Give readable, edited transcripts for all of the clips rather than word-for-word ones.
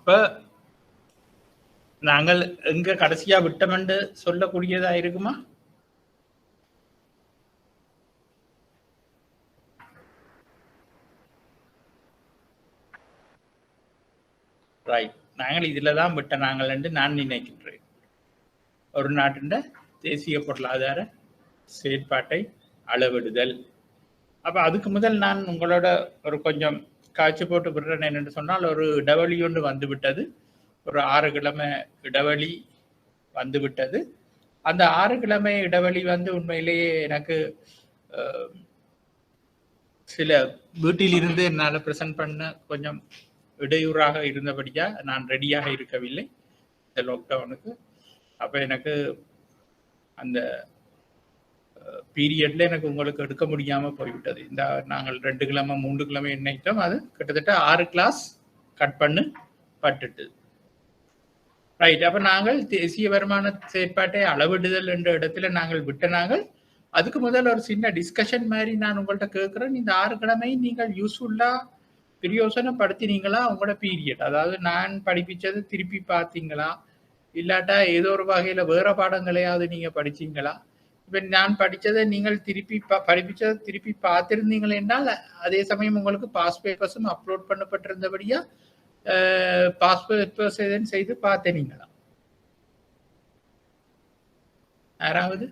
அப்ப நாங்கள் எங்க கடைசியா விட்டமென்று சொல்லக்கூடியதா இருக்குமா? ரைட். நாங்கள் இதுலதான் விட்ட நாங்கள் என்று நான் நினைக்கின்றேன். ஒரு நாட்டின் தேசிய பொருளாதார செயற்பாட்டை அளவிடுதல். அப்ப அதுக்கு முதல் நான் உங்களோட ஒரு கொஞ்சம் காய்ச்சி போட்டு விடுறேன் என்னென்று சொன்னால், ஒரு இடைவெளி ஒன்று வந்து விட்டது. ஒரு 6 கிழமை இடைவெளி வந்து விட்டது. அந்த 6 கிழமை இடைவெளி வந்து உண்மையிலேயே எனக்கு சில வீட்டில் இருந்து என்னால் பிரசன்ட் பண்ண கொஞ்சம் இடையூறாக இருந்தபடியா நான் ரெடியாக இருக்கவில்லை இந்த லாக்டவுனுக்கு. அப்ப எனக்கு அந்த பீரியட்ல எனக்கு உங்களுக்கு எடுக்க முடியாம போய்விட்டது. இந்த நாங்கள் 2 கிழமை 3 கிழமை எண்ணிட்டோம். அது கிட்டத்தட்ட 6 கிளாஸ் கட் பண்ணு பட்டுட்டு. ரைட். அப்ப நாங்கள் தேசிய வருமான செயற்பாட்டை அளவிடுதல் என்ற இடத்துல நாங்கள் விட்ட நாங்கள் அதுக்கு முதல் ஒரு சின்ன டிஸ்கஷன் மாதிரி நான் உங்கள்கிட்ட கேட்கிறேன். இந்த 6 கிழமை நீங்கள் யூஸ்ஃபுல்லா பிரயோசனப்படுத்தினீங்களா? உங்களோட பீரியட், அதாவது நான் படிப்பிச்சது திருப்பி பார்த்தீங்களா, இல்லாட்டா ஏதோ ஒரு வகையில வேற பாடங்களையாவது நீங்க படிச்சீங்களா? இப்ப நான் படிச்சதை நீங்கள் படிப்பிச்சதை திருப்பி பார்த்திருந்தீங்கள் என்றால், அதே சமயம் உங்களுக்கு பாஸ் பேப்பர்ஸும் அப்லோட் பண்ணப்பட்டிருந்தபடியா பாஸ் பேப்பர்ஸ் எதுவும் செய்து பார்த்தீங்களா? யாராவது?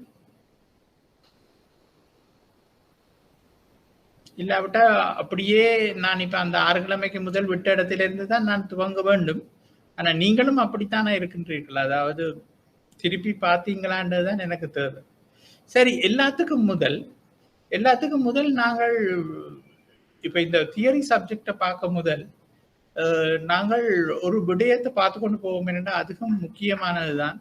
இல்லாவிட்டா அப்படியே நான் இப்ப அந்த 6 கிழமைக்கு முதல் விட்ட இடத்துல இருந்து தான் நான் துவங்க வேண்டும். ஆனா நீங்களும் அப்படித்தானே இருக்கின்றீர்கள். அதாவது திருப்பி பார்த்தீங்களான்றதுதான் எனக்கு தேவை. சரி, எல்லாத்துக்கும் முதல் நாங்கள் இப்ப இந்த தியரி சப்ஜெக்டை பார்க்க முதல் நாங்கள் ஒரு விடயத்தை பார்த்து கொண்டு போவோம். என்னன்னா அதுக்கும் முக்கியமானதுதான்,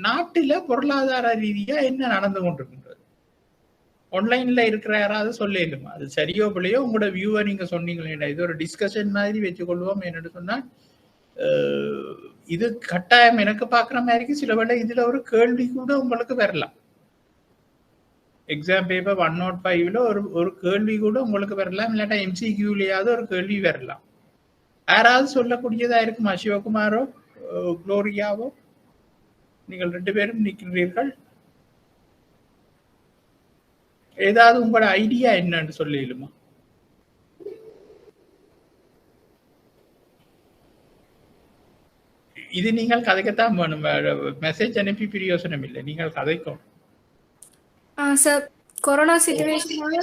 நாட்டில பொருளாதார ரீதியா என்ன நடந்து கொண்டிருக்கின்றது. ஆன்லைன்ல இருக்கிற யாராவது சொல்லிடுமா அது சரியோ பிள்ளையோ? உங்களோட வியூவை நீங்க சொன்னீங்களே, இது ஒரு டிஸ்கஷன் மாதிரி வச்சுக்கொள்வோம். என்னன்னு சொன்னா இது கட்டாயம் எனக்கு பார்க்குற மாதிரி சில வேளை இதுல ஒரு கேள்வி கூட உங்களுக்கு வரலாம். எக்ஸாம் பேப்பர் 105ல ஒரு கேள்வி கூட உங்களுக்கு வரலாம். இல்லாட்டா MCQலயாவது ஒரு கேள்வி வரலாம். யாராவது சொல்லக்கூடியதா இருக்குமா? சிவகுமாரோ குளோரியாவோ, நீங்கள் 2 பேரும் நிற்கின்றீர்கள். ஏதாவது உங்களோட ஐடியா என்னன்னு சொல்லிடுமா? இது நீங்கள் கதைக்கத்தான் வேணும். மெசேஜ் அனுப்பி பிரயோசனம் இல்லை, நீங்கள் கதைக்கும். சார், கொரோனா சிச்சுவேஷனால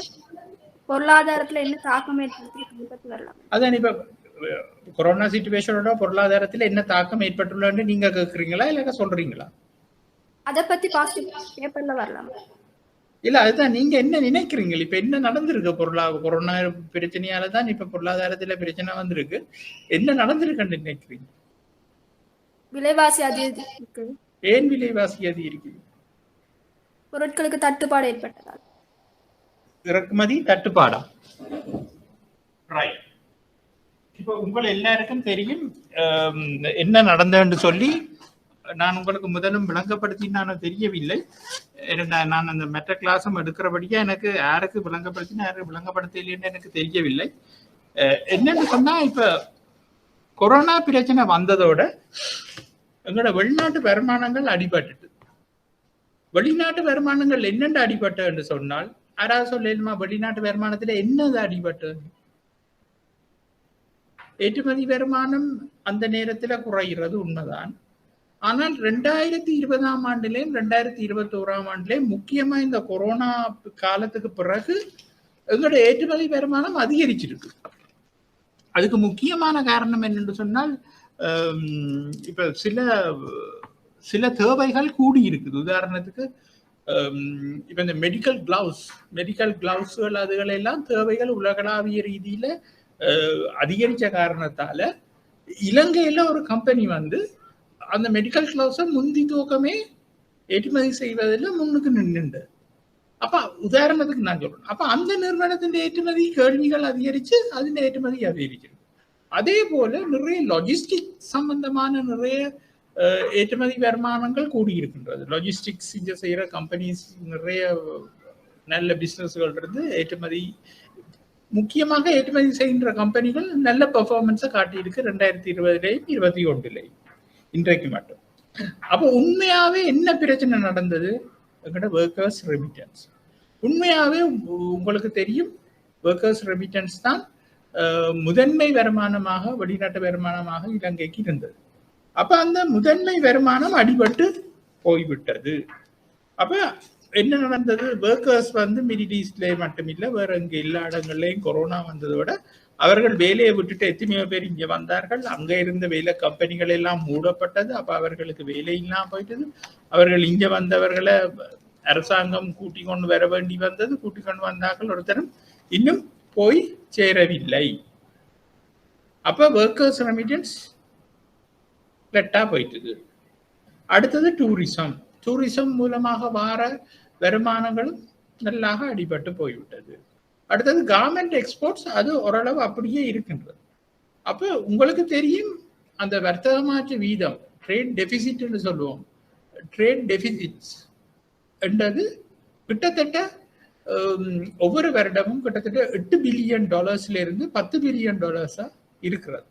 பொருளாதாரத்துல என்ன தாக்கம் ஏற்படுத்தி வரலாம்? அதான் இப்ப கொரோனா சிச்சுவேஷனோட பொருளாதாரத்துல என்ன தாக்கம் ஏற்பட்டுள்ளன்னு நீங்க கேக்குறீங்களா இல்ல சொல்றீங்களா? அத பத்தி பாசிட்டிவ் பேப்பர்ல வரலாம். இல்ல, அதுதான் நீங்க என்ன நினைக்கிறீங்க? இப்ப என்ன நடந்திருக்கு? கொரோனா பிரச்சனையால தான் இப்ப பொருளாதாரத்துல பிரச்சனை வந்திருக்கு. என்ன நடந்திருக்குன்னு நினைக்கிறீங்க? விலைவாசி அதிகரிப்பு. ஏன் விலைவாசி அதிகரிக்குது? பொருட்களுக்கு தட்டுப்பாடு ஏற்பட்டதால். இறக்குமதி தட்டுப்பாடா? ரைட். இப்போ உங்களை எல்லாருக்கும் தெரியும் என்ன நடந்ததுன்னு சொல்லி நான் உங்களுக்கு முதலும் விளங்கப்படுத்தி நான் தெரியவில்லை. நான் அந்த மெட்ட கிளாஸும் எடுக்கிறபடியா எனக்கு யாருக்கு விளங்கப்படுத்தினா யாருக்கு விளங்கப்படுத்தலைன்னு எனக்கு தெரியவில்லை. என்னன்னு சொன்னா, இப்ப கொரோனா பிரச்சனை வந்ததோட எங்களோட வெளிநாட்டு வருமானங்கள் அடிபட்டுட்டு. வெளிநாட்டு வருமானங்கள் என்னென்று அடிபட்டு என்று சொன்னால் யாராவது சொல்லலுமா? வெளிநாட்டு வருமானத்துல என்னது அடிபட்டு? ஏற்றுமதி வருமானம் அந்த நேரத்துல குறைகிறது உண்மைதான். ஆனால் 2020ஆம் ஆண்டுலயும் 2021ஆம் ஆண்டுலயும் முக்கியமா இந்த கொரோனா காலத்துக்கு பிறகு எங்களோட ஏற்றுமதி வருமானம் அதிகரிச்சிருக்கு. அதுக்கு முக்கியமான காரணம் என்னன்னு சொன்னால், இப்ப சில தேவைகள் கூடி இருக்குது. உதாரணத்துக்கு இப்ப இந்த மெடிக்கல் கிளவுஸ்கள் அதுகளெல்லாம் தேவைகள் உலகளாவிய ரீதியில அதிகரிச்ச காரணத்தால இலங்கையில ஒரு கம்பெனி வந்து அந்த மெடிக்கல் கிளவுஸை முந்தி தூக்கமே ஏற்றுமதி செய்வதில் முன்னுக்கு நின்று. அப்ப உதாரணத்துக்கு நான் சொல்றேன், அப்ப அந்த நிறுவனத்தின் ஏற்றுமதி கேள்விகள் அதிகரிச்சு அதின் ஏற்றுமதி அதிகரிக்கிறது. அதே போல நிறைய லாஜிஸ்டிக் சம்பந்தமான நிறைய ஏற்றுமதி வருமானங்கள் கூடியிருக்கின்றது. லாஜிஸ்டிக்ஸ் இங்க செய்யற கம்பெனிஸ் நிறைய நல்ல பிசினஸ்கள் இருந்து ஏற்றுமதி முக்கியமாக ஏற்றுமதி செய்கின்ற கம்பெனிகள் நல்ல பெர்ஃபார்மன்ஸை காட்டியிருக்கு 2020 2021 இன்றைக்கு மட்டும். அப்போ உண்மையாவே என்ன பிரச்சனை நடந்தது? எங்கட ஒர்க்கர்ஸ் ரெமிட்டன்ஸ். உண்மையாவே உங்களுக்கு தெரியும், ஒர்க்கர்ஸ் ரெமிட்டன்ஸ் தான் முதன்மை வருமானமாக, வெளிநாட்டு வருமானமாக இலங்கைக்கு இருந்தது. அப்ப அந்த முதன்மை வருமானம் அடிபட்டு போய்விட்டது. அப்ப என்ன நடந்தது? ஒர்க்கர்ஸ் வந்து மிடில் ஈஸ்ட்லேயே மட்டுமில்லை, வேற இங்க எல்லா இடங்கள்லையும் கொரோனா வந்ததோட அவர்கள் வேலையை விட்டுட்டு எத்தனையோ பேர் இங்க வந்தார்கள். அங்க இருந்த வேலை கம்பெனிகள் எல்லாம் மூடப்பட்டது. அப்ப அவர்களுக்கு வேலை இல்லாம போயிட்டது. அவர்கள் இங்க வந்தவர்களை அரசாங்கம் கூட்டிக் கொண்டு வர வேண்டி வந்தது. கூட்டிக் கொண்டு வந்தார்கள், ஒருத்தரும் இன்னும் போய் சேரவில்லை. அப்ப ஒர்க்கர்ஸ் ரெமிட்டன்ஸ் லெட்டா போயிட்டது. அடுத்தது டூரிசம். டூரிசம் மூலமாக வார வருமானங்களும் நல்லாக அடிபட்டு போய்விட்டது. அடுத்தது கவர்மெண்ட் எக்ஸ்போர்ட்ஸ், அது ஓரளவு அப்படியே இருக்கின்றது. அப்ப உங்களுக்கு தெரியும், அந்த வர்த்தக மாற்று வீதம், ட்ரேட் டெபிசிட் என்று சொல்லுவோம், ட்ரேட் டெபிசிட்ஸ் என்றது கிட்டத்தட்ட ஒவ்வொரு வருடமும் கிட்டத்தட்ட $8 பில்லியன் இருந்து $10 பில்லியன் இருக்கிறது.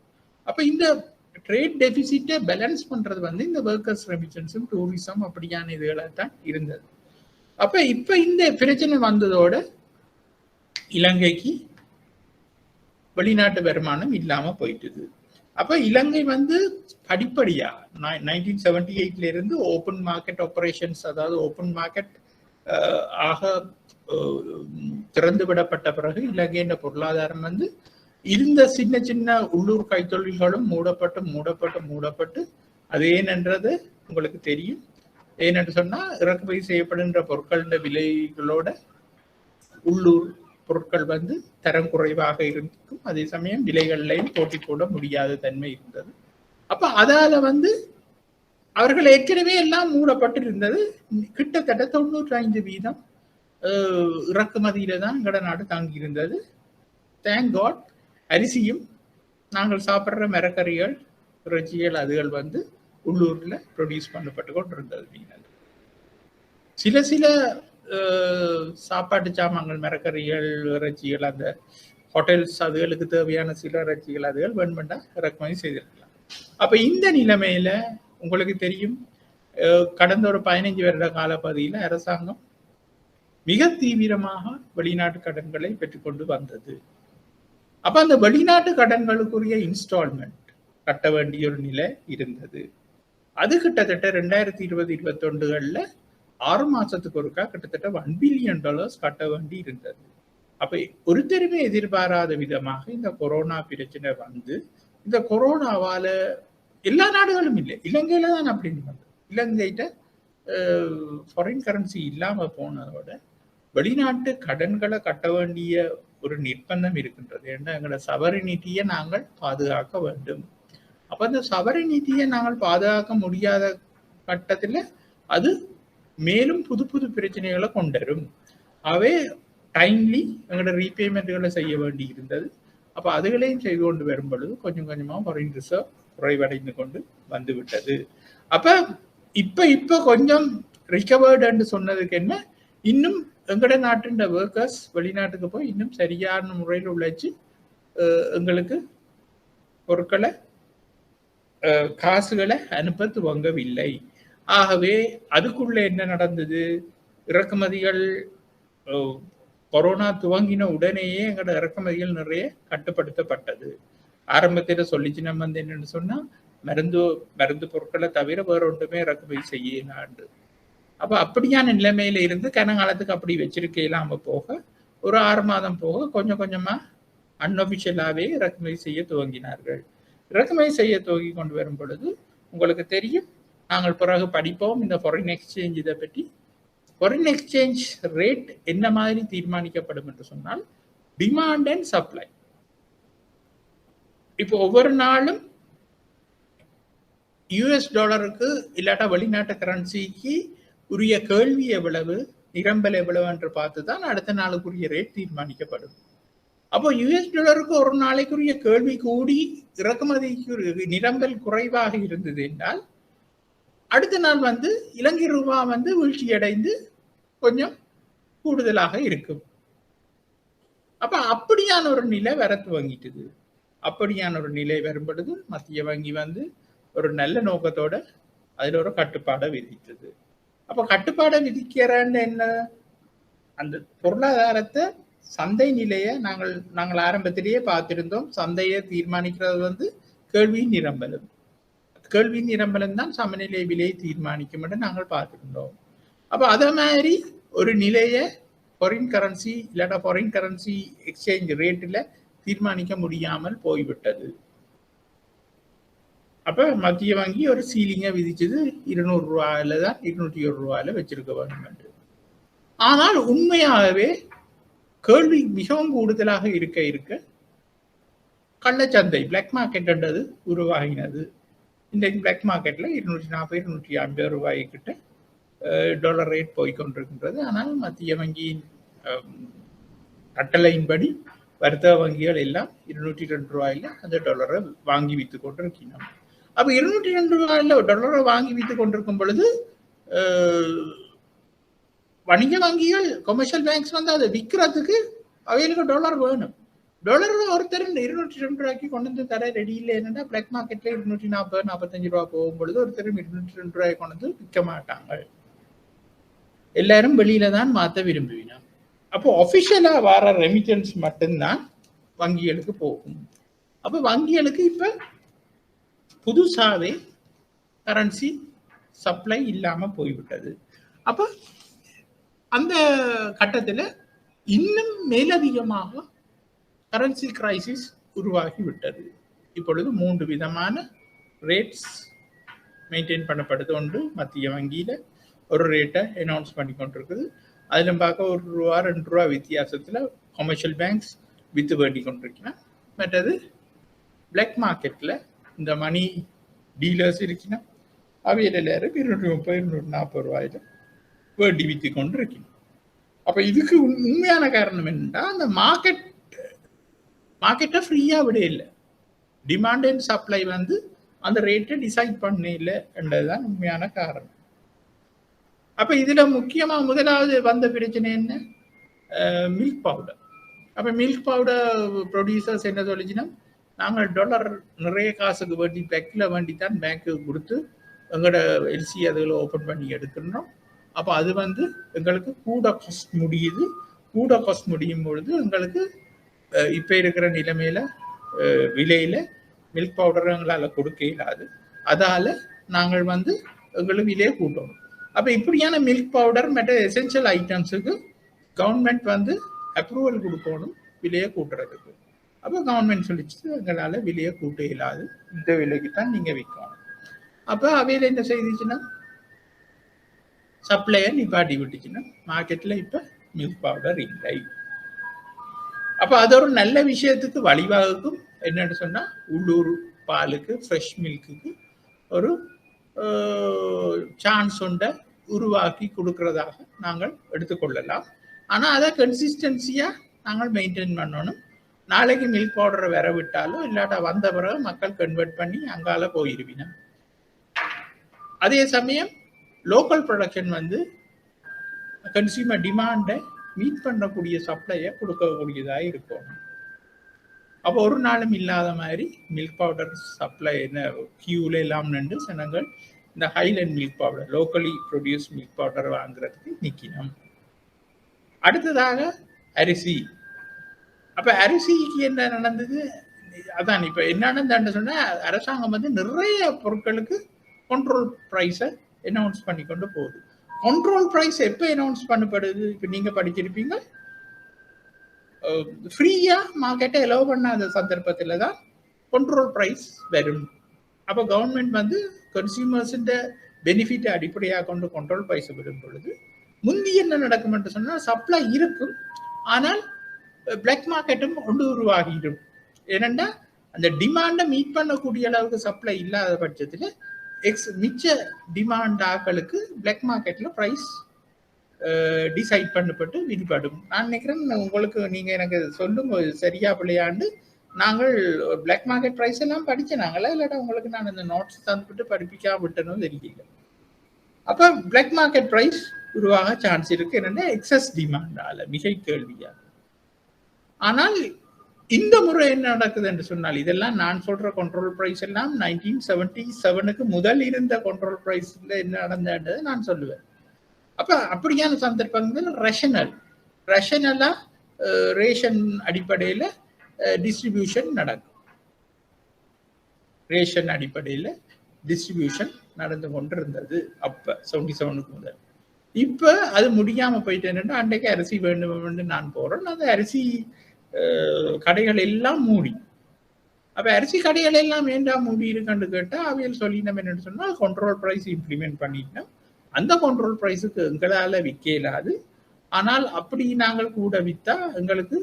அப்ப இந்த ட்ரேட் டெபிசிட்டை பேலன்ஸ் பண்றது வந்து இந்த ஒர்க்கர்ஸ் ரெமிட்டன்ஸும் டூரிசம் அப்படியான இதுகளாக தான் இருந்தது. அப்ப இப்ப இந்த பிரச்சனை வந்ததோட இலங்கைக்கு வெளிநாட்டு வருமானம் இல்லாம போயிட்டுது. அப்ப இலங்கை வந்து படிப்படியா 1978 இருந்து ஓப்பன் மார்க்கெட் ஆபரேஷன்ஸ், அதாவது ஓப்பன் மார்க்கெட் ஆக திறந்து விடப்பட்ட பிறகு இலங்கையின் பொருளாதாரம் வந்து இருந்த சின்ன சின்ன உள்ளூர் கைத்தொழில்களும் மூடப்பட்டு அது ஏனென்றது உங்களுக்கு தெரியும். ஏனென்று சொன்னா, இறக்குமதி செய்யப்படுகின்ற பொருட்களின் விலைகளோட உள்ளூர் பொருட்கள் வந்து தரம் குறைவாக இருக்கும். அதே சமயம் விலைகள்லையும் போட்டி போட முடியாத தன்மை இருந்தது. அப்ப அதால வந்து அவர்கள் ஏற்கனவே எல்லாம் மூடப்பட்டு இருந்தது. கிட்டத்தட்ட 95% இறக்குமதியில தான் எங்கட நாடு தாங்கி இருந்தது. தேங்க் காட், அரிசியும் நாங்கள் சாப்பிட்ற மரக்கறிகள், இறைச்சிகள் அதுகள் வந்து உள்ளூர்ல ப்ரொடியூஸ் பண்ணப்பட்டு கொண்டு இருந்தது. சில சாப்பாட்டு சாமான்கள், மரக்கறிகள், இறைச்சிகள், அந்த ஹோட்டல்ஸ் அதுகளுக்கு தேவையான சில இறைச்சிகள் அதுகள் வேணுமெண்டா இறக்குமதி செய்திருக்கலாம். அப்ப இந்த நிலைமையில உங்களுக்கு தெரியும், கடந்த ஒரு 15 வருட காலப்பகுதியில் அரசாங்கம் மிக தீவிரமாக வெளிநாட்டு கடன்களை பெற்றுக்கொண்டு வந்தது. அப்ப அந்த வெளிநாட்டு கடன்களுக்குரிய இன்ஸ்டால்மெண்ட் கட்ட வேண்டிய ஒரு நிலை இருந்தது. அது கிட்டத்தட்ட 2020-21 6 மாசத்துக்கு ஒருக்கா கிட்டத்தட்ட $1 பில்லியன் கட்ட வேண்டி இருந்தது. அப்ப ஒருத்தருமே எதிர்பாராத விதமாக இந்த கொரோனா பிரச்சனை வந்து, இந்த கொரோனாவால எல்லா நாடுகளும் இல்லை, இலங்கையில தான் அப்படின்னு வந்தது. இலங்கையிட்ட ஃபாரின் கரன்சி இல்லாம போனதோட வெளிநாட்டு கடன்களை கட்ட வேண்டிய ஒரு நிர்பந்தம் இருக்கின்றது. ஏன்னா எங்களோட சவரினிட்டியை நாங்கள் பாதுகாக்க வேண்டும். அப்ப அந்த சவரினிட்டியை நாங்கள் பாதுகாக்க முடியாத கட்டத்துல அது மேலும் புது புது பிரச்சனைகளை கொண்டரும். அவை டைம்லி எங்களோட ரீபேமெண்ட்களை செய்ய வேண்டி இருந்தது. அப்ப அதுகளையும் செய்து கொண்டு வரும் பொழுது கொஞ்சம் கொஞ்சமா ஃபாரின் ரிசர்வ் குறைவடைந்து கொண்டு வந்து விட்டது. அப்ப இப்ப கொஞ்சம் ரிகவர்டு சொன்னதுக்கு என்ன, இன்னும் எங்கட நாட்டின் ஒர்க்கர்ஸ் வெளிநாட்டுக்கு போய் இன்னும் சரியான முறையில் உழைச்சு எங்களுக்கு பொருட்களை காசுகளை அனுப்ப துவங்கவில்லை. ஆகவே அதுக்குள்ள என்ன நடந்தது, இறக்குமதிகள் கொரோனா துவங்கின உடனேயே எங்களோட இறக்குமதிகள் நிறைய கட்டுப்படுத்தப்பட்டது. ஆரம்பத்தில் சொல்லிச்சு நம்ம வந்து என்னன்னு சொன்னா, மருந்து பொருட்களை தவிர வேற ஒன்றுமே இறக்குமதி செய்யலாண்டு. அப்ப அப்படியான நிலைமையில இருந்து கனகாலத்துக்கு அப்படி வச்சிருக்கலாம போக ஒரு 6 மாதம் போக கொஞ்சம் கொஞ்சமா அன்அபிஷியலாவே இறக்குமதி செய்ய துவங்கினார்கள். இறக்குமதி செய்ய துவங்கி கொண்டு வரும் பொழுது உங்களுக்கு தெரியும், நாங்கள் பிறகு படிப்போம் இந்த ஃபாரின் எக்ஸ்சேஞ்ச். இதை பற்றி ஃபாரின் எக்ஸ்சேஞ்ச் ரேட் என்ன மாதிரி தீர்மானிக்கப்படும் என்று சொன்னால், டிமாண்ட் அண்ட் சப்ளை. இப்போ ஒவ்வொரு நாளும் $US இல்லாட்டா வெளிநாட்டு கரன்சிக்கு உரிய கேள்வி எவ்வளவு, நிரம்பல் எவ்வளவு என்று பார்த்துதான் அடுத்த நாளுக்குரிய ரேட் தீர்மானிக்கப்படும். அப்போ $US ஒரு நாளைக்குரிய கேள்வி கூடி இறக்குமதிக்கு நிரம்பல் குறைவாக இருந்தது என்றால், அடுத்த நாள் வந்து இலங்கை ரூபா வந்து வீழ்ச்சி அடைந்து கொஞ்சம் கூடுதலாக இருக்கும். அப்ப அப்படியான ஒரு நிலை வர துவங்கிட்டுது. அப்படியான ஒரு நிலை வரும் பொழுது மத்திய வங்கி வந்து ஒரு நல்ல நோக்கத்தோட அதுல ஒரு கட்டுப்பாடை விதித்தது. அப்ப கட்டுப்பாடை விதிக்கிறன்னு என்ன, அந்த பொருளாதாரத்தை சந்தை நிலையை நாங்கள் ஆரம்பத்திலேயே பார்த்திருந்தோம். சந்தையை தீர்மானிக்கிறது வந்து கேள்வியின் நிரம்பலும். கேள்வியின் நிரம்பலம் தான் சமநிலை விலையை தீர்மானிக்கும் என்று நாங்கள் பார்த்திருந்தோம். அப்ப அதே மாதிரி ஒரு நிலையை ஃபாரின் கரன்சி இல்லாட்டா ஃபாரின் கரன்சி எக்ஸ்சேஞ்ச் ரேட்டில் தீர்மானிக்க முடியாமல் போய்விட்டது. அப்ப மத்திய வங்கி ஒரு சீலிங்கை விதிச்சது 200 ரூபாயில தான் 201 ரூபாயில வச்சிருக்க வேண்டும் என்று. ஆனால் உண்மையாகவே கேள்வி மிகவும் கூடுதலாக இருக்க கள்ளச்சந்தை பிளாக் மார்க்கெட் என்றது உருவாகினது. இன்றைக்கு பிளாக் மார்க்கெட்ல 240 250 ரூபாய் கிட்ட டாலர் ரேட் போய்கொண்டிருக்கின்றது. ஆனால் மத்திய வங்கியின் கட்டளையின்படி வர்த்தக வங்கிகள் எல்லாம் 202 ரூபாயில அந்த டாலரை வாங்கி வித்துக் கொண்டிருக்கணும். அப்ப 202 ரூபாயில டாலரை வாங்கி வித்துக் கொண்டிருக்கும் பொழுது வணிக வங்கிகள் கமர்ஷியல் பேங்க்ஸ் வந்து அதை விற்கிறதுக்கு அவைகளுக்கு டாலர் வேணும். டாலர் ஒருத்தர் 202 ரூபாய்க்கு கொண்டு வந்து தர ரெடி இல்லை. என்னன்னா பிளாக் மார்க்கெட்ல 240 45 ரூபாய் போகும் பொழுது ஒருத்தர் 202 ரூபாய் கொண்டு வந்து விற்க மாட்டாங்க. எல்லாரும் வெளியில தான் மாற்ற விரும்புவினோம். அப்போ ஒபிஷியலா வர ரெமிட்டன்ஸ் மட்டும்தான் வங்கிகளுக்கு போகும். அப்ப வங்கிகளுக்கு இப்ப புதுசாவே கரன்சி சப்ளை இல்லாம போய்விட்டது. அப்ப அந்த கட்டத்துல இன்னும் மேலதிகமாக கரன்சி கிரைசிஸ் உருவாகி விட்டது. இப்பொழுது 3 விதமான ரேட்ஸ் மெயின்டைன் பண்ணப்படுது. ஒன்று மத்திய வங்கியில ஒரு ரேட்டை அனௌன்ஸ் பண்ணி கொண்டிருக்குது. அதுல பார்க்க 1 ரூபா 2 ரூபா வித்தியாசத்துல கமர்ஷியல் பேங்க்ஸ் வித்து வேண்டி கொண்டிருக்கணும். மற்றது பிளாக் மார்க்கெட்ல இந்த மணி டீலர்ஸ் இருக்கணும், அவையில எல்லாரும் 230 240 ரூபாயில வேண்டி வித்து கொண்டு இருக்கணும். அப்ப இதுக்கு உண்மையான காரணம் என்னன்னா, அந்த மார்க்கெட்டை ஃப்ரீயா விட இல்லை. டிமாண்ட் அண்ட் சப்ளை வந்து அந்த ரேட்டை டிசைட் பண்ண இல்லை என்றதுதான் உண்மையான காரணம். அப்ப இதுல முக்கியமா முதலாவது வந்த பிரச்சனை என்ன, மில்க் பவுடர். அப்ப மில்க் பவுடர் ப்ரொடியூசர்ஸ் என்ன சொல்லிச்சுன்னா, நாங்கள் டாலர் நிறைய காசுக்கு வேண்டி பேங்க்ல வேண்டித்தான் பேங்க்கு கொடுத்து எங்களோட எல்சி அதில் ஓப்பன் பண்ணி எடுக்கணும். அப்போ அது வந்து எங்களுக்கு கூட காஸ்ட் முடியுது. கூட காஸ்ட் முடியும் பொழுது எங்களுக்கு இப்போ இருக்கிற நிலைமையில விலையில மில்க் பவுடர் எங்களால் கொடுக்க இல்லாது. அதால நாங்கள் வந்து எங்களுக்கு விலையை கூட்டணும். அப்போ இப்படியான மில்க் பவுடர் மற்ற எசென்ஷியல் ஐட்டம்ஸுக்கு கவர்மெண்ட் வந்து அப்ரூவல் கொடுக்கணும் விலையை கூட்டுறதுக்கு. அப்போ கவர்மெண்ட் சொல்லிச்சு எங்களால் விலையை கூட்ட இல்லாது, இந்த விலைக்கு தான் நீங்கள் விற்கணும். அப்போ அவையில் என்ன செய்துச்சுன்னா சப்ளையை நிப்பாட்டி விட்டுச்சுன்னா மார்க்கெட்ல இப்போ மில்க் பவுடர் இல்லை. அப்போ அது ஒரு நல்ல விஷயத்துக்கு வழிவகுக்கும். என்னன்னு சொன்னா உள்ளூர் பாலுக்கு ஃப்ரெஷ் மில்க்குக்கு ஒரு சான்ஸ் ஒன்றை உருவாக்கி கொடுக்கறதாக நாங்கள் எடுத்துக்கொள்ளலாம். ஆனால் அதை கன்சிஸ்டன்சியா நாங்கள் மெயின்டைன் பண்ணணும். நாளைக்கு மில்க் பவுடரை வர விட்டாலும் இல்லாட்டா வந்த பிறகு மக்கள் கன்வெர்ட் பண்ணி அங்கால போயிருவினா. அதே சமயம் லோக்கல் ப்ரொடக்ஷன் வந்து கன்சியூமர் டிமாண்டை மீட் பண்ணக்கூடிய சப்ளையை கொடுக்கக்கூடியதாக இருக்கும். அப்போ ஒரு நாளும் இல்லாத மாதிரி மில்க் பவுடர் சப்ளை என்ன கியூல எல்லாம் நின்று ஜனங்கள் இந்த Highland milk powder locally produce milk powder வாங்குறதுக்கு நிற்கணும். அடுத்ததாக அரிசி. அப்ப அரிசிக்கு என்ன நடந்தது, அதான் இப்ப என்னன்னு சொன்னா அரசாங்கம் வந்து நிறைய பொருட்களுக்கு கண்ட்ரோல் பிரைஸை அனௌன்ஸ் பண்ணி கொண்டு போகுது. கண்ட்ரோல் பிரைஸ் எப்ப அனௌன்ஸ் பண்ணப்படுது, இப்ப நீங்க படிச்சிருப்பீங்க, ஃப்ரீயா மார்க்கெட்டை எலோ பண்ணாத சந்தர்ப்பத்துல தான் கண்ட்ரோல் பிரைஸ் வரும். அப்ப கவர்மெண்ட் வந்து கன்சியூமர்ஸ் பெனிஃபிட்டை அடிப்படையாக கொண்டு கண்ட்ரோல் பிரைஸ் விடும் பொழுது முந்தி என்ன நடக்கும் என்று சொன்னா சப்ளை இருக்கும், ஆனால் பிளாக் மார்க்கெட்டும் ஒன்று உருவாகிடும். ஏனென்றா அந்த டிமாண்டை மீட் பண்ணக்கூடிய அளவுக்கு சப்ளை இல்லாத பட்சத்தில் மிச்ச டிமாண்ட் ஆக்களுக்கு பிளாக் மார்க்கெட்ல பிரைஸ் டிசைட் பண்ணப்பட்டு விடுபடும். நான் நினைக்கிறேன் உங்களுக்கு நீங்க எனக்கு சொல்லும் சரியா பிள்ளையாண்டு நாங்கள் பிளாக் மார்க்கெட் பிரைஸ் எல்லாம் படிச்சனாங்களா இல்லாட்டா உங்களுக்கு நான் இந்த நோட்ஸ் தந்துட்டு படிப்பிக்காம விட்டனும் தெரியல. அப்ப பிளாக் மார்க்கெட் பிரைஸ் உருவாக சான்ஸ் இருக்கு. என்னன்னா எக்ஸஸ் டிமாண்டால மிகை கேள்வியா. ஆனால் இந்த முறை என்ன நடக்குது என்று சொன்னால், இதெல்லாம் நான் சொல்ற கண்ட்ரோல் பிரைஸ் எல்லாம் 1977க்கு முதல் இருந்த கண்ட்ரோல் பிரைஸ்ல என்ன நடந்தது நான் சொல்லுவேன். அப்ப அப்படியான சந்தர்ப்பங்கள் ரேஷனலா ரேஷன் அடிப்படையில டிஸ்ட்ரிபியூஷன் நடக்கும். ரேஷன் அடிப்படையில டிஸ்ட்ரிபியூஷன் நடந்து கொண்டிருந்தது அப்ப 77க்கு முதல். இப்ப அது முடியாம போயிட்டேன். அன்றைக்கு அரிசி வேண்டும் நான் போறேன். அந்த அரிசி கடைகள் எல்லாம் மூடி. அப்ப அரிசி கடைகள் எல்லாம் வேண்டாம் மூடி இருக்குன்னு கேட்டா அவையில் சொல்லினோம் என்னன்னு சொன்னா கண்ட்ரோல் பிரைஸ் இம்ப்ளிமெண்ட் பண்ணிட்டோம். அந்த கண்ட்ரோல் பிரைஸுக்கு எங்களால விற்க இயலாது. ஆனால் அப்படி நாங்கள் கூட வித்தா எங்களுக்கு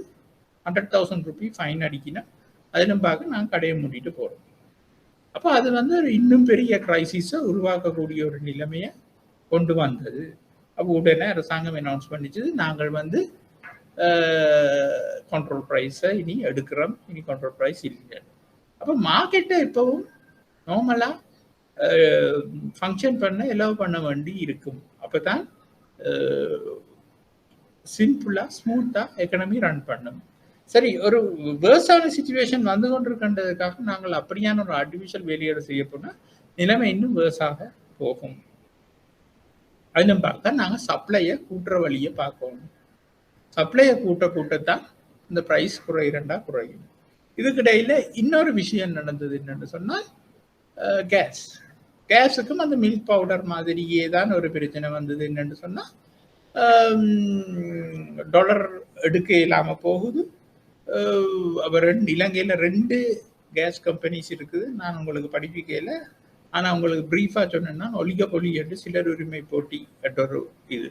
100,000 ரூபி ஃபைன் அடிக்கணும். அதிலும் பார்க்க நாங்கள் கடையை மூடிட்டு போறோம். அப்போ அது ஒரு இன்னும் பெரிய கிரைசிஸை உருவாக்கக்கூடிய ஒரு நிலைமையை கொண்டு வந்தது. அப்போ உடனே அரசாங்கம் அனௌன்ஸ் பண்ணிச்சு, நாங்கள் கண்ட்ரோல் ப்ரைஸை இனி எடுக்கிறோம், இனி கண்ட்ரோல் ப்ரைஸ் இல்லை. அப்போ மார்க்கெட்டை எப்பவும் நார்மலாக ஃபங்க்ஷன் பண்ண எல்லாம் பண்ண வேண்டி இருக்கும். அப்போ தான் சிம்பிளாக ஸ்மூத்தாக எக்கனமி ரன் பண்ணும். சரி, ஒரு வேர்ஸான சிச்சுவேஷன் வந்து கொண்டிருக்கின்றதுக்காக நாங்கள் அப்படியான ஒரு ஆர்டிஃபிஷியல் வேலையோடு செய்ய போனால் நிலைமை இன்னும் வேர்ஸாக போகும். அதிலும் பார்க்க நாங்கள் சப்ளையை கூட்டுற வழியை பார்க்கணும். சப்ளையை கூட்டத்தான் இந்த ப்ரைஸ் குறையும். இதுக்கிடையில் இன்னொரு விஷயம் நடந்தது என்னன்னு சொன்னால், கேஸுக்கும் அந்த மில்க் பவுடர் மாதிரியே தான் ஒரு பிரச்சனை வந்தது. என்னன்னு சொன்னால், டாலர் எடுக்க இல்லாமல் போகுது. இலங்கையில் 2 கேஸ் கம்பெனிஸ் இருக்குது. நான் உங்களுக்கு படிப்பிக்கையில், ஆனால் உங்களுக்கு பிரீஃபாக சொன்னேன்னா ஒலிகபொலி என்று சிலர் உரிமை போட்டி என்ற ஒரு இது.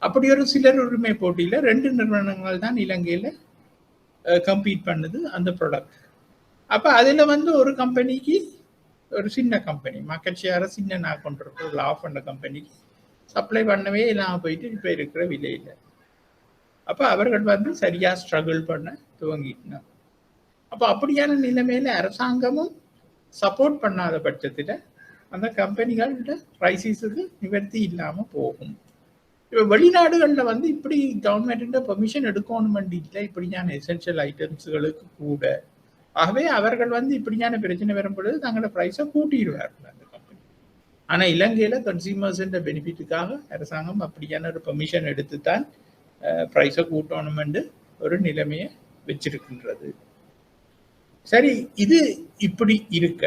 அப்படி ஒரு சிலர் உரிமை போட்டியில் 2 நிறுவனங்கள் தான் இலங்கையில் கம்பீட் பண்ணுது அந்த ப்ராடக்ட். அப்போ அதில் ஒரு கம்பெனிக்கு, ஒரு சின்ன கம்பெனி மார்க்கெட் ஷேரை சின்ன நான் கொண்டிருக்கிற லா பண்ண கம்பெனிக்கு சப்ளை பண்ணவே இல்லாமல் போயிட்டு இப்போ இருக்கிற விலையில். அப்போ அவர்கள் சரியாக ஸ்ட்ரகிள் பண்ண துவங்கிட்டோம். அப்போ அப்படியான நிலைமையில் அரசாங்கமும் சப்போர்ட் பண்ணாத பட்சத்தில் அந்த கம்பெனிகளோட ரைசிஸுக்கு நிவர்த்தி இல்லாமல் போகும். இப்போ வெளிநாடுகளில் இப்படி கவர்மெண்ட்டோட பெர்மிஷன் எடுக்கணும் இல்லை இப்படியான எசென்ஷியல் ஐட்டம்ஸுகளுக்கு கூட. ஆகவே அவர்கள் இப்படியான பிரச்சனை வரும்பொழுது தங்களோட ப்ரைஸை கூட்டிடுவார்கள் அந்த கம்பெனி. ஆனால் இலங்கையில் கன்சியூமர்ஸோட பெனிஃபிட்டுக்காக அரசாங்கம் அப்படியான ஒரு பெர்மிஷன் எடுத்து தான் ப்ரைஸை கூட்டணுமென்று ஒரு நிலைமையை வச்சிருக்கின்றது. சரி, இது இப்படி இருக்க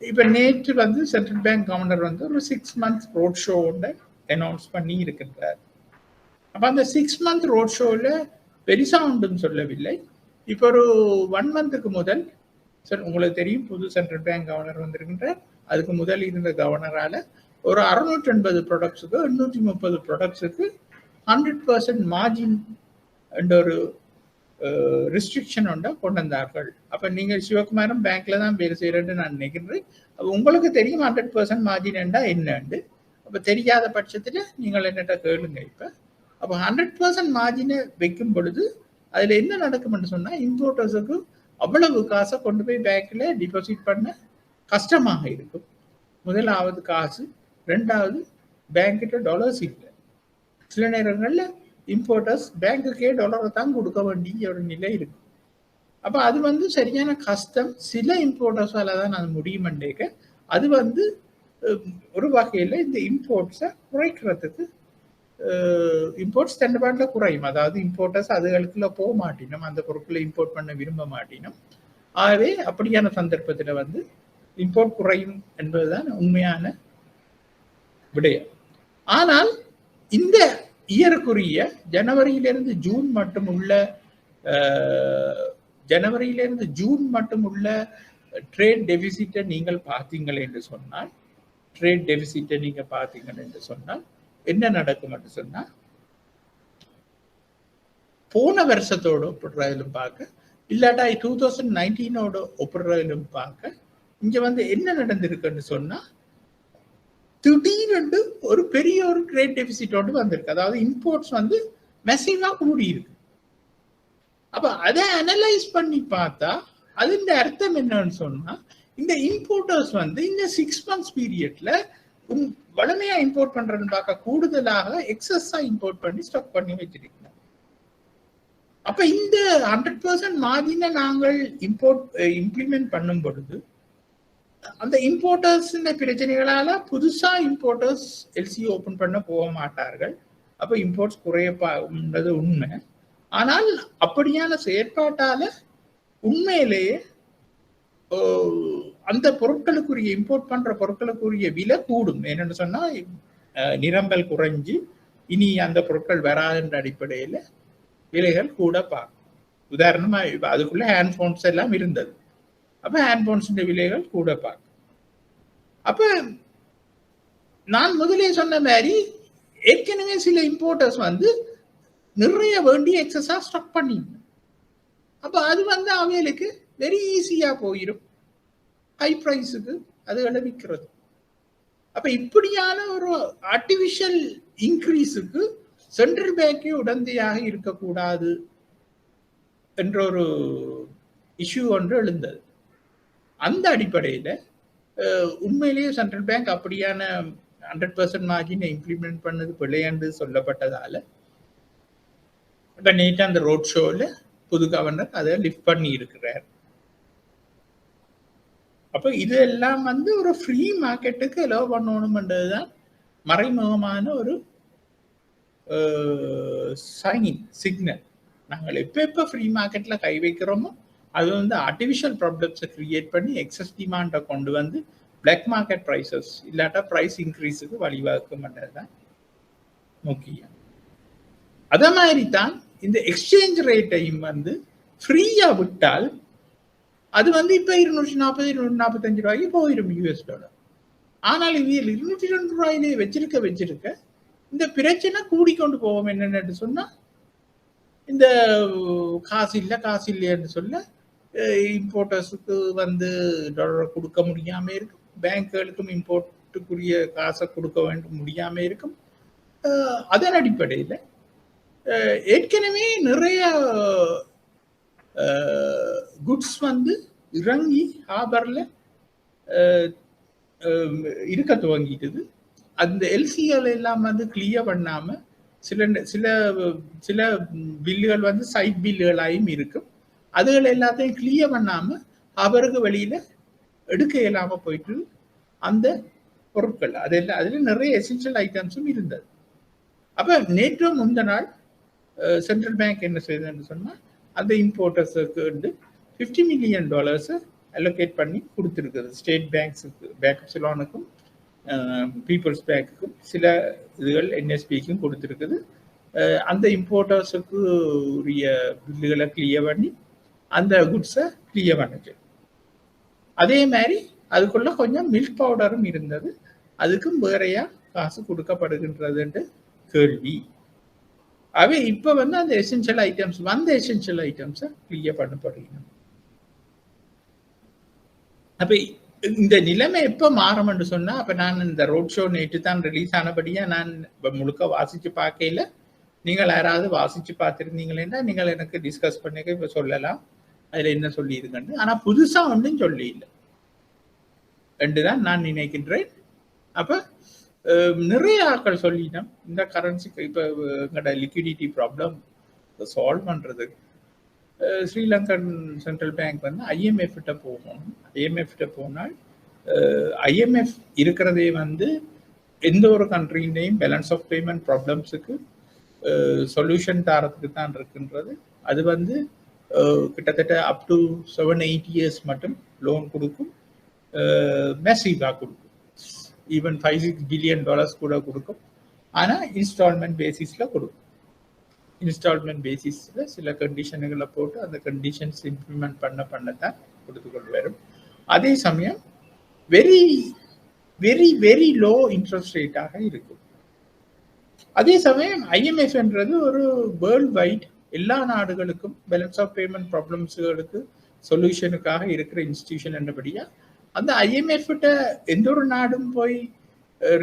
இப்போ நேற்று சென்ட்ரல் பேங்க் கவர்னர் ஒரு 6 months ரோட் ஷோவோட அனௌன்ஸ் பண்ணி இருக்கின்றார். அப்போ அந்த 6 month ரோட் ஷோவில் பெரிசா ஒன்றும் சொல்லவில்லை. இப்போ ஒரு 1 monthக்கு முதல் உங்களுக்கு தெரியும், புது சென்ட்ரல் பேங்க் கவர்னர் வந்திருக்கின்றார். அதுக்கு முதல் இருந்த கவர்னரால் ஒரு 680 ப்ராடக்ட்ஸுக்கு 830 ப்ராடக்ட்ஸுக்கு 100% மார்ஜின் என்ற ஒரு ரெஸ்ட்ரிக்ஷன் ஒன்றை கொண்டு வந்தார்கள். அப்போ நீங்கள் சிவகுமாரம் பேங்க்ல தான் வேலை செய்கிறேன்னு நான் நினைக்கிறேன். அப்போ உங்களுக்கு தெரியும் 100% மார்ஜின் என்னண்டு. அப்போ தெரியாத பட்சத்தில் நீங்கள் என்னட்ட கேளுங்க. அப்போ 100% மார்ஜினை வைக்கும் பொழுது அதில் என்ன நடக்கும்னு சொன்னால், இம்போர்ட்டர்ஸுக்கு அவ்வளவு காசை கொண்டு போய் பேங்க்ல டிபாசிட் பண்ண கஷ்டமாக இருக்கும். முதலாவது காசு, 2வது பேங்க்கிட்ட டாலர்ஸ் இல்லை. சில நேரங்களில் இம்போர்ட்டர்ஸ் பேங்க்குக்கே டாலரை தான் கொடுக்க வேண்டிய ஒரு நிலை இருக்கு. அப்போ அது சரியான கஷ்டம். சில இம்போர்ட்டர்ஸால தான் அது முடியுமண்டேக்க அது ஒரு வகையில் இந்த இம்போர்ட்ஸை குறைக்கிறதுக்கு இம்போர்ட்ஸ் தண்டபாட்டில் குறையும். அதாவது இம்போர்ட்டர்ஸ் அதுகளுக்குள்ள போக மாட்டினோம், அந்த பொருட்களை இம்போர்ட் பண்ண விரும்ப மாட்டினோம். ஆகவே அப்படியான சந்தர்ப்பத்தில் இம்போர்ட் குறையும் என்பதுதான் உண்மையான விடயம். ஆனால் இந்த இயற்குரிய ஜனவரியிலிருந்து ஜூன் மட்டும் உள்ள ட்ரேட் டெபிசிட்டை நீங்கள் பார்த்தீங்கள் என்று சொன்னால் என்ன நடக்கும் என்று சொன்னால், போன வருஷத்தோட ஒப்பிடுறதிலும் பார்க்க, இல்லாட்டா 2019 ஒப்பிடுறதிலும் பார்க்க, இங்க என்ன நடந்திருக்குன்னு சொன்னா, திடீரென்று ஒரு பெரிய ஒரு ட்ரேட் டெபிசிட்டோடு வந்திருக்கு. அதாவது இம்போர்ட்ஸ் மெசிவா கூடி இருக்கு. அப்ப அதை அனலைஸ் பண்ணி பார்த்தா அதுல அர்த்தம் என்னன்னு சொன்னா, இந்த இம்போர்ட்டர்ஸ் இந்த 6 months பீரியட்ல வளமையா இம்போர்ட் பண்றதுன்னு பார்க்க கூடுதலாக எக்ஸஸா இம்போர்ட் பண்ணி ஸ்டாக் பண்ணி வச்சிருக்கீங்க. அப்ப இந்த 100% மார்ஜினை நாங்கள் இம்ப்ளிமெண்ட் பண்ணும் பொழுது அந்த இம்போர்ட்டர்ஸ் பிரச்சனைகளால புதுசா இம்போர்ட்டர்ஸ் எல்சி ஓபன் பண்ண போக மாட்டார்கள். அப்ப இம்போர்ட்ஸ் குறையது உண்மை. ஆனால் அப்படியான செயற்பாட்டால உண்மையிலேயே அந்த பொருட்களுக்குரிய இம்போர்ட் பண்ற பொருட்களுக்குரிய விலை கூடும். என்னன்னு சொன்னா நிரம்பல் குறைஞ்சு இனி அந்த பொருட்கள் வராதுன்ற அடிப்படையில விலைகள் கூட பார்க்கும். உதாரணமா அதுக்குள்ள ஹேண்ட் போன்ஸ் எல்லாம் இருந்தது. அப்ப ஹேண்ட் போன்ஸ் விலைகள் கூட பார்க்கும். அப்ப நான் முதலே சொன்ன மாதிரி ஏற்கனவே சில இம்போர்ட்டர்ஸ் நிறைய வேண்டி எக்ஸஸா ஸ்டாக் பண்ணி, அப்ப அது அவைகளுக்கு வெரி ஈஸியா போயிடும் ஹை பிரைஸுக்கு அதுகளை விற்கிறது. அப்ப இப்படியான ஒரு ஆர்டிபிஷியல் இன்க்ரீஸுக்கு சென்ட்ரல் பேங்கே உடந்தையாக இருக்கக்கூடாது என்ற ஒரு இஷ்யூ ஒன்று எழுந்தது. அந்த அடிப்படையில் உண்மையிலேயே சென்ட்ரல் பேங்க் அப்படியான 100% மார்ஜினை இம்ப்ளிமெண்ட் பண்ணது பிள்ளையாண்டு சொல்லப்பட்டதால நேற்று அந்த ரோட் ஷோவில் புது கவர்னர் அதை லிஃப்ட் பண்ணி இருக்கிறார். அப்போ இது எல்லாம் ஒரு ஃப்ரீ மார்க்கெட்டுக்கு அலோவ் பண்ணணும்ன்றதுதான் மறைமுகமான ஒரு சிக்னல். நாங்கள் எப்போ ஃப்ரீ மார்க்கெட்ல கை வைக்கிறோமோ அது ஆர்டிஃபிஷியல் ப்ராப்ளம்ஸை கிரியேட் பண்ணி எக்ஸஸ் டிமாண்டை கொண்டு பிளாக் மார்க்கெட் ப்ரைஸஸ் இல்லாட்டா ப்ரைஸ் இன்க்ரீஸுக்கு வழிவகுக்கும்ன்றதுதான் முக்கியம். அதே மாதிரி தான் இந்த எக்ஸ்சேஞ்ச் ரேட்டையும் ஃப்ரீயா விட்டால் அது இப்ப 240 245 ரூபாய்க்கு போயிடும் யூஎஸ் டாலர். ஆனால் இவங்க 202 ரூபாயிலே வச்சிருக்க இந்த பிரச்சனை கூடிக்கொண்டு போவோம். என்னன்னு சொன்னா இந்த காசு இல்லைன்னு சொல்ல இம்போர்ட்டர்ஸுக்கு டாலரை கொடுக்க முடியாம இருக்கும், பேங்குகளுக்கும் இம்போர்ட்டுக்குரிய காசை கொடுக்க முடியாம இருக்கும். அதன் அடிப்படையில் ஏற்கனவே நிறைய குட்ஸ் இறங்கி ஹார்பர்ல இருக்க துவங்கிட்டது. அந்த எல்சிஎல் எல்லாம் கிளியர் பண்ணாம சில சில பில்லுகள் சைட் பில்லுகளாயும் இருக்கும். அதுகள் எல்லாத்தையும் கிளியர் பண்ணாம அவருக்கு வெளியில எடுக்க இயலாம போயிட்டு அந்த பொருட்கள் அதெல்லாம் அதுல நிறைய எசென்ஷியல் ஐட்டம்ஸும் இருந்தது. அப்ப நேற்று முந்த நாள் சென்ட்ரல் பேங்க் என்ன செய்யுதுன்னு சொன்னா அந்த இம்போர்ட்டர்ஸுக்கு $50 மில்லியன் அலோகேட் பண்ணி கொடுத்துருக்குது. ஸ்டேட் பேங்க்ஸுக்கு, பேங்க் ஆஃப் சிலோனுக்கும் பீப்புள்ஸ் பேங்க்குக்கும் சில இதுகள் என்எஸ்பிக்கும் கொடுத்துருக்குது. அந்த இம்போர்ட்டர்ஸுக்கு உரிய பில்லுகளை கிளியர் பண்ணி அந்த குட்ஸை கிளியர் பண்ணுச்சு. அதே மாதிரி அதுக்குள்ள கொஞ்சம் மில்க் பவுடரும் இருந்தது, அதுக்கும் வேறையா காசு கொடுக்கப்படுகின்றதுன்ற கேள்வி. அவை இப்ப அந்த எசென்ஷியல் ஐட்டம்ஸை கிளியர் பண்ணப்படுகிறது. அப்ப இந்த நிலைமை எப்ப மாறும் என்று சொன்னா, அப்ப நான் இந்த ரோட் ஷோ நேற்று தான் ரிலீஸ் ஆனபடியா நான் முழுக்க வாசிச்சு பார்க்கல. நீங்கள் யாராவது வாசிச்சு பார்த்திருந்தீங்களா நீங்கள் எனக்கு டிஸ்கஸ் பண்ணிக்க இப்ப சொல்லலாம் அதுல என்ன சொல்லி இருக்குன்னு. ஆனா புதுசா ஒன்றும் சொல்லி இல்லை என்றுதான் நான் நினைக்கின்றேன். அப்ப நிறைய ஆட்கள் சொல்லிட்டோம் இந்த கரன்சிக்கு இப்ப எங்களோட லிக்விடிட்டி ப்ராப்ளம் சால்வ் பண்றது. ஸ்ரீலங்கன் சென்ட்ரல் பேங்க் ஐஎம்எஃப் கிட்ட போகணும். ஐஎம்எஃப் கிட்ட போனால் ஐஎம்எஃப் இருக்கிறதே எந்த ஒரு கண்ட்ரியிலையும் பேலன்ஸ் ஆஃப் பேமெண்ட் ப்ராப்ளம்ஸுக்கு சொல்யூஷன் தரத்துக்கு தான் இருக்கின்றது. அது கிட்டத்தட்ட அப் டு 7-8 இயர்ஸ் மட்டும் லோன் கொடுக்கும், மெசிவாக கொடுக்கும். ஈவன் $5-6 பில்லியன் கூட கொடுக்கும். ஆனால் இன்ஸ்டால்மெண்ட் பேசிஸில் கொடுக்கும். இன்ஸ்டால்மெண்ட் பேசிஸில் சில கண்டிஷனுகளை போட்டு அந்த கண்டிஷன்ஸ் இம்ப்ளிமெண்ட் பண்ணத்தான் கொடுத்து கொண்டு வரும். அதே சமயம் very very very low interest ரேட்டாக இருக்கும். அதே சமயம் ஐஎம்எஃப்ன்றது ஒரு வேர்ல்ட் வைட் எல்லா நாடுகளுக்கும் பேலன்ஸ் ஆஃப் பேமெண்ட் ப்ராப்ளம்ஸுகளுக்கு சொல்யூஷனுக்காக இருக்கிற இன்ஸ்டிடியூஷன் என்றபடியா அந்த ஐஎம்எஃப் கிட்ட எந்த ஒரு நாடும் போய்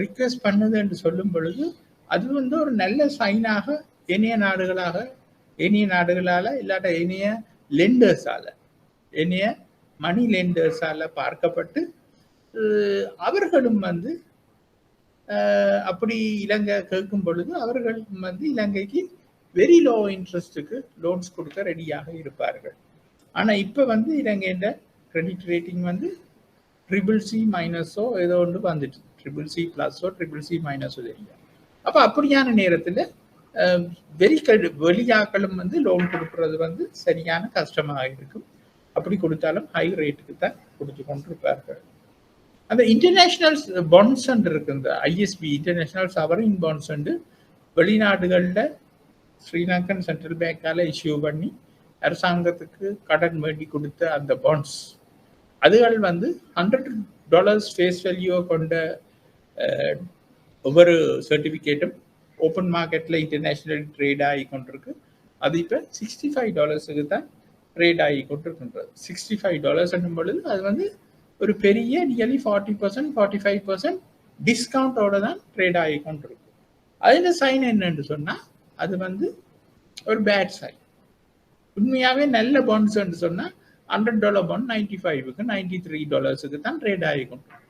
ரிக்வெஸ்ட் பண்ணுது என்று சொல்லும் பொழுது அது ஒரு நல்ல சைனாக ஏனைய நாடுகளால இல்லாட்ட ஏனைய லெண்டர்ஸால ஏனைய மணி லெண்டர்ஸால பார்க்கப்பட்டு அவர்களும் அப்படி இலங்கை கேட்கும் பொழுது அவர்களும் இலங்கைக்கு வெரி லோ இன்ட்ரெஸ்ட்டுக்கு லோன்ஸ் கொடுக்க ரெடியாக இருப்பார்கள். ஆனால் இப்போ வந்து இலங்கையின் கிரெடிட் ரேட்டிங் வந்து CCC- ஏதோ ஒன்று வந்துட்டு, CCC+, தெரியும். அப்போ அப்படியான நேரத்தில் வெளியாக்களும் வந்து லோன் கொடுக்கறது வந்து சரியான கஷ்டமாக இருக்கும். அப்படி கொடுத்தாலும் ஹை ரேட்டுக்கு தான் கொடுத்து கொண்டிருப்பார்கள். அந்த இன்டர்நேஷனல் பாண்ட்ஸ் இருக்கு, இந்த ISB இன்டர்நேஷனல் சவரின் பாண்ட்ஸ் வெளிநாடுகளில் ஸ்ரீலங்கன் சென்ட்ரல் பேங்கால இஷ்யூ பண்ணி அரசாங்கத்துக்கு கடன் வேண்டி கொடுத்த அந்த பாண்ட்ஸ், அதுகள் வந்து $100 ஃபேஸ் வேல்யூ கொண்ட ஒவ்வொரு சர்டிஃபிகேட்டும் ஓப்பன் மார்க்கெட்டில் இன்டர்நேஷ்னல் ட்ரேட் ஆகி கொண்டிருக்கு. அது இப்போ $65 தான் ட்ரேட் ஆகி கொண்டிருக்கின்றது. $65 என்னும் பொழுது அது வந்து ஒரு பெரிய நியர்லி 40% 45% டிஸ்கவுண்டோட தான் ட்ரேட் ஆகி கொண்டிருக்கு. அதில் சைன் என்னன்னு சொன்னால் அது வந்து ஒரு பேட் சைன். உண்மையாகவே நல்ல பாண்ட்ஸ் சொன்னால் $100 பாண்ட் 95க்கு $93க்கு தான் ட்ரேட் ஆகி கொண்டிருக்கு.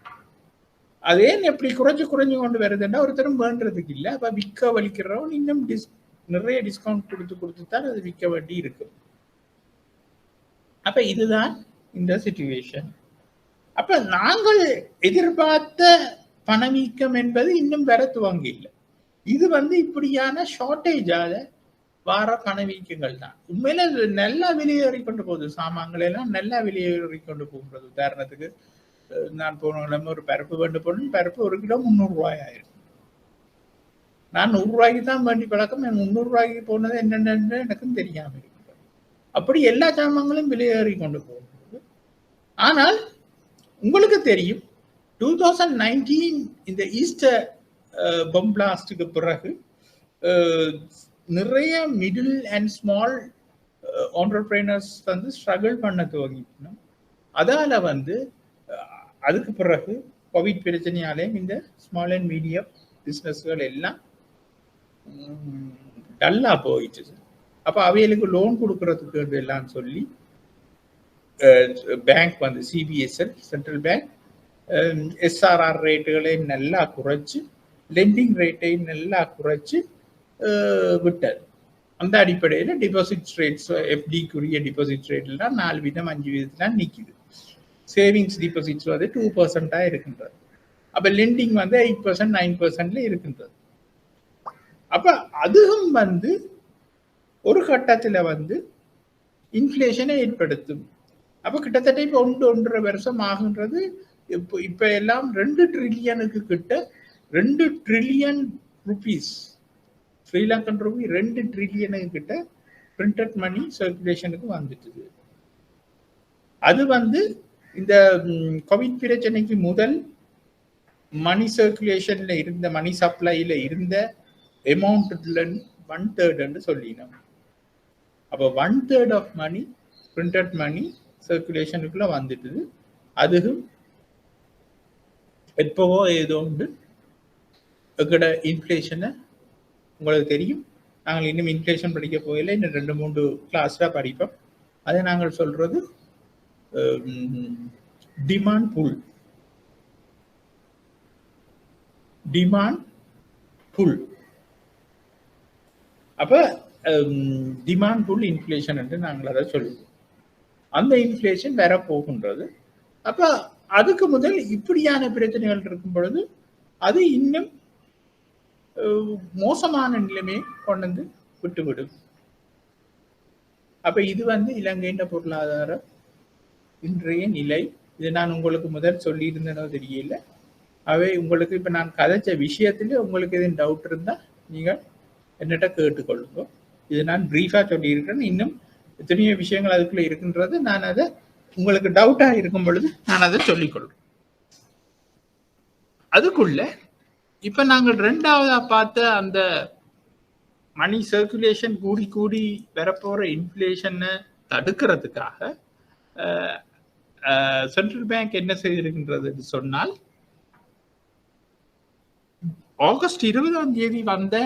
அதே எப்படி குறைஞ்சு கொண்டு வருதுன்னா ஒருத்தரும் வேண்டதுக்கு இல்லை. அப்போ விற்க வலிக்கிறவன் இன்னும் நிறைய டிஸ்கவுண்ட் கொடுத்து தான் அது விற்க வேண்டி இருக்கு. அப்ப இதுதான் இந்த சிச்சுவேஷன். அப்ப நாங்கள் எதிர்பார்த்த பணவீக்கம் என்பது இன்னும் வர துவங்க இல்லை. இது வந்து இப்படியான ஷார்டேஜால வார பணவீக்கங்கள் தான். உண்மையில நல்லா வெளியேறி கொண்டு போகுது, சாமான்கள் எல்லாம் நல்லா வெளியேறி கொண்டு போகிறது. உதாரணத்துக்கு நான் போன கிழமை ஒரு பருப்பு வேண்டு போனேன், பருப்பு 1 கிலோ $300 ஆயிருக்கு. நான் $100 தான் வேண்டி பழக்கம், $300 போனது என்னென்னு எனக்கும் தெரியாம இருக்கு. அப்படி எல்லா சாமான்களும் வெளியேறி கொண்டு போகிறது. ஆனால் உங்களுக்கு தெரியும் 2019 இந்த ஈஸ்டர் பம் பிளாஸ்டுக்கு பிறகு நிறைய மிடில் அண்ட் ஸ்மால் ஆண்டர்பிரைனர்ஸ் வந்து ஸ்ட்ரகிள் பண்ண துவங்கிக்கணும். அதால வந்து அதுக்கு பிறகு கோவிட் பிரச்சனையாலேயும் இந்த ஸ்மால் அண்ட் மீடியம் பிஸ்னஸ்கள் எல்லாம் டல்லா போயிடுச்சு. அப்போ அவைகளுக்கு லோன் கொடுக்கறதுக்கு எல்லாம் சொல்லி பேங்க் வந்து CBSL சென்ட்ரல் பேங்க் SRR ரேட்டுகளை நல்லா குறைச்சு, லெண்டிங் ரேட்டை நல்லா குறைச்சு விட்டார். அந்த அடிப்படையில் டிபாசிட் ரேட்ஸ், FDக்குரிய டிபாசிட் ரேட்லாம் 4 வீதம் 5 வீதத்தில் நிற்கிது. சேவிங்ஸ் டிபாசிட்ஸ் வந்து 2% இருக்கின்றது. அப்போ லெண்டிங் வந்து 8% 9% இருக்கின்றது. அப்போ அதுவும் வந்து ஒரு கட்டத்தில் வந்து இன்ஃப்ளேஷனை ஏற்படுத்தும். அப்போ கிட்டத்தட்ட இப்போ 1.5 வருஷம் ஆகுன்றது. இப்போ எல்லாம் 2 ட்ரில்லியனுக்கு கிட்ட 2 ட்ரில்லியன் ருபீஸ், ஸ்ரீலங்கன் ரூபி 2 ட்ரில்லியனுக்கு கிட்ட பிரிண்டட் மணி சர்க்குலேஷனுக்கு வந்துட்டுது. அது வந்து இந்த கோவிட் பிரச்சனைக்கு முதல் மணி சர்க்குலேஷன்ல இருந்த, மணி சப்ளைல இருந்த அமௌண்ட்ல 1/3 சொல்லினோம். அப்போ 1/3 ஆஃப் மணி, பிரிண்டட் மணி சர்க்குலேஷனுக்குள்ள வந்துட்டுது. அதுவும் எப்பவோ ஏதோ உண்டு எங்கட இன்ஃப்ளேஷனை உங்களுக்கு தெரியும். நாங்கள் இன்னும் இன்ஃப்ளேஷன் படிக்க போகல, இன்னும் 2-3 கிளாஸ்ல படிப்போம். அதை நாங்கள் சொல்றது டிமாண்ட் புல். அப்ப டிமாண்ட் புல் இன்ஃப்ளேஷன் என்று நாங்கள் அதை சொல்லுவோம். அந்த இன்ஃப்ளேஷன் வேற போகின்றது. அப்ப அதுக்கு முதல் இப்படியான பிரச்சனைகள் இருக்கும் பொழுது அது இன்னும் மோசமான நிலைமையை கொண்டு வந்து விட்டுவிடும். அப்ப இது வந்து இலங்கையின் பொருளாதார இன்றைய நிலை. இது நான் உங்களுக்கு முதல் சொல்லி இருந்தேனோ தெரியல. அவை உங்களுக்கு இப்ப நான் கதைச்ச விஷயத்துல உங்களுக்கு எதுவும் டவுட் இருந்தா நீங்க என்னட்ட கேட்டுக்கொள்ளுங்க. இது நான் பிரீஃபா சொல்லியிருக்கேன். இன்னும் எத்தனையோ விஷயங்கள் அதுக்குள்ள இருக்கின்றது. நான் அதை உங்களுக்கு டவுட்டா இருக்கும் பொழுது நான் அதை சொல்லிக்கொள்றேன். அதுக்குள்ள இப்ப நாங்கள் 2ஆவதா பார்த்த அந்த மணி சர்க்குலேஷன் கூடி வரப்போற இன்ஃப்ளேஷனை தடுக்கிறதுக்காக சென்ட்ரல் பேங்க் என்ன செய்திருக்கின்றது சொன்னால், ஆகஸ்ட் 20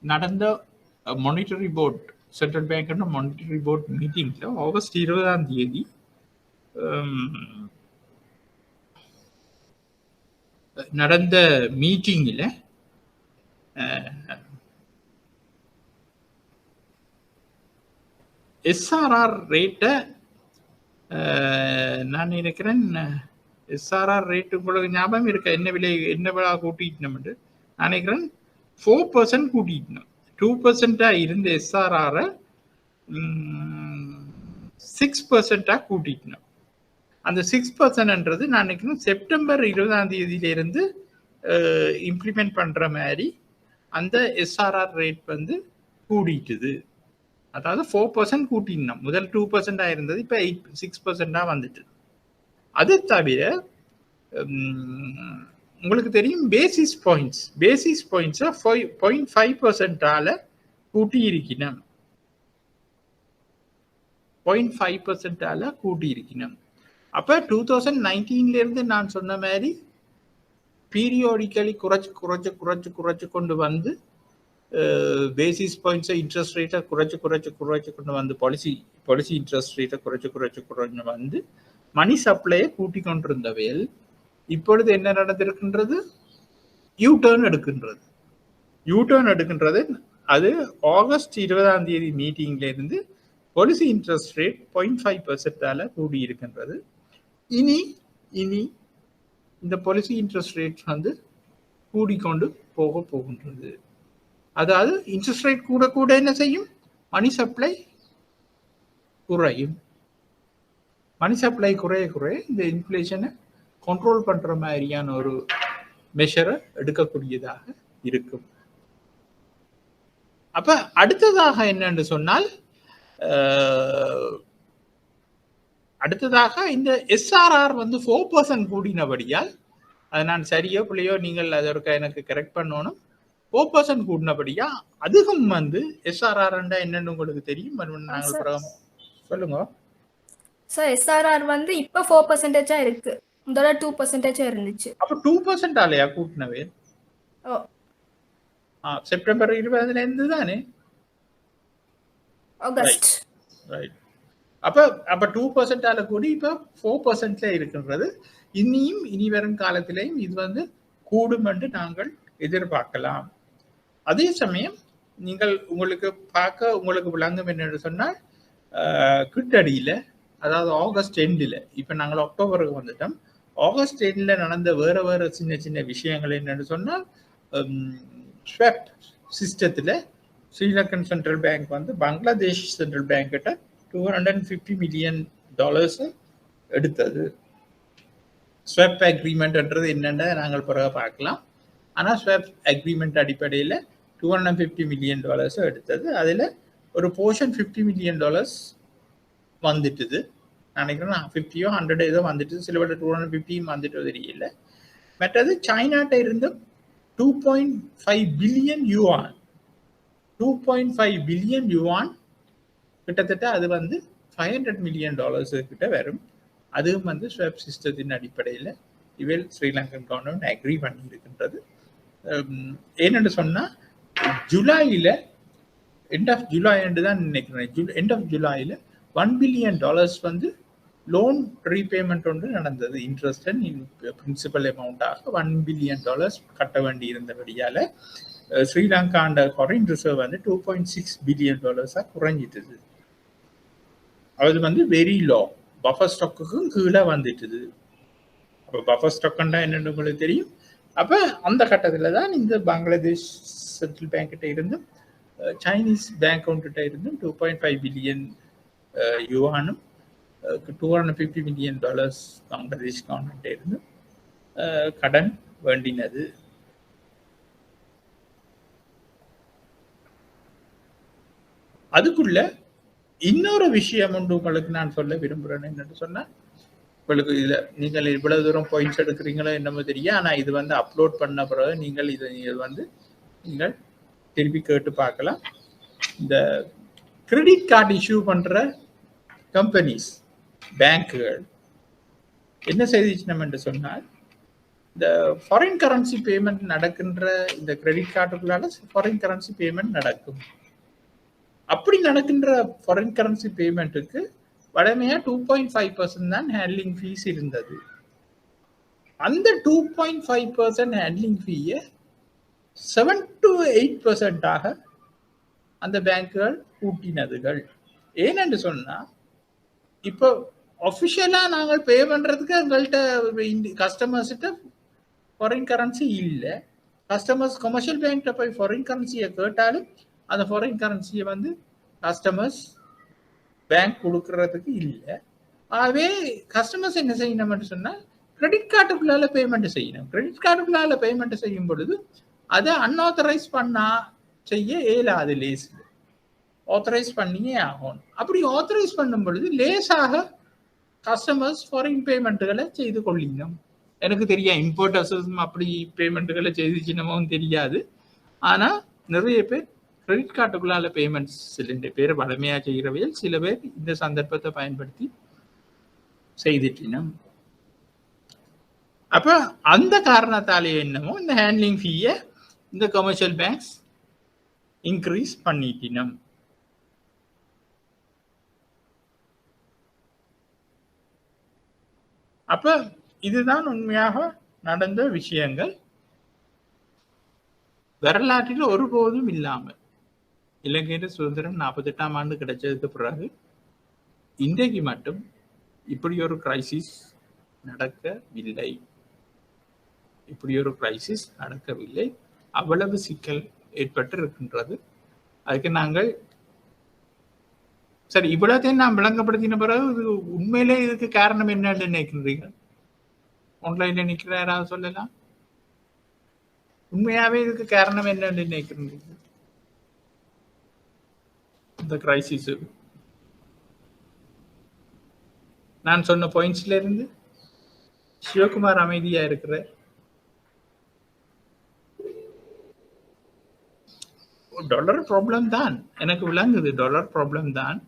நடந்த monetary board, central bank monetary board மீட்டிங்ல ஆகஸ்ட் 20 நடந்த மீட்டிங்ல எஸ்ஆர்ஆர் ரேட்டை நான் நினைக்கிறேன் எஸ்ஆர்ஆர் ரேட்டு உங்களுக்கு ஞாபகம் இருக்க என்ன விலை கூட்டிட்டோம்னு நான் நினைக்கிறேன் 4% கூட்டிட்டோம். 2% இருந்த எஸ்ஆர்ஆரை 6% கூட்டிட்டோம். அந்த 6%ன்றது நான் நினைக்கிறேன் செப்டம்பர் 20 இம்ப்ளிமெண்ட் பண்ற மாதிரி அந்த எஸ்ஆர்ஆர் ரேட் வந்து கூடிட்டுது. அதாவது 4% கூட்டினோம். முதல் 2% இருந்தது, இப்போ 6% வந்துட்டு. அது தவிர உங்களுக்கு தெரியும் பேசிஸ் பாயிண்ட்ஸ் 0.5% கூட்டி இருக்கணும். 0.5% கூட்டி இருக்கணும். அப்ப 2019 இருந்து நான் சொன்ன மாதிரி பீரியோடிக்கலி குறைச்சு கொண்டு வந்து பேசிஸ் பாயிண்ட்ஸை இன்ட்ரெஸ்ட் ரேட்டை குறைச்சு கொண்டு வந்து பாலிசி இன்ட்ரெஸ்ட் ரேட்டை குறைச்சு வந்து மணி சப்ளையை கூட்டி கொண்டிருந்தவையில் இப்பொழுது என்ன நடந்திருக்கின்றது? You turn எடுக்கின்றது. அது ஆகஸ்ட் 20 மீட்டிங்ல இருந்து பாலிசி இன்ட்ரெஸ்ட் ரேட் 0.5% கூடி இருக்கின்றது. இனி இந்த பாலிசி இன்ட்ரெஸ்ட் ரேட் வந்து கூடிக்கொண்டு போகின்றது. அதாவது இன்ட்ரெஸ்ட் ரேட் கூட என்ன செய்யும்? மணி சப்ளை குறையும். மணி சப்ளை குறைய இந்த இன்ஃப்ளேஷனை கண்ட்ரோல் பண்ற மாதிரியான ஒரு மெஷரை எடுக்கக்கூடியதாக இருக்கும். அப்ப அடுத்ததாக என்னன்னு சொன்னால் இந்த எஸ்ஆர்ஆர் வந்து 4% கூடினபடியால், அது நான் சரியோ பிள்ளையோ நீங்கள் அதற்கு எனக்கு கரெக்ட் பண்ணணும், 4% கூடினபடியா அதுவும் வந்து எஸ்ஆர்ஆர் என்னன்னு உங்களுக்கு தெரியும். நாங்கள் சொல்லுங்க சார். எஸ்ஆர்ஆர் வந்து இப்ப 4% இருக்கு, முதல்ல 2% இருந்துச்சு. அப்ப 2% ஆலையா கூட்டினவே? செப்டம்பர் 20 இருந்து தானே ஆகஸ்ட். ரைட். அப்ப 2% கூடி இப்ப 4% இருக்கின்றது. இனி வரும் காலத்திலையும் இது வந்து கூடும் என்று நாங்கள் எதிர்பார்க்கலாம். அதே சமயம் நீங்கள் உங்களுக்கு விளங்கும் என்னென்னு சொன்னால் கிட்டடியில, அதாவது ஆகஸ்ட் எண்டில், இப்ப நாங்கள் அக்டோபருக்கு வந்துட்டோம், ஆகஸ்ட் எண்டில் நடந்த வேற சின்ன விஷயங்கள் என்னன்னு சொன்னால் ஸ்வாப் சிஸ்டத்துல ஸ்ரீலங்கன் சென்ட்ரல் பேங்க் வந்து பங்களாதேஷ் சென்ட்ரல் பேங்க் கிட்ட $250 million எடுத்தது. ஸ்வாப் அக்ரிமெண்ட்ன்றது என்னென்ன நாங்கள் பிறகு பார்க்கலாம். ஆனால் ஸ்வாப் அக்ரிமெண்ட் அடிப்படையில் $250 million எடுத்தது. அதில் ஒரு போர்ஷன் $50 million வந்துட்டுது. நினைக்கிறேன் 50 or 100 ஏதோ வந்துட்டு, சில பேர் 250 வந்துட்டு தெரியல. மற்றது சைனாட்ட இருந்து 2.5 பில்லியன் யுவான், 2.5 பில்லியன் யுவான் கிட்டத்தட்ட அது வந்து $500 million கிட்ட வரும். அதுவும் வந்து ஸ்வாப் சிஸ்டத்தின் அடிப்படையில் இவள் ஸ்ரீலங்கன் கவர்மெண்ட் அக்ரி பண்ணி இருக்கின்றது. ஏன்னு சொன்னா ஜூலையில எண்ட் ஆஃப் ஜூலை தான் நினைக்கிறேன், எண்ட் ஆஃப் ஜூலையில $1 billion வந்து லோன் ரீபேமெண்ட் ஒன்று நடந்தது. இன்ட்ரெஸ்ட் அண்ட் பிரின்சிபல் அமௌண்டாக $1 billion கட்ட வேண்டி இருந்தபடியால ஸ்ரீலங்கா ஃபாரின் ரிசர்வ் வந்து $2.6 billion குறைஞ்சிட்டுது. அது வந்து வெரி லோ, பஃபர் ஸ்டாக்குக்கும் கீழே வந்துட்டுது. அப்போ பஃபர் ஸ்டாக்னா என்னன்னு உங்களுக்கு தெரியும். அப்போ அந்த கட்டத்தில் தான் இந்த பங்களாதேஷ் சென்ட்ரல் பேங்க் கிட்ட இருந்து சைனீஸ் பேங்க் அக்கௌண்ட்கிட்ட இருந்து 2.5 பில்லியன் யுவானும் $250 million பங்களாதேஷ் கவர்மெண்ட் இருந்து கடன் வேண்டினது. அதுக்குள்ள இன்னொரு விஷயம் ஒன்று உங்களுக்கு நான் சொல்ல விரும்புகிறேன். என்னன்னு சொன்னா, உங்களுக்கு இதுல நீங்கள் இவ்வளவு தூரம் பாயிண்ட்ஸ் எடுக்கிறீங்களோ என்னமோ தெரியும், ஆனா இது வந்து அப்லோட் பண்ண பிறகு நீங்கள் நீங்கள் திருப்பி கேட்டு பார்க்கலாம். இந்த கிரெடிட் கார்டு இஷ்யூ பண்ற கம்பெனிஸ், பேங்குகள் என்ன செய்திச்சினம் என்று சொன்னால், இந்த ஃபாரின் கரன்சி பேமெண்ட் நடக்கின்ற இந்த கிரெடிட் கார்டுகளால ஃபாரின் கரன்சி பேமெண்ட் நடக்கும். அப்படி நடக்கின்ற ஃபாரின் கரன்சி பேமெண்ட்டுக்கு வழமையா 2.5% தான் ஹேண்ட்லிங் ஃபீஸ் இருந்தது. அந்த 2.5% ஹேண்ட்லிங் ஃபீயை 7 to 8% அந்த பேங்குகள் கூட்டினதுகள். ஏன்னு சொன்னா இப்போ ஒஃபிஷியலா நாங்கள் பே பண்றதுக்கு எங்கள்கிட்ட கஸ்டமர்ஸ்கிட்ட ஃபாரின் கரன்சி இல்லை. கஸ்டமர்ஸ் கமர்ஷியல் பேங்க்ல போய் ஃபாரின் கரன்சியை கேட்டாலும் அந்த ஃபாரின் கரன்சியை வந்து கஸ்டமர்ஸ் பேங்க் கொடுக்கறதுக்கு இல்லை. ஆகவே கஸ்டமர்ஸ் என்ன செய்யணும்னு சொன்னால் கிரெடிட் கார்டுக்குள்ளால பேமெண்ட் செய்யணும். கிரெடிட் கார்டுக்குள்ளால பேமெண்ட் செய்யும் பொழுது அதை அன்ஆத்தரைஸ் பண்ணா செய்ய இயலாது. லேஸ் ஆத்தரைஸ் பண்ணியே ஆகணும். அப்படி ஆத்தரைஸ் பண்ணும் பொழுது லேசாக கஸ்டமர்ஸ் ஃபாரின் பேமெண்ட்டுகளை செய்து கொள்ளணும். எனக்கு தெரியும் இம்போர்ட்டர்ஸும் அப்படி பேமெண்ட்டுகளை செய்துச்சின்னமும் தெரியாது. ஆனால் நிறைய பேர் கிரெடிட் கார்டுக்குள்ளால பேமெண்ட்ஸ் சில பேர் வளமையாக செய்கிறவையில் சில பேர் இந்த சந்தர்ப்பத்தை பயன்படுத்தி செய்துட்டினோம். அப்போ அந்த காரணத்தாலே என்னமோ இந்த ஹேண்ட்லிங் ஃபீயை இந்த கமர்ஷியல் பேங்க்ஸ் இன்க்ரீஸ் பண்ணிட்டினோம். அப்ப இதுதான் உண்மையாக நடந்த விஷயங்கள். வரலாற்றில் ஒருபோதும் இல்லாமல் இலங்கையின் சுதந்திரம் 48ஆம் ஆண்டு கிடைச்சதுக்கு பிறகு இன்றைக்கு மட்டும் இப்படி ஒரு கிரைசிஸ் நடக்கவில்லை. அவ்வளவு சிக்கல் ஏற்பட்டு இருக்கின்றது. அதுக்கு நாங்கள் சரி இவ்வளவுத்தையும் நான் விளங்கப்படுத்தின பிறகு இது உண்மையிலே இதுக்கு காரணம் என்னன்னு நினைக்கிறீங்க? ஆன்லைன்ல நிக்கிற யாராவது சொல்லலாம். உண்மையாவே இதுக்கு காரணம் என்னன்னு நினைக்கிறீங்க? இந்த கிரைசிஸ் நான் சொன்ன பாயிண்ட்ஸ்ல இருந்து சிவகுமார் அமைதியா இருக்கிற டாலர் ப்ராப்ளம் தான் எனக்கு விளங்குது. டாலர் ப்ராப்ளம் தான்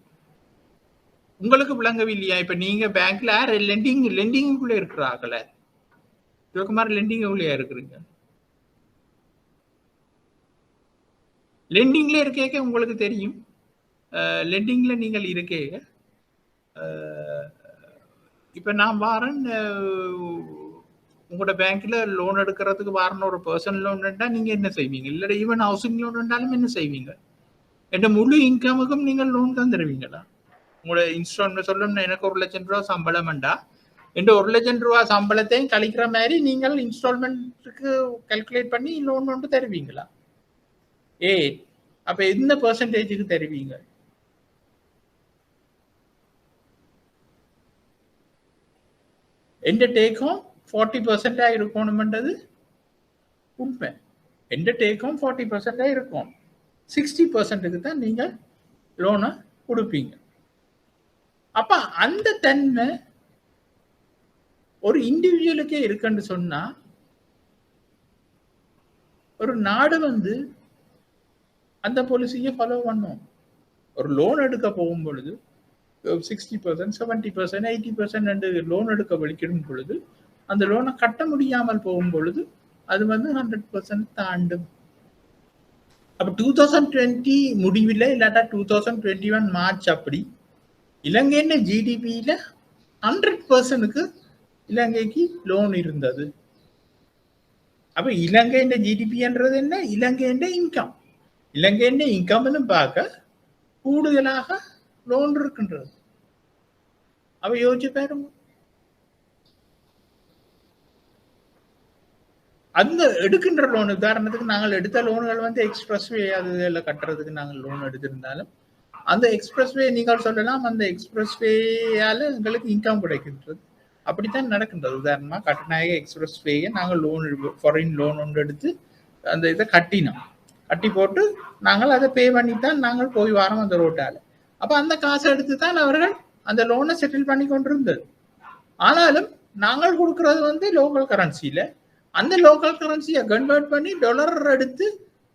உங்களுக்கு விளங்கவில்லையா? இப்ப நீங்க பேங்க்ல லெண்டிங்குள்ள இருக்கிறாங்கள சிவகுமார், லெண்டிங்குள்ளயா இருக்கிறீங்க? லெண்டிங்ல இருக்க உங்களுக்கு தெரியும். லெண்டிங்ல நீங்கள் இருக்க இப்ப நான் வாரன் உங்களோட பேங்க்ல லோன் எடுக்கிறதுக்கு வாரணும். ஒரு பர்சனல் லோன் நீங்க என்ன செய்வீங்க? இல்ல ஈவன் ஹவுசிங் லோன் இருந்தாலும் என்ன செய்வீங்க? என்ற முழு இன்கமுக்கும் நீங்கள் லோன் தான் தருவீங்களா? உங்களோட இன்ஸ்டால்மெண்ட் சொல்லணும்னா எனக்கு 1 லட்சம் ரூபா சம்பளம் வேண்டா என்ற 1 லட்சம் ரூபா சம்பளத்தையும் கழிக்கிற மாதிரி நீங்கள் இன்ஸ்டால்மெண்ட்டுக்கு கால்குலேட் பண்ணி லோன் ஒன்று தருவீங்களா? அப்ப எந்த பெர்சன்டேஜுக்கு தருவீங்க? எந்த டேக்கும் 40% இருக்கணும்ன்றது உண்மை. எந்த டேக்கும் 40% இருக்கும். 60%க்கு தான் நீங்க லோனை கொடுப்பீங்க. அப்ப அந்த தன்மை ஒரு இண்டிவிஜுவலுக்கே இருக்குன்னு சொன்னா ஒரு நாடு வந்து அந்த பாலிசியை ஃபாலோ பண்ணும். ஒரு லோன் எடுக்க போகும் பொழுது 60%, 70%, 80% லோன் எடுக்க வலிக்கிடும் பொழுது அந்த லோனை கட்ட முடியாமல் போகும் பொழுது அது வந்து 100% தாண்டும். அப்ப 2020 முடிவில் இல்லாட்டா 2021 மார்ச் அப்படி இலங்கையின் ஜிடிபியில 100%க்கு இலங்கைக்கு லோன் இருந்தது. அப்ப இலங்கையின் ஜிடிபின்றது என்ன? இலங்கையின் இன்கம். இலங்கையின் இன்கம் பார்க்க கூடுதலாக லோன் இருக்கின்றது. அப்ப யோசிச்சு பாருங்க. அந்த எடுக்கின்ற லோன் உதாரணத்துக்கு நாங்கள் எடுத்த லோன்கள் வந்து எக்ஸ்பிரஸ்வே அதுல கட்டுறதுக்கு நாங்கள் லோன் எடுத்திருந்தாலும் அந்த எக்ஸ்பிரஸ்வே நீங்கள் சொல்லலாம் அந்த எக்ஸ்பிரஸ்வேயால எங்களுக்கு இன்கம் கிடைக்கின்றது. அப்படித்தான் நடக்கின்றது. உதாரணமா கட்டுநாயக எக்ஸ்பிரஸ்வேயை நாங்கள் லோன் ஃபாரின் லோன் ஒன்று எடுத்து அந்த இதை கட்டினோம். கட்டி போட்டு நாங்கள் அதை பே பண்ணித்தான் நாங்கள் போய் வரோம் அந்த ரோட்டால. அப்ப அந்த காசை எடுத்து தான் அவர்கள் அந்த லோனை செட்டில் பண்ணி கொண்டிருந்தது. ஆனாலும் நாங்கள் கொடுக்கறது வந்து லோக்கல் கரன்சியில அந்த லோக்கல் கரன்சியை கன்வெர்ட் பண்ணி டாலர் எடுத்து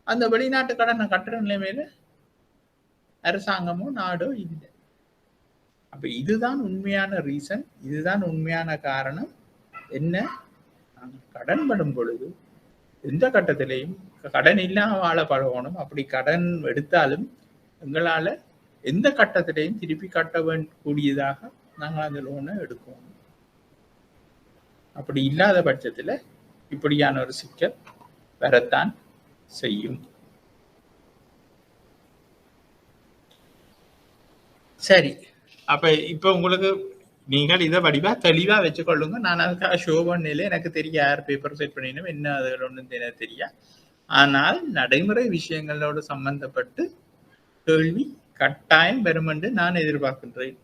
அந்த வெளிநாட்டு கடனை கட்டுற நிலைமையில அரசாங்கமோ நாடோ இல்லை. அப்ப இதுதான் உண்மையான ரீசன், இதுதான் உண்மையான காரணம். என்ன, நாங்கள் கடன் படும் பொழுது எந்த கட்டத்திலையும் கடன் இல்லாம வாழ பழகணும். அப்படி கடன் எடுத்தாலும் எங்களால எந்த கட்டத்திலையும் திருப்பி கட்ட கூடியதாக நாங்கள் அந்த லோனை எடுக்கணும். அப்படி இல்லாத பட்சத்துல இப்படியான ஒரு சிக்கல் வரத்தான் செய்யும். சரி. அப்ப இப்ப உங்களுக்கு நீங்கள் இதை வடிவா தெளிவா வச்சுக்கொள்ளுங்க. நான் அதுக்காக ஷோ பண்ணல, எனக்கு தெரிய யார் பேப்பர் செட் பண்ணினோம் என்ன அது ஒன்றும் எனக்கு தெரியா. ஆனால் நடைமுறை விஷயங்களோடு சம்பந்தப்பட்டு கேள்வி கட்டாயம் வரும் என்று நான் எதிர்பார்க்கின்றேன்.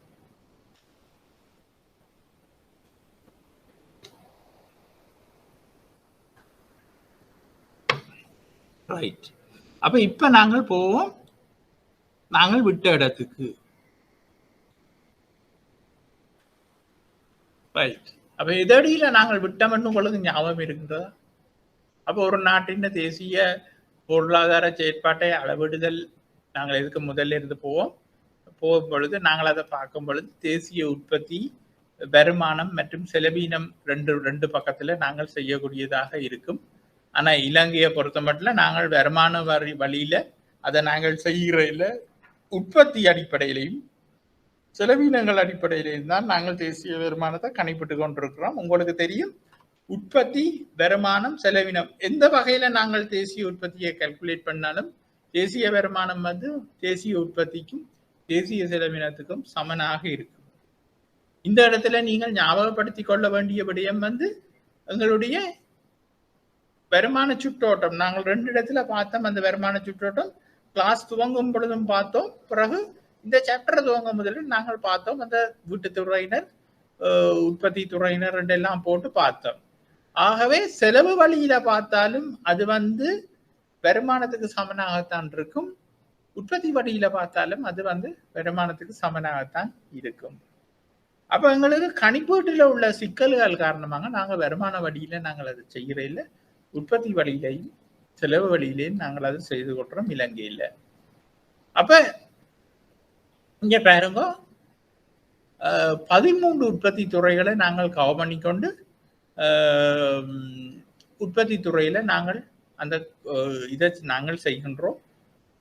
ரைட். அப்ப இப்ப நாங்கள் போவோம் நாங்கள் விட்ட இடத்துக்கு. ரைட். அப்ப இதடியில நாங்கள் விட்டோம்னு உங்களுக்கு ஞாபகம் இருக்கின்றதா? அப்போ ஒரு நாட்டின் தேசிய பொருளாதார செயற்பாட்டை அளவிடுதல் நாங்கள் எதுக்கு முதல்ல இருந்து போகும் பொழுது நாங்கள் அதை பார்க்கும் பொழுது தேசிய உற்பத்தி, வருமானம் மற்றும் செலவீனம் ரெண்டு பக்கத்துல நாங்கள் செய்யக்கூடியதாக இருக்கும். ஆனா இலங்கையை பொறுத்த மட்டும் நாங்கள் வருமான வழியில அதை நாங்கள் செய்கிற உற்பத்தி அடிப்படையிலையும் செலவீனங்கள் அடிப்படையிலையும் தான் நாங்கள் தேசிய வருமானத்தை கணிப்பிட்டு கொண்டிருக்கிறோம். உங்களுக்கு தெரியும், உற்பத்தி, வருமானம், செலவினம் எந்த வகையில நாங்கள் தேசிய உற்பத்தியை கால்குலேட் பண்ணாலும் தேசிய வருமானம் வந்து தேசிய உற்பத்திக்கும் தேசிய செலவினத்துக்கும் சமனாக இருக்கும். இந்த இடத்துல நீங்கள் ஞாபகப்படுத்திக் கொள்ள வேண்டிய விடயம் வந்து எங்களுடைய வருமான சுற்றோட்டம். நாங்கள் 2 இடத்துல பார்த்தோம். அந்த வருமான சுற்றோட்டம் கிளாஸ் துவங்கும் பொழுதும் பார்த்தோம், பிறகு இந்த சாப்டர் துவங்கும் முதலில் நாங்கள் பார்த்தோம். அந்த வீட்டுத்துறையினர், உற்பத்தி துறையினர் எல்லாம் போட்டு பார்த்தோம். ஆகவே செலவு வழியில பார்த்தாலும் அது வந்து வருமானத்துக்கு சமனாகத்தான் இருக்கும், உற்பத்தி வழியில பார்த்தாலும் அது வந்து வருமானத்துக்கு சமனாகத்தான் இருக்கும். அப்ப எங்களுக்கு கணிப்பீட்டுல உள்ள சிக்கல்கள் காரணமாக நாங்கள் வருமான வழியில நாங்கள் அதை செய்யறதில்ல, உற்பத்தி வழியிலையும் செலவு வழியிலையும் நாங்கள் அதை செய்து கொள்றோம் இலங்கையில. அப்ப இங்க பாருங்க, 13 உற்பத்தி துறைகளை நாங்கள் கவர் பண்ணிக்கொண்டு உற்பத்தி துறையில நாங்கள் அந்த இதை நாங்கள் செய்கின்றோம்,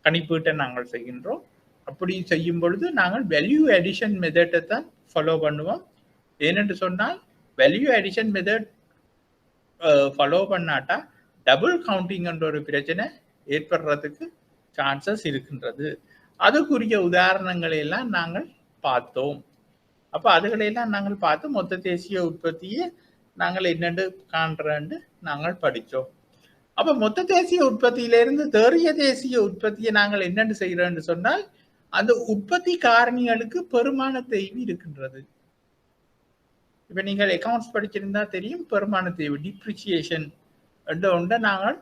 கணிப்பீட்டை நாங்கள் செய்கின்றோம். அப்படி செய்யும் பொழுது நாங்கள் வேல்யூ அடிஷன் மெத்தடை தான் ஃபாலோ பண்ணுவோம். ஏனென்று சொன்னால் வேல்யூ அடிஷன் மெத்தட் ஃபாலோ பண்ணாட்டா டபுள் கவுண்டிங் என்ற ஒரு பிரச்சனை ஏற்படுறதுக்கு சான்சஸ் இருக்கின்றது. அதுக்குரிய உதாரணங்களை எல்லாம் நாங்கள் பார்த்தோம். அப்ப அதுகளையெல்லாம் நாங்கள் பார்த்து மொத்த தேசிய உற்பத்தியை நாங்கள் என்னென்று காண்றேன்னு நாங்கள் படித்தோம். அப்ப மொத்த தேசிய உற்பத்தியிலிருந்து தேறிய தேசிய உற்பத்தியை நாங்கள் என்னென்று செய்யறோம்னு சொன்னால் அந்த உற்பத்தி காரணிகளுக்கு பெருமான தேய்வு இருக்கின்றது. இப்ப நீங்கள் அக்கௌண்ட்ஸ் படிச்சிருந்தா தெரியும், பெருமான தேய்வு டிப்ரிசியேஷன் ஒன்றை நாங்கள்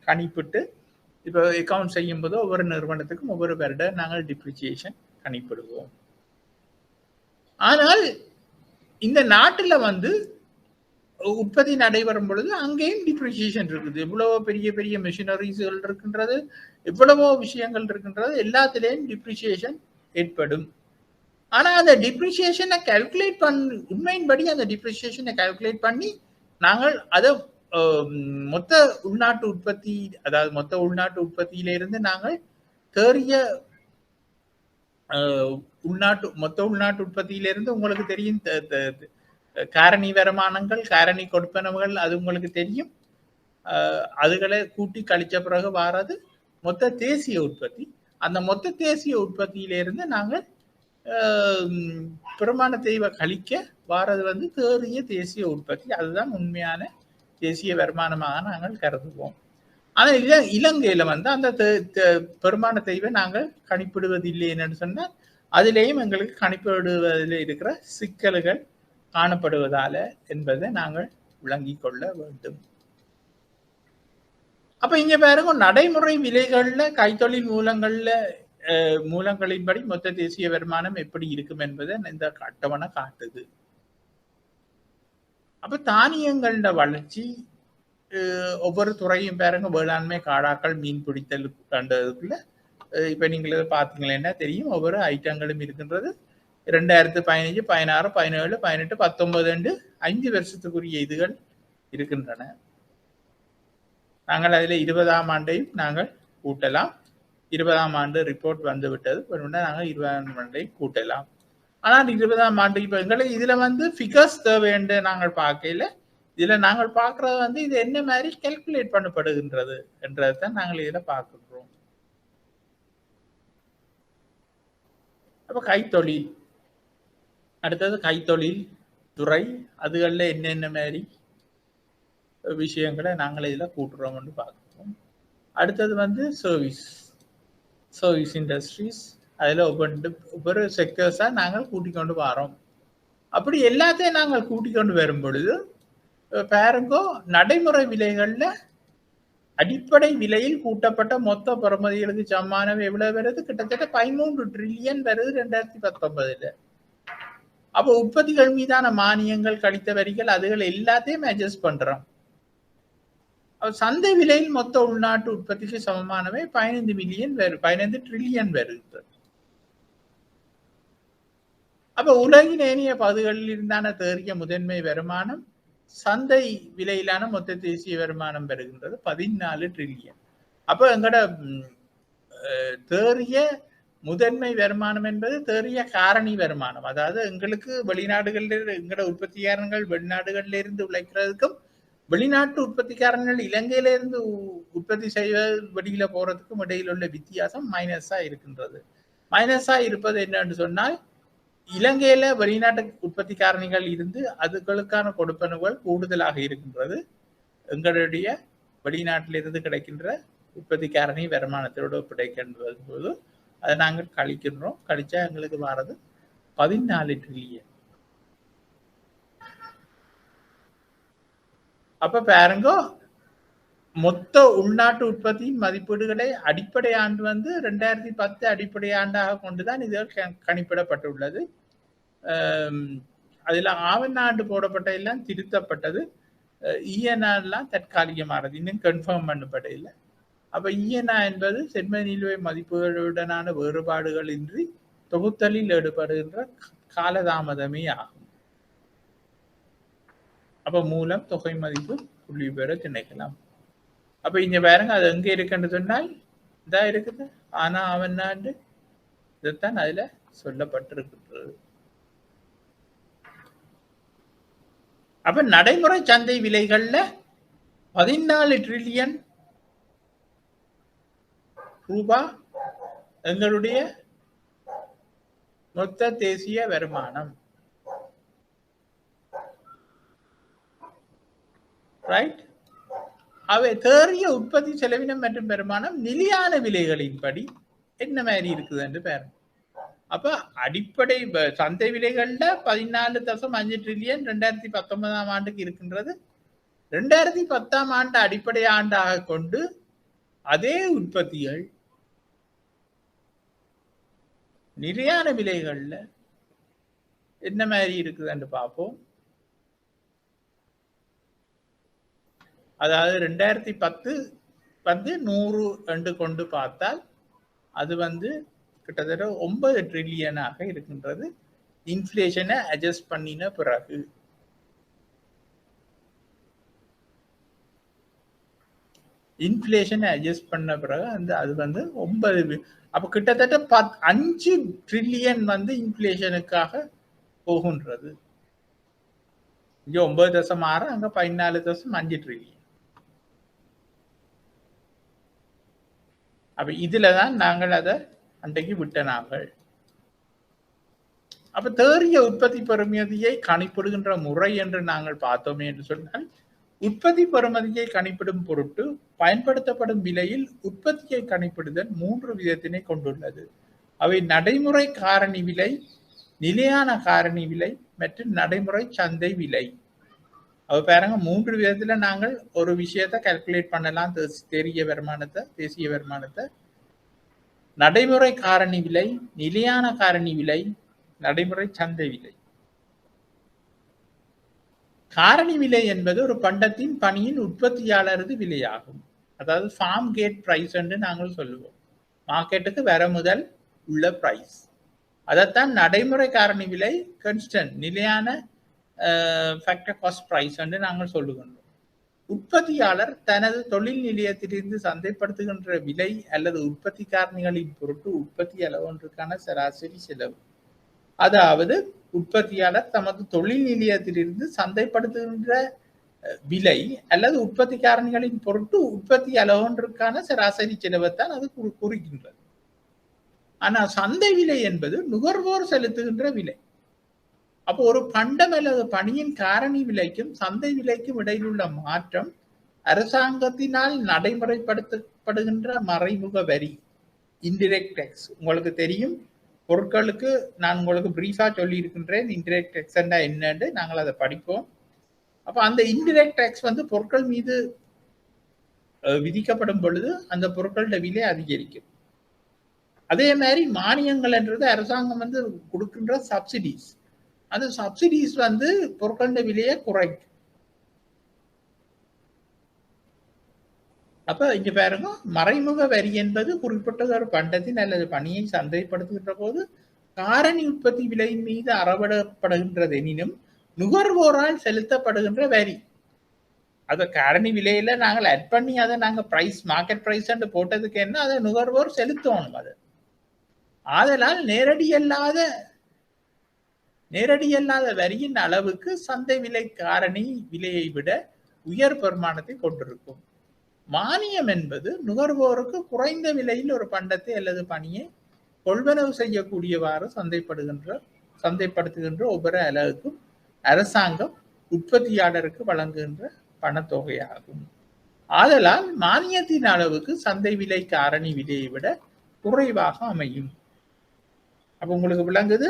கணிப்பிட்டு இப்போ அக்கௌண்ட் செய்யும் போது ஒவ்வொரு நிறுவனத்துக்கும் ஒவ்வொரு வருட நாங்கள் டிப்ரிசியேஷன் கணிப்பிடுவோம். ஆனால் இந்த நாட்டில் வந்து உற்பத்தி நடைபெறும் பொழுது அங்கேயும் டிப்ரிசியேஷன் இருக்குது. எவ்வளவோ பெரிய பெரிய மெஷினரிஸ்கள் இருக்கின்றது, எவ்வளவோ விஷயங்கள் இருக்கின்றது, எல்லாத்திலையும் டிப்ரிசியேஷன் ஏற்படும். ஆனா அந்த டிப்ரிசியேஷனை கால்குலேட் உண்மையின்படி அந்த டிப்ரிசியேஷனை கால்குலேட் பண்ணி நாங்கள் அதை மொத்த உள்நாட்டு உற்பத்தி, அதாவது மொத்த உள்நாட்டு உற்பத்தியிலிருந்து நாங்கள் தேறிய மொத்த உள்நாட்டு உற்பத்தியிலிருந்து உங்களுக்கு தெரியும் காரணி வருமானங்கள், காரணி கொடுப்பனவுகள், அது உங்களுக்கு தெரியும். அதுகளை கூட்டி கழிச்ச பிறகு வாரது மொத்த தேசிய உற்பத்தி. அந்த மொத்த தேசிய உற்பத்தியிலிருந்து நாங்கள் பெருமான தேய்வை கழிக்க வாரது வந்து தேறிய தேசிய உற்பத்தி. அதுதான் உண்மையான தேசிய வருமானமாக நாங்கள் கருதுவோம். ஆனால் இலங்கையில வந்து அந்த பெருமான தேய்வை நாங்கள் கணிப்பிடுவதில்லை என்னன்னு சொன்னால் அதிலேயும் எங்களுக்கு கணிப்பிடுவதில் இருக்கிற சிக்கல்கள் காணப்படுவதால என்பதை நாங்கள் விளங்கிக் கொள்ள வேண்டும். அப்ப இங்க பாருங்க, நடைமுறை விலைகள்ல கைத்தொழில் மூலங்களின்படி மொத்த தேசிய வருமானம் எப்படி இருக்கும் என்பதை இந்த அட்டவணை காட்டுது. அப்ப தானியங்கள வளர்ச்சி ஒவ்வொரு துறையும் பாருங்க, வேளாண்மை, காடாக்கள், மீன் பிடித்தல் கண்டதுக்குள்ள இப்ப நீங்க பாத்தீங்கன்னா தெரியும், ஒவ்வொரு ஐட்டங்களும் இருக்கின்றது. 2015, 16, 17, 18, 19 5 வருஷத்துக்குரிய இதுகள் இருக்கின்றன. நாங்கள் அதில் 20ஆம் ஆண்டையும் நாங்கள் கூட்டலாம். 20ஆம் ஆண்டு ரிப்போர்ட் வந்து விட்டது, நாங்கள் 20ஆம் ஆண்டையும் கூட்டலாம். ஆனால் 20ஆம் ஆண்டு இப்போ எங்களுக்கு இதுல வந்து ஃபிகர்ஸ் தேவை என்று நாங்கள் பார்க்கல. இதுல நாங்கள் பார்க்கறது வந்து இது என்ன மாதிரி கால்குலேட் பண்ணப்படுகின்றது என்றதை நாங்கள் இதுல பார்க்கின்றோம். அப்ப கைத்தொழில், அடுத்தது கைத்தொழில் துறை, அதுகளில் என்னென்ன மாதிரி விஷயங்களை நாங்கள் இதில் கூட்டுறோம்னு பார்க்குறோம். அடுத்தது வந்து சர்வீஸ் இண்டஸ்ட்ரீஸ், அதில் ஒவ்வொரு செக்டர்ஸாக நாங்கள் கூட்டிக் கொண்டு வரோம். அப்படி எல்லாத்தையும் நாங்கள் கூட்டிக் கொண்டு வரும் பொழுது பாருங்கோ, நடைமுறை விலைகளில் அடிப்படை விலையில் கூட்டப்பட்ட மொத்த பெறுமதிகளுக்கு சமானம் எவ்வளவு வருது? கிட்டத்தட்ட 13 ட்ரில்லியன் வருது 2019. அப்போ உற்பத்திகள் மீதான மானியங்கள், கழித்த வரிகள், அதுகள் எல்லாத்தையும் அட்ஜஸ்ட் பண்றோம். சந்தை விலையில் மொத்த உள்நாட்டு உற்பத்திக்கு சமமானவை 15 ட்ரில்லியன் வருது. அப்ப உலகின் ஏனைய பகுதிகளில் இருந்தான தேறிய முதன்மை வருமானம் சந்தை விலையிலான மொத்த தேசிய வருமானம் பெறுகின்றது 14 ட்ரில்லியன். அப்ப எங்கட தேறிய முதன்மை வருமானம் என்பது தேறிய காரணி வருமானம். அதாவது எங்களுக்கு வெளிநாடுகளில் எங்கட உற்பத்திக்காரங்கள் வெளிநாடுகளில் இருந்து உழைக்கிறதுக்கும் வெளிநாட்டு உற்பத்திக்காரங்கள் இலங்கையில இருந்து உற்பத்தி செய்வ வெளியில போறதுக்கும் இடையில் உள்ள வித்தியாசம் மைனஸா இருக்கின்றது. மைனஸா இருப்பது என்னன்னு சொன்னால், இலங்கையில வெளிநாட்டு உற்பத்தி காரணிகள் இருந்து அதுகளுக்கான கொடுப்பனவுகள் கூடுதலாக இருக்கின்றது. எங்களுடைய வெளிநாட்டிலிருந்து கிடைக்கின்ற உற்பத்தி காரணி வருமானத்தோடு ஒப்படைக்கின்ற போது அதை நாங்கள் கழிக்கின்றோம். கழிச்சா எங்களுக்கு வர்றது 14 ட்ரில்லியன். அப்ப பாருங்க, மொத்த உள்நாட்டு உற்பத்தியின் மதிப்பீடுகளை அடிப்படை ஆண்டு வந்து 2010 அடிப்படை ஆண்டாக கொண்டுதான் இது கணிப்பிடப்பட்டுள்ளது. அதுல ஆவண ஆண்டு போடப்பட்ட எல்லாம் திருத்தப்பட்டது. இஎன்ஆர்லாம் தற்காலிகமானது, இன்னும் கன்ஃபார்ம் பண்ணப்பட இல்லை. அப்ப இஎன்ஆ என்பது சென்மை நிலுவை மதிப்புகளுடனான வேறுபாடுகள் இன்றி தொகுத்தலில் ஈடுபடுகின்ற காலதாமதமே ஆகும். அப்ப மூலம் தொகை மதிப்பு புள்ளி பெற திணைக்கலாம். அப்ப இங்க பாருங்க, அது எங்க இருக்குன்னு சொன்னால் இதா இருக்குது. ஆனா அவன் ஆண்டு இதைத்தான் அதுல சொல்லப்பட்டிருக்கின்றது. அப்ப நடைமுறை சந்தை விலைகள்ல 14 ட்ரில்லியன் ரூபாய் எங்களுடைய மொத்த தேசிய வருமானம். ரைட்? அவை தேறிய உற்பத்தி செலவினம் மற்றும் வருமானம் நிலையான விலைகளின்படி என்ன மாதிரி இருக்குது என்று பாருங்க. அப்ப அடிப்படை சந்தை விலைகள்ல 14.5 ட்ரில்லியன் 2019 ஆண்டுக்கு இருக்கின்றது. 2010 ஆண்டு அடிப்படை ஆண்டாக கொண்டு அதே உற்பத்திகள் நிலையான விலைகள்ல என்ன மாதிரி இருக்குதுன்னு பார்ப்போம். அதாவது 2010 வந்து 100 என்று கொண்டு பார்த்தால் அது வந்து கிட்டத்தட்ட 9 ட்ரில்லியனாக இருக்கின்றது. இன்ஃப்ளேஷனை அட்ஜஸ்ட் பண்ணின பிறகு அது வந்து 9. அப்ப கிட்டத்தட்ட 5 ட்ரில்லியன் வந்து இன்ஃப்ளேஷனுக்காக போகின்றது. இங்க 9.6, அங்க 14.5 ட்ரில்லியன். அப்ப இதுலதான் நாங்கள் அதை அன்றைக்கு விட்ட நாங்கள். அப்ப தேறிய உற்பத்தி பெறுமதியை கணிப்பிடுகின்ற முறை என்று நாங்கள் பார்த்தோமே என்று சொன்னால், உற்பத்தி பெறுமதியை கணிப்பிடும் பொருட்டு பயன்படுத்தப்படும் விலையில் உற்பத்தியை கணிப்பிடுதல் 3 விதத்தினை கொண்டுள்ளது. அவை நடைமுறை காரணி விலை, நிலையான காரணி விலை மற்றும் நடைமுறை சந்தை விலை. அவ பாருங்க, 3 விதத்துல நாங்கள் ஒரு விஷயத்தை கால்குலேட் பண்ணலாம். தேசிய வருமானத்தை நடைமுறை காரணி விலை, நிலையான காரணி விலை, நடைமுறை சந்தை விலை. காரணி விலை என்பது ஒரு பண்டத்தின் பணியின் உற்பத்தியாளரது விலையாகும். அதாவது ஃபார்ம் கேட் பிரைஸ் என்று நாங்கள் சொல்லுவோம். மார்க்கெட்டுக்கு வர முதல் உள்ள பிரைஸ். அதைத்தான் நடைமுறை காரணி விலை, கான்ஸ்டன்ட் நிலையான ஃபேக்டர் காஸ்ட் பிரைஸ் என்று நாங்கள் சொல்லுகின்றோம். உற்பத்தியாளர் தனது தொழில் நிலையத்திலிருந்து சந்தைப்படுத்துகின்ற விலை அல்லது உற்பத்தி காரணிகளின் பொருட்டு உற்பத்தி அளவொன்றுக்கான சராசரி செலவு. அதாவது உற்பத்தியாளர் தமது தொழில் நிலையத்திலிருந்து சந்தைப்படுத்துகின்ற விலை அல்லது உற்பத்தி காரணிகளின் பொருட்டு உற்பத்தி அளவொன்றுக்கான சராசரி செலவைத்தான் அது குறிக்கின்றது. ஆனா சந்தை விலை என்பது நுகர்வோர் செலுத்துகின்ற விலை. அப்போ ஒரு பண்டம் அல்லது பணியின் காரணி விலைக்கும் சந்தை விலைக்கும் இடையில் உள்ள மாற்றம் அரசாங்கத்தினால் நடைமுறைப்படுத்தப்படுகின்ற மறைமுக வரி, இன்டிரெக்ட் டேக்ஸ். உங்களுக்கு தெரியும், பொருட்களுக்கு நான் உங்களுக்கு பிரீஃபா சொல்லி இருக்கின்றேன் இன்டிரெக்ட் டேக்ஸ் என்னன்னு. நாங்கள் அதை படிப்போம். அப்ப அந்த இன்டிரெக்ட் டேக்ஸ் வந்து பொருட்கள் மீது விதிக்கப்படும் பொழுது அந்த பொருட்களோட விலை அதிகரிக்கும். அதே மாதிரி மானியங்கள் என்றது அரசாங்கம் வந்து கொடுக்கின்ற சப்சிடிஸ். அந்த சப்சிடிஸ் வந்து பொருட்களோட விலையை குறைக்கும். அப்ப இங்க பாருங்க, மறைமுக வரி என்பது குறிப்பிட்ட ஒரு பண்டத்தின் அல்லது பணியை சந்தைப்படுத்துகின்ற போது காரணி உற்பத்தி விலையின் மீது அறவிடப்படுகின்றது எனினும் நுகர்வோரால் செலுத்தப்படுகின்ற வரி. அதை காரணி விலையில நாங்கள் அட் பண்ணி அதை நாங்க பிரைஸ், மார்க்கெட் பிரைஸ் போட்டதுக்கு என்ன, அதை நுகர்வோர் செலுத்தணும். அது ஆதலால் நேரடியல்லாத வரியின் அளவுக்கு சந்தை விலை காரணி விலையை விட உயர் பெருமானத்தை கொண்டிருக்கும். மானியம் என்பது நுகர்வோருக்கு குறைந்த விலையில் ஒரு பண்டத்தை அல்லது பணியை கொள்வனவு செய்யக்கூடியவாறு சந்தைப்படுத்துகின்ற ஒவ்வொரு அலகுக்கும் அரசாங்கம் உற்பத்தியாளருக்கு வழங்குகின்ற பணத்தொகையாகும். ஆதலால் மானியத்தின் அளவுக்கு சந்தை விலை காரணி விலையை விட குறைவாக அமையும். அப்ப உங்களுக்கு விளங்குது,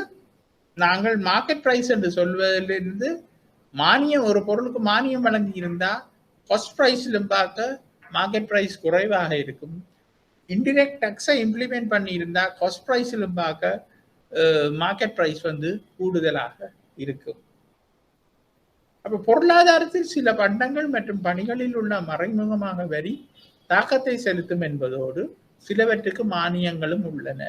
நாங்கள் மார்க்கெட் பிரைஸ் என்று சொல்வதிலிருந்து மானியம், ஒரு பொருளுக்கு மானியம் வழங்கி இருந்தா காஸ்ட் பிரைஸிலும் பார்க்க மார்க்கெட் பிரைஸ் குறைவாக இருக்கும். இன்டிரெக்ட் டாக்ஸை இம்ப்ளிமெண்ட் பண்ணி இருந்தா காஸ்ட் பிரைஸிலும் பார்க்க மார்க்கெட் பிரைஸ் வந்து கூடுதலாக இருக்கும். அப்ப பொருளாதாரத்தில் சில பண்டங்கள் மற்றும் பணிகளில் உள்ள மறைமுகமாக வரி தாக்கத்தை செலுத்தும் என்பதோடு சிலவற்றுக்கு மானியங்களும் உள்ளன.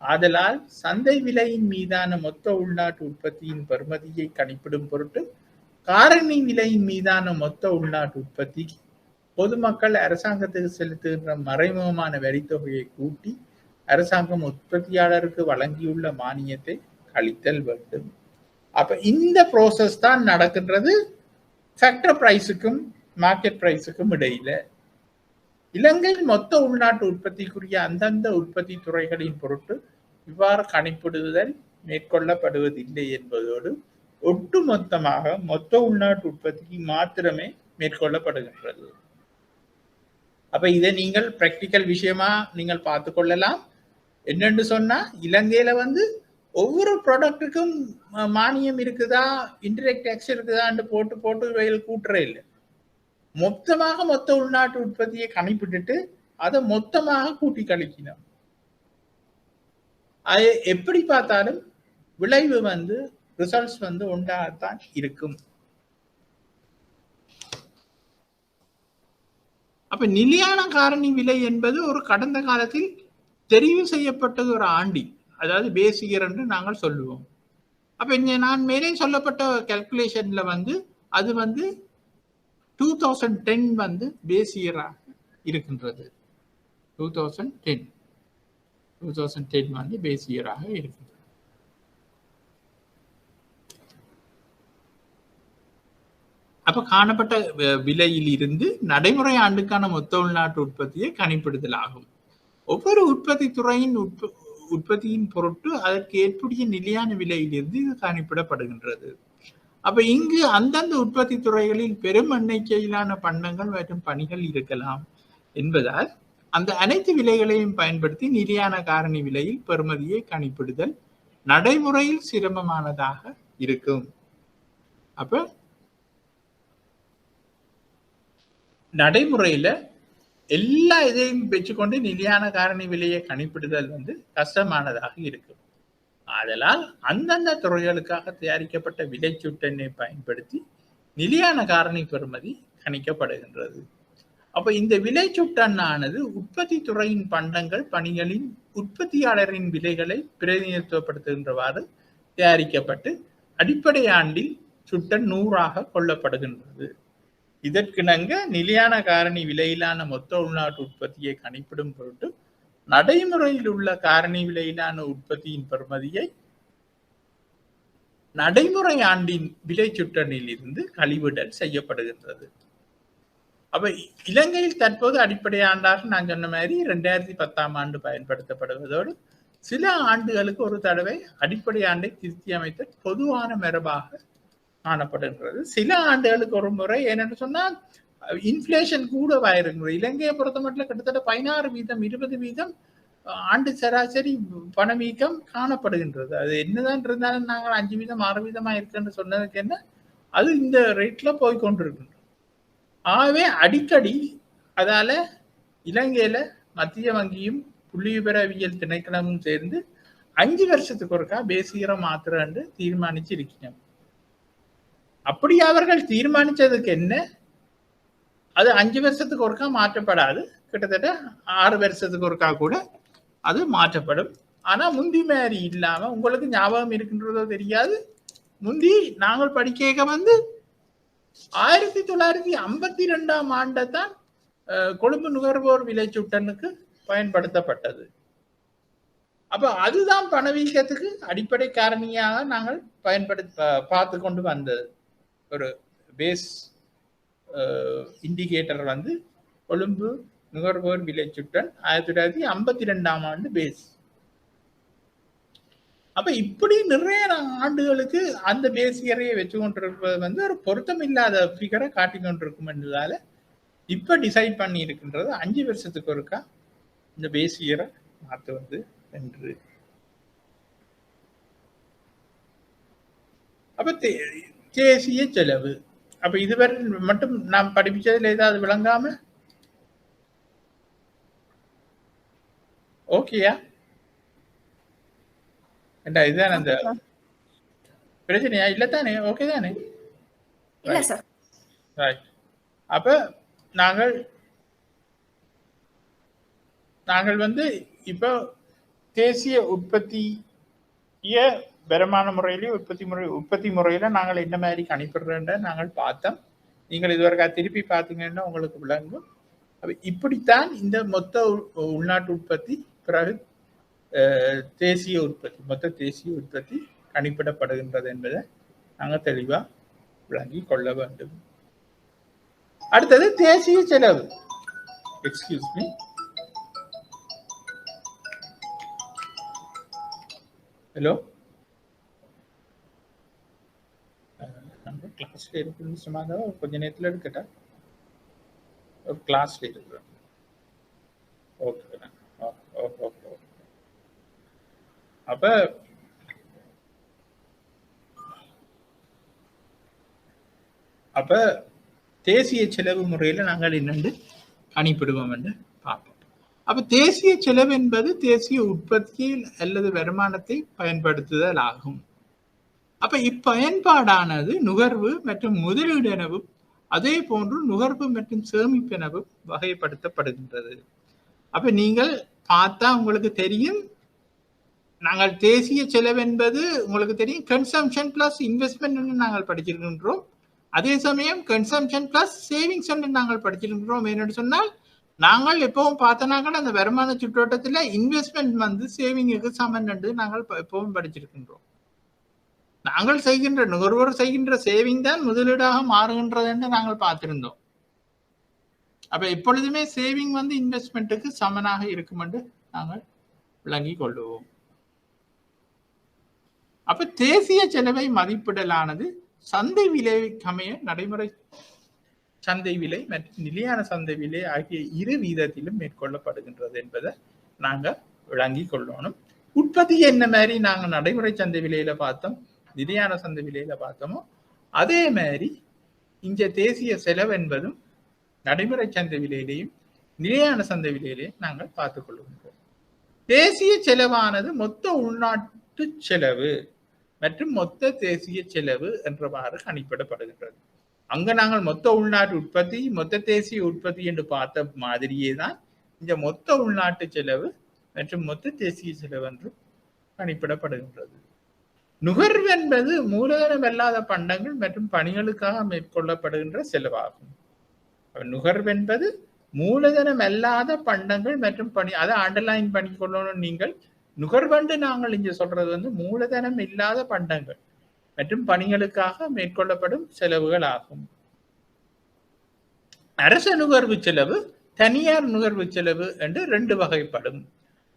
ஆதலால் சந்தை விலையின் மீதான மொத்த உள்நாட்டு உற்பத்தியின் பெறுமதியை கணிப்பிடும் பொருட்டு காரணி விலையின் மீதான மொத்த உள்நாட்டு உற்பத்தி பொதுமக்கள் அரசாங்கத்துக்கு செலுத்துகின்ற மறைமுகமான வரித்தொகையை கூட்டி அரசாங்கம் உற்பத்தியாளருக்கு வழங்கியுள்ள மானியத்தை கழித்தல் வேண்டும். அப்ப இந்த ப்ரோசஸ் தான் நடக்கின்றது ஃபேக்டர் பிரைஸுக்கும் மார்க்கெட் பிரைஸுக்கும் இடையில. இலங்கையில் மொத்த உள்நாட்டு உற்பத்திக்குரிய அந்தந்த உற்பத்தி துறைகளின் பொருட்டு இவ்வாறு கணிப்பிடுதல் மேற்கொள்ளப்படுவதில்லை என்பதோடு ஒட்டுமொத்தமாக மொத்த உள்நாட்டு உற்பத்திக்கு மாத்திரமே மேற்கொள்ளப்படுகின்றது. அப்ப இதை நீங்கள் பிராக்டிக்கல் விஷயமா நீங்கள் பார்த்து கொள்ளலாம். என்னன்னு சொன்னா, இலங்கையில வந்து ஒவ்வொரு ப்ராடக்ட்டுக்கும் மானியம் இருக்குதா, இன்டிரெக்ட் டேக்ஸ் இருக்குதான்னு போட்டு வயல் கூட்டுறே இல்லை. மொத்தமாக மொத்த உள்நாட்டு உற்பத்தியை கணிப்பிட்டு அதை மொத்தமாக கூட்டி கழிக்கணும். அது எப்படி பார்த்தாலும் விளைவு வந்து ரிசல்ட்ஸ் வந்து ஒன்றாகத்தான் இருக்கும். அப்ப நிலையான காரணி விலை என்பது ஒரு கடந்த காலத்தில் தெரிவு செய்யப்பட்டது ஒரு ஆண்டி, அதாவது பேஸ் இயர் என்று நாங்கள் சொல்லுவோம். அப்ப இங்க நான் மேலே சொல்லப்பட்ட கால்குலேஷன்ல வந்து அது வந்து 2010 வந்து பேஸ் இயராக இருக்கின்றது. 2010 வந்து பேஸ் இயராக இருக்கின்றது. அப்ப காணப்பட்ட விலையில் இருந்து நடைமுறை ஆண்டுக்கான மொத்த உள்நாட்டு உற்பத்தியை கணிப்பிடுதல் ஆகும். ஒவ்வொரு உற்பத்தி துறையின் உற்பத்தியின் பொருட்டு அதற்கு ஏற்புடைய நிலையான விலையிலிருந்து இது கணிப்பிடப்படுகின்றது. அப்ப இங்கு அந்தந்த உற்பத்தி துறைகளில் பெரும் எண்ணிக்கையிலான பண்டங்கள் மற்றும் பணிகள் இருக்கலாம் என்பதால் அந்த அனைத்து விலைகளையும் பயன்படுத்தி நிலையான காரணி விலையில் பெறுமதியை கணிப்பிடுதல் நடைமுறையில் சிரமமானதாக இருக்கும். அப்ப நடைமுறையில எல்லா இதையும் வச்சுக்கொண்டு நிலையான காரணி விலையை கணிப்பிடுதல் வந்து கஷ்டமானதாக இருக்கும். ஆதலால் அந்தந்த துறைகளுக்காக தயாரிக்கப்பட்ட விலை சுட்டெண்ணை பயன்படுத்தி நிலையான காரணி பெறுமதி கணிக்கப்படுகின்றது. அப்ப இந்த விலை சுட்டெண்ணானது உற்பத்தி துறையின் பண்டங்கள் பணிகளின் உற்பத்தியாளரின் விலைகளை பிரதிநிதித்துவப்படுத்துகின்றவாறு தயாரிக்கப்பட்டு அடிப்படை ஆண்டில் சுட்டன் 100ஆக கொள்ளப்படுகின்றது. இதற்கிணங்க நிலையான காரணி விலையிலான மொத்த உள்நாட்டு உற்பத்தியை கணிப்பிடும் பொருட்டு நடைமுறையில் உள்ள காரணி விலையிலான உற்பத்தியின் பெறுமதியை நடைமுறை ஆண்டின் விலை சுட்டனில் இருந்து கழிவிடல் செய்யப்படுகின்றது. அப்ப இலங்கையில் தற்போது அடிப்படை ஆண்டாக நான் சொன்ன மாதிரி 2010ஆம் ஆண்டு பயன்படுத்தப்படுவதோடு சில ஆண்டுகளுக்கு ஒரு தடவை அடிப்படை ஆண்டை திருத்தி அமைத்த பொதுவான மரபாக காணப்படுகிறது. சில ஆண்டுகளுக்கு ஒரு முறை ஏனென்று சொன்னால் இன்ஃபிளேஷன் கூடவாயிருக்கிறது. இலங்கையை பொறுத்த மட்டும் கிட்டத்தட்ட 16% 20% ஆண்டு சராசரி பணவீக்கம் காணப்படுகின்றது. அது என்னதான் இருந்தாலும் நாங்கள் 5% 6% இருக்குன்னு சொன்னதுக்கு என்ன, அது இந்த ரேட்ல போய் கொண்டிருக்கின்றோம். ஆகவே அடிக்கடி அதால இலங்கையில மத்திய வங்கியும் புள்ளிவிபரவியல் திணைக்களமும் சேர்ந்து 5 வருஷத்துக்கு ஒருக்கா பேசிக்கிற மாத்திரன்னு தீர்மானிச்சு இருக்கணும். அப்படி அவர்கள் தீர்மானிச்சதுக்கு என்ன, அது 5 வருஷத்துக்கு ஒருக்கா மாற்றப்படாது, கிட்டத்தட்ட 6 வருஷத்துக்கு ஒருக்கா கூட அது மாற்றப்படும். ஆனா முந்தி மாதிரி இல்லாம, உங்களுக்கு ஞாபகம் இருக்கின்றதோ தெரியாது, முந்தி நாங்கள் படிக்க 1952ஆம் ஆண்டை தான் கொழும்பு நுகர்வோர் விலை சுட்டனுக்கு பயன்படுத்தப்பட்டது. அப்ப அதுதான் பணவீக்கத்துக்கு அடிப்படை காரணியாக நாங்கள் பார்த்து கொண்டு வந்தது. ஒரு பேஸ் இண்டிகேட்டர் கொழும்பு நுகர்வோர் விலை சுட்டன் 1952ஆம் ஆண்டு பேஸ். அப்ப இப்படி நிறைய ஆண்டுகளுக்கு அந்த பேசியரையை வச்சு கொண்டிருப்பது ஒரு பொருத்தம் இல்லாத ஃபிகரை காட்டி கொண்டிருக்கும் என்றதால இப்ப டிசைட் பண்ணி இருக்கின்றது 5 வருஷத்துக்கு ஒருக்கா இந்த பேசியரை மாற்றுவது என்று. அப்ப தேசிய செலவு, அப்ப இதுவரை மட்டும் நாம் படிப்பிச்சதுல ஏதாவது விளங்காம ஓகேயா? இதுதான் அந்த பிரச்சனையா? இல்லத்தானே? ஓகே தானே? அப்ப நாங்கள் இப்போ தேசிய உற்பத்திய வருமான முறையிலே உற்பத்தி முறையில நாங்கள் என்ன மாதிரி கணிப்பிடுறோன்ற நாங்கள் பார்த்தோம். நீங்கள் இதுவரை திருப்பி பார்த்தீங்கன்னா உங்களுக்கு விளங்கும். இப்படித்தான் இந்த மொத்த உள்நாட்டு உற்பத்தி, பிறகு தேசிய உற்பத்தி, மொத்த தேசிய உற்பத்தி கணிப்பிடப்படுகின்றது என்பதை நாங்கள் தெளிவா விளங்கி கொள்ள வேண்டும். அடுத்தது தேசிய செலவு. எக்ஸ்கியூஸ் மீ, ஹலோ, நம்ம கிளாஸ்ல இருக்குன்னு சொன்னாங்க, கொஞ்ச நேரத்தில் எடுக்கட்டா? ஒரு கிளாஸ்ல இருக்கிறோம். ஓகே, அப்ப தேசிய செலவு முறையில நாங்கள் என்னென்று கணிப்பிடுவோம் என்று பார்ப்போம். அப்ப தேசிய செலவு என்பது தேசிய உற்பத்தியில் அல்லது வருமானத்தை பயன்படுத்துதல் ஆகும். அப்ப இப்பயன்பாடானது நுகர்வு மற்றும் முதலீடு எனவும் அதே போன்று நுகர்வு மற்றும் சேமிப்பு எனவும் வகைப்படுத்தப்படுகின்றது. அப்ப நீங்கள் பார்த்தா உங்களுக்கு தெரியும், நாங்கள் தேசிய செலவு என்பது உங்களுக்கு தெரியும் கன்சம்ஷன் பிளஸ் இன்வெஸ்ட்மெண்ட் நாங்கள் படிச்சிருக்கின்றோம். அதே சமயம் கன்சம்ஷன் பிளஸ் சேவிங்ஸ் நாங்கள் படிச்சிருக்கிறோம். என்னன்னு சொன்னால் நாங்கள் எப்பவும் பார்த்தோம்னா அந்த வருமான சுற்றோட்டத்தில் இன்வெஸ்ட்மெண்ட் சேவிங்குக்கு சமன் என்று நாங்கள் எப்பவும் படிச்சிருக்கின்றோம். நாங்கள் செய்கின்ற நுகர்வோர் செய்கின்ற சேவிங் தான் முதலீடாக மாறுகின்றது என்று நாங்கள் பார்த்திருந்தோம். அப்ப எப்பொழுதுமே சேவிங் இன்வெஸ்ட்மெண்ட்டுக்கு சமனாக இருக்கும் என்று நாங்கள் விளங்கி கொள்ளுவோம். அப்ப தேசிய செலவை மதிப்பிடலானது சந்தை விலை அமைய நடைமுறை சந்தை விலை மற்றும் நிலையான சந்தை விலை ஆகிய இரு வீதத்திலும் மேற்கொள்ளப்படுகின்றது என்பதை நாங்கள் விளங்கி கொள்ளணும். உற்பத்தி என்ன மாதிரி நாங்கள் நடைமுறை சந்தை விலையில பார்த்தோம், நிலையான சந்தை விலையில பார்த்தோமோ அதே மாதிரி இங்க தேசிய செலவு என்பதும் நடைமுறை சந்தை விலையிலையும் நிலையான சந்தை விலையிலையும் நாங்கள் பார்த்துக் கொள்கின்றோம். தேசிய செலவானது மொத்த உள்நாட்டு செலவு மற்றும் மொத்த தேசிய செலவு என்றவாறு கணிப்பிடப்படுகின்றது. அங்க நாங்கள் மொத்த உள்நாட்டு உற்பத்தி மொத்த தேசிய உற்பத்தி என்று பார்த்த மாதிரியே தான் இந்த மொத்த உள்நாட்டு செலவு மற்றும் மொத்த தேசிய செலவு என்று கணிப்பிடப்படுகின்றது. நுகர்வு என்பது மூலதனம் அல்லாத பண்டங்கள் மற்றும் பணிகளுக்காக மேற்கொள்ளப்படுகின்ற செலவாகும். நுகர்வு என்பது மூலதனம் அல்லாத பண்டங்கள் மற்றும் பணி, அதை அண்டர்லைன் பண்ணிக்கொள்ளணும். நீங்கள் நுகர்வண்டு நாங்கள் இங்க சொல்றது மூலதனம் இல்லாத பண்டங்கள் மற்றும் பணிகளுக்காக மேற்கொள்ளப்படும் செலவுகள் ஆகும். அரச நுகர்வு செலவு, தனியார் நுகர்வு செலவு என்று 2 வகைப்படும்.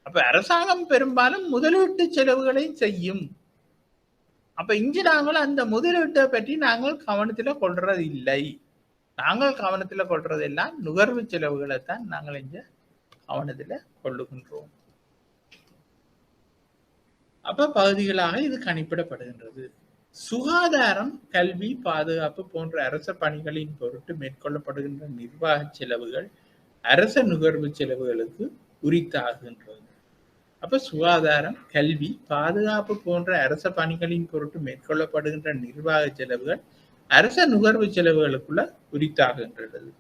அப்ப அரசாங்கம் பெரும்பாலும் முதலீட்டு செலவுகளை செய்யும். அப்ப இங்கு நாங்கள் அந்த முதலீட்டை பற்றி நாங்கள் கவனத்துல கொள்றது இல்லை. நாங்கள் கவனத்துல கொள்றது எல்லாம் நுகர்வு செலவுகளை தான் நாங்கள் இங்க கவனத்துல கொள்ளுகின்றோம். அப்ப பகுதிகளாக இது கணிப்பிடப்படுகின்றது. சுகாதாரம், கல்வி, பாதுகாப்பு போன்ற அரச பணிகளின் பொருட்டு மேற்கொள்ளப்படுகின்ற நிர்வாக செலவுகள் அரச நுகர்வு செலவுகளுக்கு உரித்தாகின்றது. அப்ப சுகாதாரம், கல்வி, பாதுகாப்பு போன்ற அரச பணிகளின் பொருட்டு மேற்கொள்ளப்படுகின்ற நிர்வாக செலவுகள் அரச நுகர்வு செலவுகளுக்குள்ள உரித்தாகின்றது.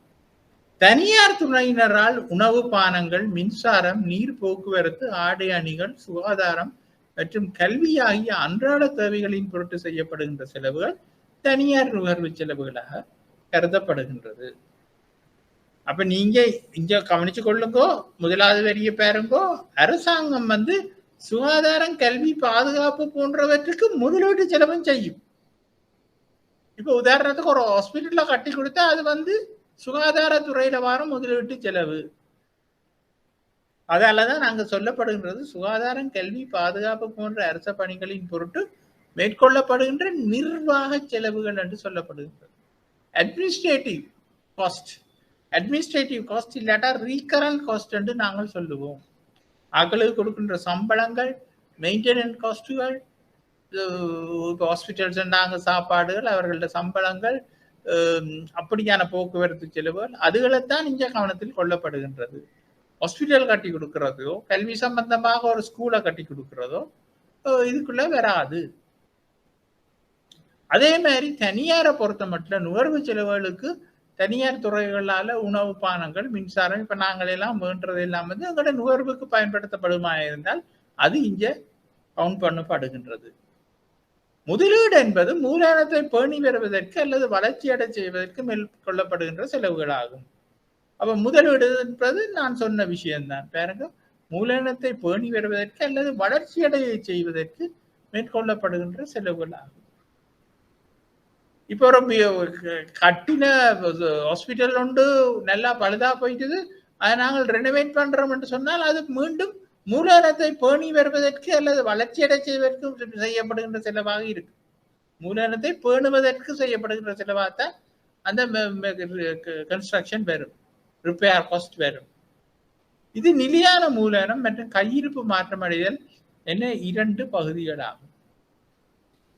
தனியார் துறையினரால் உணவு பானங்கள், மின்சாரம், நீர் போக்குவரத்து, ஆடை அணிகள், சுகாதாரம் மற்றும் கல்வி ஆகிய அன்றாட தேவைகளின் பொருட்டு செய்யப்படுகின்ற செலவுகள் தனியார் நுகர்வு செலவுகளாக கருதப்படுகின்றது. அப்ப நீங்க இங்க கவனிச்சு கொள்ளுங்கோ, முதலாவது வரிய பாருங்கோ, அரசாங்கம் சுகாதாரம், கல்வி, பாதுகாப்பு போன்றவற்றுக்கு முதலீட்டு செலவும் செய்யும். இப்ப உதாரணத்துக்கு ஒரு ஹாஸ்பிட்டல்ல கட்டி கொடுத்தா அது சுகாதாரத்துறையில வர முதலீட்டு செலவு. அதாலதான் நாங்க சொல்லப்படுகின்றது சுகாதாரம், கல்வி, பாதுகாப்பு போன்ற அரச பணிகளின் பொருட்டு மேற்கொள்ளப்படுகின்ற நிர்வாக செலவுகள் என்று சொல்லப்படுகின்றது. அட்மினிஸ்ட்ரேட்டிவ் காஸ்ட், அட்மினிஸ்ட்ரேட்டிவ் காஸ்ட் இல்லாட்டா ரீகரண்ட் காஸ்ட் என்று நாங்கள் சொல்லுவோம். ஆக்களுக்கு கொடுக்கின்ற சம்பளங்கள், மெயின்டெனன்ஸ் காஸ்டுகள், ஹாஸ்பிட்டல்ஸ் நாங்கள் சாப்பாடுகள், அவர்களோட சம்பளங்கள், அப்படியான போக்குவரத்து செலவுகள், அதுகளைத்தான் இங்க கவனத்தில் கொள்ளப்படுகின்றது. ஹாஸ்பிட்டல் கட்டி கொடுக்கிறதோ, கல்வி சம்பந்தமாக ஒரு ஸ்கூலை கட்டி கொடுக்கிறதோ இதுக்குள்ள வராது. அதே மாதிரி தனியாரை பொறுத்த மட்டும் நுகர்வு செலவுகளுக்கு தனியார் துறைகளால உணவு பானங்கள், மின்சாரம், இப்ப நாங்கள் எல்லாம் வேண்டது எல்லாம் எங்களோட நுகர்வுக்கு பயன்படுத்தப்படுமா இருந்தால் அது இங்க கவுண்ட் பண்ணப்படுகின்றது. முதலீடு என்பது மூலதனத்தை பேணி வருவதற்கு அல்லது வளர்ச்சி அடை செய்வதற்கு மேற்கொள்ளப்படுகின்ற செலவுகள் ஆகும். அப்ப முதலீடு என்பது நான் சொன்ன விஷயம்தான். பாருங்க, மூலதனத்தை பேணி வருவதற்கு அல்லது வளர்ச்சி அடைய செய்வதற்கு மேற்கொள்ளப்படுகின்ற செலவுகள் ஆகும். இப்போ ஒரு கட்டின ஹாஸ்பிட்டல் ஒன்று நல்லா பழுதா போயிட்டு அதை நாங்கள் ரெனோவேட் பண்றோம் என்று சொன்னால் அது மீண்டும் மூலதனத்தை பேணி வருவதற்கு அல்லது வளர்ச்சி அடை செய்வதற்கு செய்யப்படுகின்ற செலவாக இருக்கு. மூலதனத்தை பேணுவதற்கு செய்யப்படுகின்ற செலவாகத்தான் அந்த கன்ஸ்ட்ரக்ஷன் வரும், ரிப்பேர் காஸ்ட் வரும். இது நிலையான மூலதனம் மற்றும் கையிருப்பு மாற்றமடைதல் என 2 பகுதிகளாகும்.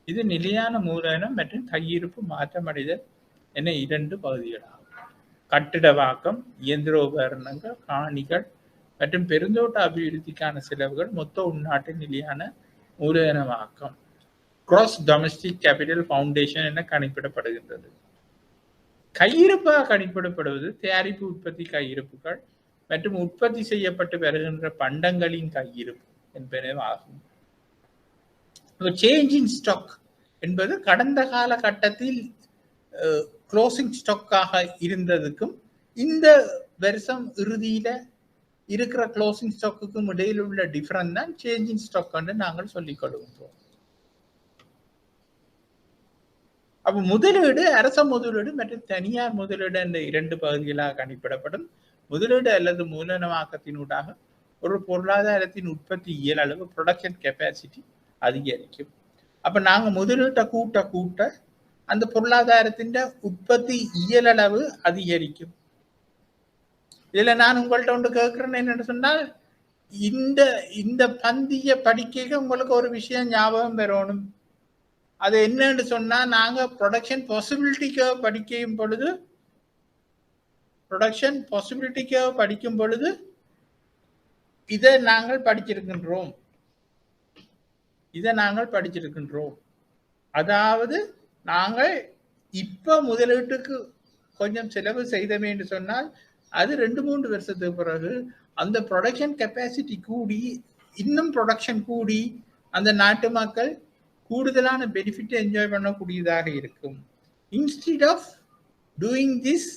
இது நிலையான மூலதனம் மற்றும் கையிருப்பு மாற்றமடைதல் என 2 பகுதிகளாகும். கட்டிடவாக்கம், இயந்திரோபகரணங்கள், காணிகள் மற்றும் பெருந்தோட்ட அபிவிருத்திக்கான செலவுகள் மொத்த உள்நாட்டு நிலையான மூலதனமாக்கம், கிராஸ் டொமஸ்டிக் கேபிட்டல் ஃபவுண்டேஷன் என கணிப்பிடப்படுகின்றது. கையிருப்பாக கணிப்பிடப்படுவது தயாரிப்பு உற்பத்தி கையிருப்புகள் மற்றும் உற்பத்தி செய்யப்பட்டு வருகின்ற பண்டங்களின் கையிருப்பு என்பன ஆகும். சேஞ்ச் இன் ஸ்டாக் என்பது கடந்த கால கட்டத்தில் க்ளோசிங் ஸ்டாக்காக இருந்ததுக்கும் இந்த வருஷம் இறுதியில இருக்கிற க்ளோசிங் ஸ்டாக்குக்கும் இடையில் உள்ள டிஃபரன்ஸ் தான் சேஞ்ச் இன் ஸ்டாக் என்று நாங்கள் சொல்லிக் கொள்கின்றோம். அப்ப முதலீடு, அரச முதலீடு மற்றும் தனியார் முதலீடு என்ற 2 பகுதிகளாக கணிப்பிடப்படும். முதலீடு அல்லது மூலதனமாக்கத்தினூடாக ஒரு பொருளாதாரத்தின் உற்பத்தி இயலளவு, ப்ரொடக்ஷன் கெப்பாசிட்டி அதிகரிக்கும். அப்ப நாங்க முதலீட்டை கூட்ட கூட்ட அந்த பொருளாதாரத்தின் உற்பத்தி இயலளவு அதிகரிக்கும். இதுல நான் உங்கள்கிட்ட ஒன்று கேட்கிறேன் என்னன்னு சொன்னால், இந்த பந்திய படிக்க உங்களுக்கு ஒரு விஷயம் ஞாபகம் பெறணும். அது என்னன்னு சொன்னா, நாங்க ப்ரொடக்ஷன் பாசிபிலிட்டிக்காக படிக்கும் பொழுது இதை நாங்கள் படிச்சிருக்கின்றோம். அதாவது நாங்கள் இப்ப முதலீட்டுக்கு கொஞ்சம் செலவு செய்தோமே என்று சொன்னால் அது 2-3 வருஷத்துக்கு பிறகு அந்த ப்ரொடக்ஷன் கெப்பாசிட்டி கூடி, இன்னும் ப்ரொடக்ஷன் கூடி, அந்த நாட்டு மக்கள் கூடுதலான பெனிஃபிட் என்ஜாய் பண்ணக்கூடியதாக இருக்கும். இன்ஸ்டெட் ஆஃப் டூயிங் திஸ்,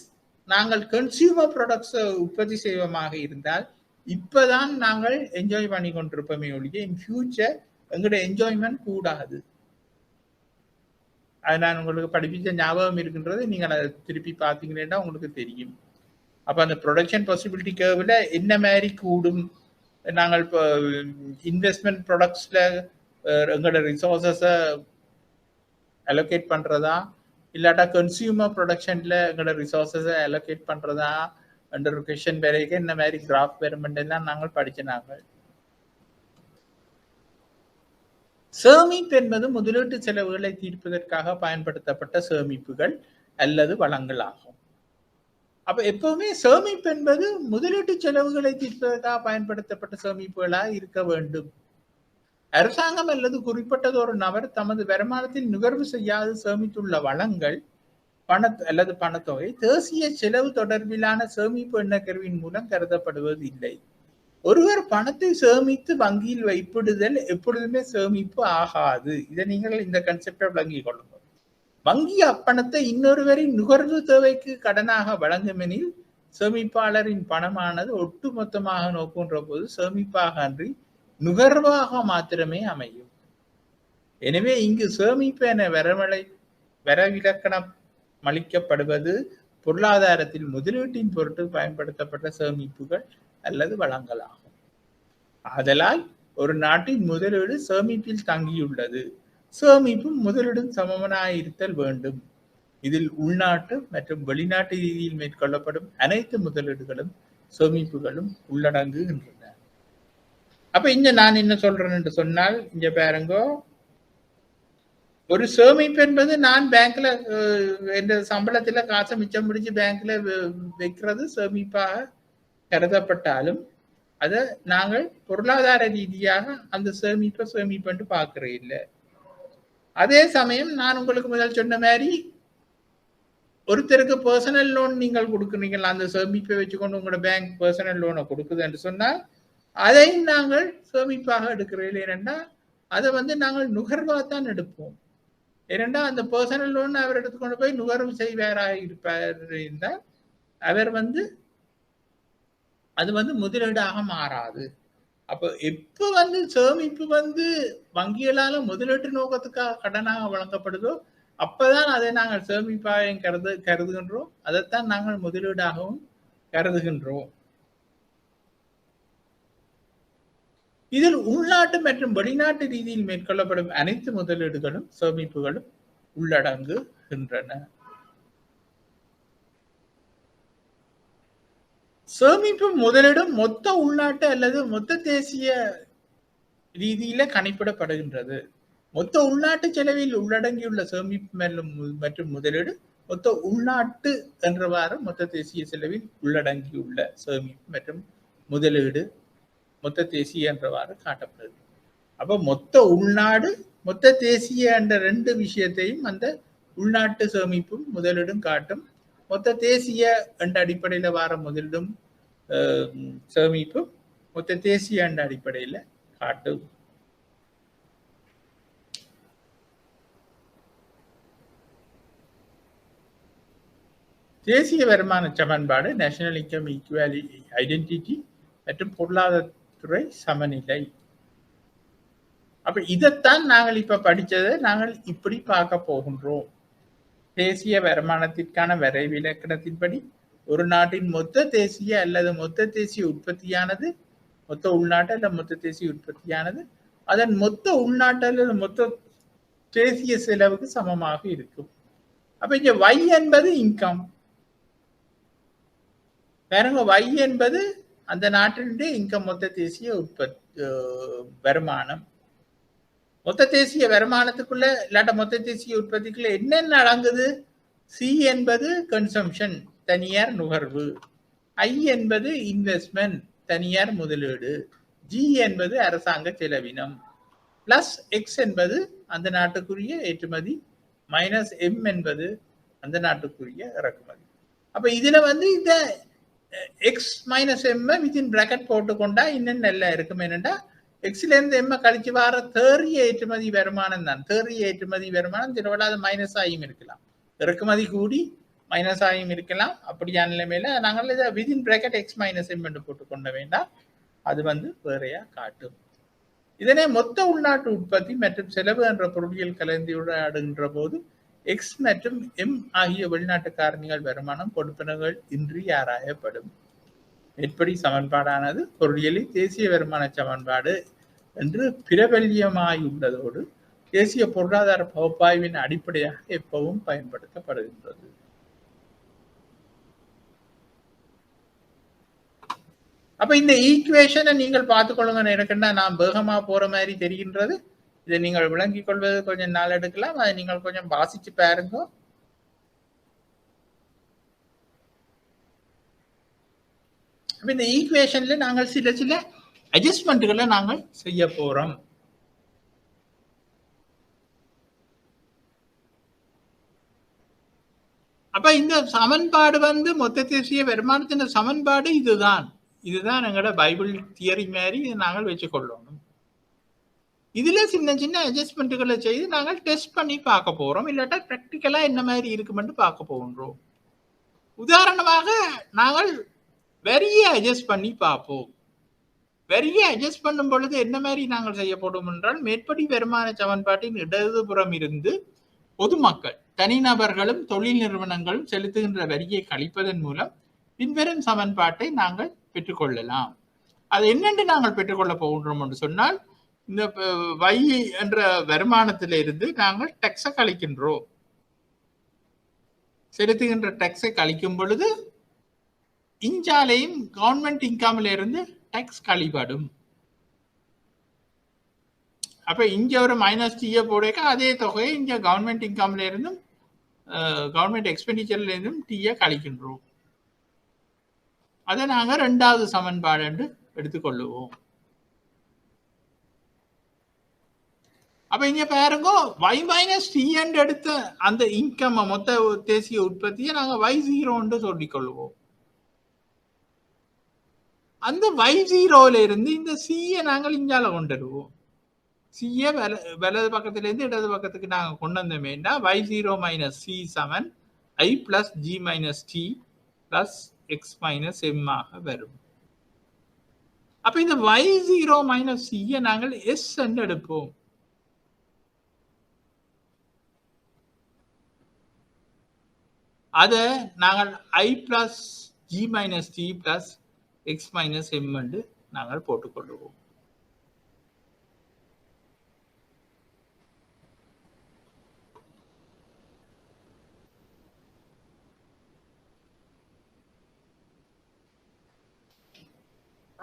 நாங்கள் கன்சியூமர் ப்ராடக்ட்ஸை உற்பத்தி செய்வமாக இருந்தால் இப்பதான் நாங்கள் என்ஜாய் பண்ணி கொண்டிருப்போமே ஒழிய இன் ஃபியூச்சர் எங்களோட என்ஜாய்மெண்ட் கூடாது. அது நான் உங்களுக்கு படிப்பிச்ச ஞாபகம் இருக்கின்றது. நீங்கள் அதை திருப்பி பார்த்தீங்கன்னா உங்களுக்கு தெரியும். அப்ப அந்த ப்ரொடக்ஷன் பாசிபிலிட்டி கேர்வில் என்ன மாதிரி கூடும், நாங்கள் இப்போ இன்வெஸ்ட்மெண்ட் ப்ராடக்ட்ஸ்ல எங்களோட ரிசோர்ஸஸை அலோகேட் பண்றதா, இல்லாட்டா கன்சியூமர் ப்ரொடக்ஷன்ல எங்களோட ரிசோர்ஸஸை அலோகேட் பண்றதா என்ற ஒரு கொஸ்டின் வரைக்கும் இந்த மாதிரி கிராஃப் பெருமெண்டெல்லாம் நாங்கள் படிச்சினாங்க. சேமிப்பு என்பது முதலீட்டு செலவுகளை தீர்ப்பதற்காக பயன்படுத்தப்பட்ட சேமிப்புகள் அல்லது வளங்கள் ஆகும். அப்ப எப்பவுமே சேமிப்பு என்பது முதலீட்டு செலவுகளை தீர்ப்பதற்காக பயன்படுத்தப்பட்ட சேமிப்புகளாக இருக்க வேண்டும். அரசாங்கம் அல்லது குறிப்பிட்டது ஒரு நபர் தமது வருமானத்தில் நுகர்வு செய்யாது சேமித்துள்ள வளங்கள் அல்லது பணத்தொகை தேசிய செலவு தொடர்பிலான சேமிப்பு எண்ணக்கருவின் மூலம் கருதப்படுவது இல்லை. ஒருவர் பணத்தை சேமித்து வங்கியில் வைப்பிடுதல் எப்பொழுதுமே சேமிப்பு ஆகாது. இதை நீங்கள் இந்த கன்செப்டை விளங்கிக் கொள்ளுங்கள். வங்கி அப்பணத்தை இன்னொருவரின் நுகர்வு தேவைக்கு கடனாக வழங்குமெனில் சேமிப்பாளரின் பணமானது ஒட்டுமொத்தமாக நோக்குன்ற போது சேமிப்பாக அன்றி நுகர்வாக மாத்திரமே அமையும். எனவே இங்கு சேமிப்பு என வரவிலக்கணம் அளிக்கப்படுவது பொருளாதாரத்தில் முதலீட்டின் பொருட்டு பயன்படுத்தப்பட்ட சேமிப்புகள் அல்லது வளங்களாகும். ஆதலால் ஒரு நாட்டின் முதலீடு சேமிப்பில் தங்கியுள்ளது. சேமிப்பும் முதலீடும் சமமாயிருத்தல் வேண்டும். இதில் உள்நாட்டு மற்றும் வெளிநாட்டு ரீதியில் மேற்கொள்ளப்படும் அனைத்து முதலீடுகளும் சேமிப்புகளும் உள்ளடங்குகின்றன. அப்ப இங்க நான் என்ன சொல்றேன் என்று சொன்னால், இங்க பாருங்க, ஒரு சேமிப்பு என்பது நான் பேங்க்ல என்ற சம்பளத்துல காசை மிச்சம் பிடிச்சு பேங்க்ல வைக்கிறது சேமிப்பாக கருதப்பட்டாலும் அதை நாங்கள் பொருளாதார ரீதியாக அந்த சேமிப்பு பார்க்கறது இல்லை. அதே சமயம் நான் உங்களுக்கு முதல் சொன்ன மாதிரி ஒருத்தருக்கு பர்சனல் லோன் நீங்கள் கொடுக்குறீங்களா, அந்த சேமிப்பை வச்சுக்கொண்டு உங்களோட பேங்க் பர்சனல் லோனை கொடுக்குது என்று சொன்னால் அதையும் நாங்கள் சேமிப்பாக எடுக்கிறோம். ஏனென்றா அதை நாங்கள் நுகர்வாகத்தான் எடுப்போம். ஏனென்றா அந்த பர்சனல் லோன் அவர் எடுத்துக்கொண்டு போய் நுகர்வு செய்வாராக இருப்பார் இருந்தால் அவர் அது முதலீடாக மாறாது. அப்போ எப்ப சேமிப்பு வங்கிகளால முதலீட்டு நோக்கத்துக்காக கடனாக வழங்கப்படுதோ அப்பதான் அதை நாங்கள் சேமிப்பாக கருதுகின்றோம். அதைத்தான் நாங்கள் முதலீடாகவும் கருதுகின்றோம். இதில் உள்நாட்டு மற்றும் வெளிநாட்டு ரீதியில் மேற்கொள்ளப்படும் அனைத்து முதலீடுகளும் சேமிப்புகளும் உள்ளடங்குகின்றன. சேமிப்பு முதலிடம் மொத்த உள்நாட்டு அல்லது மொத்த தேசிய ரீதியில கணிப்பிடப்படுகின்றது. மொத்த உள்நாட்டு செலவில் உள்ளடங்கியுள்ள சேமிப்பு மற்றும் முதலீடு மொத்த உள்நாட்டு என்றவாறு மொத்த தேசிய செலவில் உள்ளடங்கியுள்ள சேமிப்பு மற்றும் முதலீடு மொத்த தேசிய என்றவாறு காட்டப்படுது. அப்ப மொத்த உள்நாடு மொத்த தேசிய என்ற ரெண்டு விஷயத்தையும் அந்த உள்நாட்டு சேமிப்பும் முதலீடும் காட்டும். மொத்த தேசிய என்ற அடிப்படையில வார முதலீடும் சேமிப்பும் மொத்த தேசிய என்ற அடிப்படையில காட்டும். தேசிய வருமான சமன்பாடு, நேஷனல் இன்கம் ஈக்குவாலிட்டி ஐடென்டிட்டி மற்றும் பொருளாதாரத்துறை சமநிலை. அப்ப இதைத்தான் நாங்கள் இப்ப படிச்சதை நாங்கள் இப்படி பார்க்க போகின்றோம். தேசிய வருமானத்திற்கான வரைவிலக்கணத்தின்படி ஒரு நாட்டின் மொத்த தேசிய அல்லது மொத்த தேசிய உற்பத்தியானது மொத்த உள்நாட்டு அல்லது மொத்த தேசிய உற்பத்தியானது அதன் மொத்த உள்நாட்டு அல்லது மொத்த தேசிய செலவுக்கு சமமாக இருக்கும். அப்ப இங்க Y என்பது இன்கம் பாருங்க. Y என்பது அந்த நாட்டினுடைய இன்கம், மொத்த தேசிய வருமானம். மொத்த தேசிய வருமானத்துக்குள்ள இல்லாட்ட மொத்த தேசிய உற்பத்திக்குள்ள என்னென்ன அடங்குது? C என்பது கன்சம்ஷன், தனியார் நுகர்வு. I என்பது இன்வெஸ்ட்மெண்ட், தனியார் முதலீடு. G என்பது அரசாங்க செலவினம். பிளஸ் X என்பது அந்த நாட்டுக்குரிய ஏற்றுமதி, மைனஸ் M என்பது அந்த நாட்டுக்குரிய இறக்குமதி. அப்ப இதுல இந்த X minus M within bracket போட்டுக்கொண்டா இன்னும் நல்லா இருக்கும். என்னண்டா எக்ஸ்ல இருந்து எம்ம கழிச்சு வர தேறிய ஏற்றுமதி வருமானம் தான். தேறிய ஏற்றுமதி வருமானம் திருவிழாது மைனஸ் ஆகியும் இருக்கலாம், இறக்குமதி கூடி மைனஸ் ஆகியும் இருக்கலாம். அப்படியான நிலைமையில நாங்கள் இதை within bracket X minus M என்று போட்டுக்கொண்ட வேண்டாம், அது வேறையா காட்டும். இதனை மொத்த உள்நாட்டு உற்பத்தி மற்றும் செலவு என்ற பொருளியல் கலந்துரையாடுகின்ற போது எக்ஸ் மற்றும் எம் ஆகிய வெளிநாட்டு காரணிகள் வருமானம் கொடுப்பனகள் இன்றி ஆராயப்படும். மேற்படி சமன்பாடானது பொருளியலில் தேசிய வருமான சமன்பாடு என்று பிரபல்யமாயுள்ளதோடு தேசிய பொருளாதார பகுப்பாய்வின் அடிப்படையாக எப்பவும் பயன்படுத்தப்படுகின்றது. அப்ப இந்த ஈக்குவேஷனை நீங்கள் பார்த்துக்கொள்ளுங்க. எனக்குன்னா நான் வேகமா போற மாதிரி தெரிகின்றது. இதை நீங்கள் விளங்கிக் கொள்வது கொஞ்சம் நாள் எடுக்கலாம். அதை நீங்கள் கொஞ்சம் வாசிச்சு பாருங்க. இந்த ஈக்குவேஷன்ல நாங்கள் சில அட்ஜஸ்ட்மெண்ட்களை நாங்கள் செய்ய போறோம். அப்ப இந்த சமன்பாடு மொத்த தேசிய வருமானத்தின் சமன்பாடு இதுதான். எங்களோட பைபிள் தியரி மாதிரி நாங்கள் வச்சுக்கொள்ளணும். இதுல சின்ன அட்ஜஸ்ட்மெண்ட்டுகளை செய்து நாங்கள் டெஸ்ட் பண்ணி பார்க்க போறோம். இல்லாட்டா பிராக்டிக்கலா என்ன மாதிரி இருக்குமென்று பார்க்க போகின்றோம். உதாரணமாக நாங்கள் வரியை அட்ஜஸ்ட் பண்ணி பார்ப்போம். வரியை அட்ஜஸ்ட் பண்ணும் பொழுது என்ன மாதிரி நாங்கள் செய்யப்படும் என்றால், மேற்படி வருமான சமன்பாட்டின் இடதுபுறம் இருந்து பொதுமக்கள், தனிநபர்களும் தொழில் நிறுவனங்களும் செலுத்துகின்ற வரியை கழிப்பதன் மூலம் பின்வரும் சமன்பாட்டை நாங்கள் பெற்றுக்கொள்ளலாம். அது என்னென்று நாங்கள் பெற்றுக்கொள்ள போகின்றோம் என்று சொன்னால், இந்த வை என்ற வருமானத்திலிருந்து நாங்கள் டேக்ஸை கழிக்கின்றோம். செலுத்துகின்ற டேக்ஸை கழிக்கும் பொழுது இஞ்சாலையும் கவர்மெண்ட் இன்கம்ல இருந்து டேக்ஸ் கழிப்படும். அப்ப இங்க ஒரு மைனஸ் டீயை போடுக்க அதே தொகையை இங்க கவர்மெண்ட் இன்கம்ல இருந்தும் கவர்மெண்ட் எக்ஸ்பெண்டிச்சர்ல இருந்தும் டீயை கழிக்கின்றோம். அதை நாங்க ரெண்டாவது சமன்பாடு என்று எடுத்துக்கொள்ளுவோம். அப்ப இங்க பாருங்க, y மைனஸ் டி என்று எடுத்த அந்த இன்கம் மொத்த தேசிய உற்பத்தியை நாங்க y0 சொல்லிக் கொள்ளுவோம். அந்த y0ல இருந்து இந்த c-யை நாங்கள் இங்கால கொண்டுடுவோம். c-யை வலது பக்கத்துல இருந்து இடது பக்கத்துக்கு நாங்க கொண்டு வந்தோமேன்னா y0 மைனஸ் c சமன் i plus g minus t plus x minus m ஆக வரும். அப்ப இந்த y0 மைனஸ் c-யை நாங்கள் s என்று எடுப்போம். அதை நாங்கள் i plus g minus t plus x minus m என்று நாங்கள் போட்டுக்கொள்வோம்.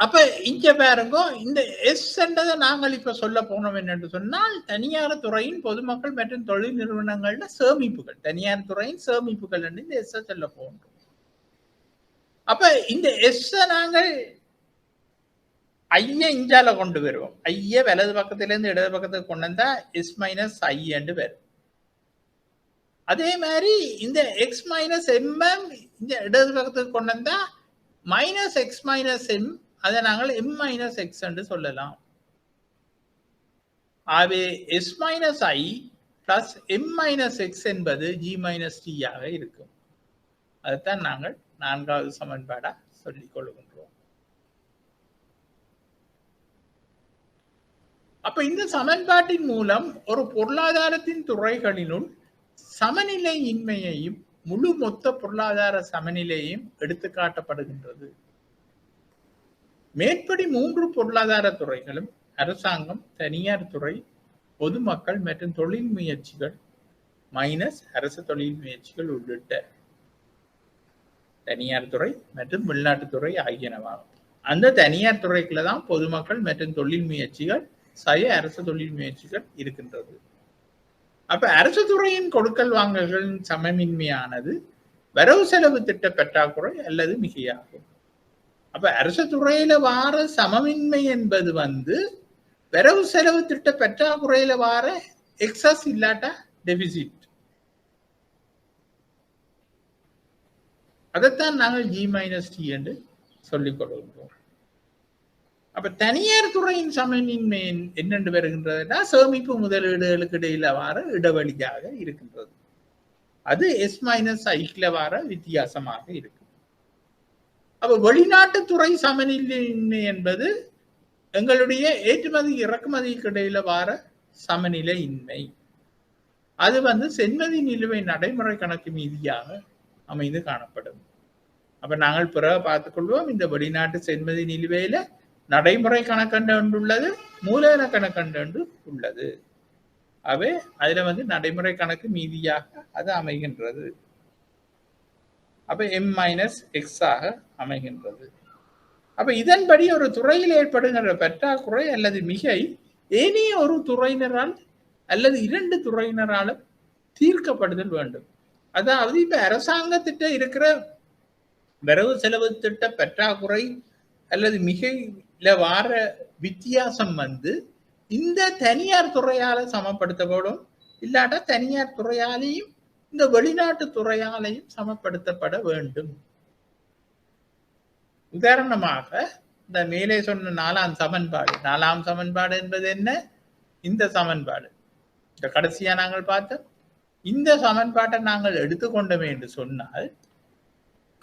அப்ப இங்க பாருங்க, இந்த எஸ் என்றதை நாங்கள் இப்ப சொல்ல போனோம் என்று சொன்னால், தனியார் துறையின் பொதுமக்கள் மற்றும் தொழில் நிறுவனங்கள சேமிப்புகள், தனியார் துறையின் சேமிப்புகள் என்று இந்த எஸ் சொல்ல போன்றோம். அப்ப இந்த எஸ் நாங்கள் ஐய இஞ்சால கொண்டு வருவோம். ஐய வலது பக்கத்துல இருந்து இடது பக்கத்துக்கு கொண்டு வந்தா எஸ் மைனஸ் ஐ என்று வரும். அதே மாதிரி இந்த எக்ஸ் மைனஸ் எம் இந்த இடது பக்கத்துக்கு கொண்டு வந்தா மைனஸ் எக்ஸ் மைனஸ் எம், அதை நாங்கள் எம் மைனஸ் எக்ஸ் என்று சொல்லலாம். ஆகவே எஸ் மைனஸ் ஐ பிளஸ் எம் மைனஸ் எக்ஸ் என்பது ஜி மைனஸ் டி ஆக இருக்கும். அதுதான் நாங்கள் நான்காவது சமன்பாடா சொல்லிக் கொள்கின்றோம். அப்ப இந்த சமன்பாட்டின் மூலம் ஒரு பொருளாதாரத்தின் துறைகளினுள் சமநிலை இன்மையையும் முழு மொத்த பொருளாதார சமநிலையையும் எடுத்து காட்டப்படுகின்றது. மேற்படி மூன்று பொருளாதார துறைகளும் அரசாங்கம், தனியார் துறை, பொதுமக்கள் மற்றும் தொழில் முயற்சிகள் மைனஸ் அரசு தொழில் முயற்சிகள் உள்ளிட்ட தனியார் துறை மற்றும் வெளிநாட்டுத்துறை ஆகியனவாகும். அந்த தனியார் துறைக்குள்ள தான் பொதுமக்கள் மற்றும் தொழில் முயற்சிகள், அரசு தொழில் முயற்சிகள் இருக்கின்றது. அப்ப அரசு துறையின் கொடுக்கல் வாங்கல்களின் சமமின்மையானது வரவு செலவு திட்ட பற்றாக்குறை அல்லது மிகையாகும். அப்ப அரசு துறையில வார சமமின்மை என்பது வரவு செலவு திட்ட பற்றாக்குறையில வார எக்ஸஸ் இல்லாட்டா டெபிசிட். அதைத்தான் நாங்கள் ஜி மைனஸ் டி என்று சொல்லிக் கொள்கின்றோம். அப்ப தனியார் துறையின் சமமின்மை என்னென்று வருகின்றதுனா சேமிப்பு முதலீடுகளுக்கு இடையில வார இடைவெளியாக இருக்கின்றது. அது எஸ் மைனஸ் ஐக்கில வார வித்தியாசமாக இருக்கு. அப்ப வெளிநாட்டு துறை சமநிலை என்பது எங்களுடைய ஏற்றுமதி இறக்குமதிக்கு இடையில வார சமநிலை இன்மை. அது வந்து சென்மதி நிலுவை நடைமுறை கணக்கு மீதியாக அமைந்து காணப்படும். அப்ப நாங்கள் பிறகு பார்த்துக்கொள்வோம். இந்த வெளிநாட்டு சென்மதி நிலுவையில நடைமுறை கணக்கண்டு ஒன்று உள்ளது, மூலதன கணக்கண்டு ஒன்று உள்ளது. அவை அதுல வந்து நடைமுறை கணக்கு மீதியாக அது அமைகின்றது. அப்ப M-X ஆக அமைகின்றது. அப்ப இதன்படி ஒரு துறையில் ஏற்படுகின்ற பற்றாக்குறை அல்லது மிகை ஏனைய ஒரு துறையினரால் அல்லது இரண்டு துறையினராலும் தீர்க்கப்படுதல் வேண்டும். அதாவது இப்ப அரசாங்கத்திட்ட இருக்கிற வரவு செலவு திட்ட பற்றாக்குறை அல்லது மிகையில வார வித்தியாசம் வந்து இந்த தனியார் துறையால சமப்படுத்தப்படும், இல்லாட்டா தனியார் துறையாலையும் இந்த வெளிநாட்டு துறையாலையும் சமப்படுத்தப்பட வேண்டும். உதாரணமாக இந்த மேலே சொன்ன நாலாம் சமன்பாடு என்பது என்ன? இந்த சமன்பாடு இந்த கடைசியா நாங்கள் பார்த்தோம். இந்த சமன்பாட்டை நாங்கள் எடுத்துக்கொண்டோமே என்று சொன்னால்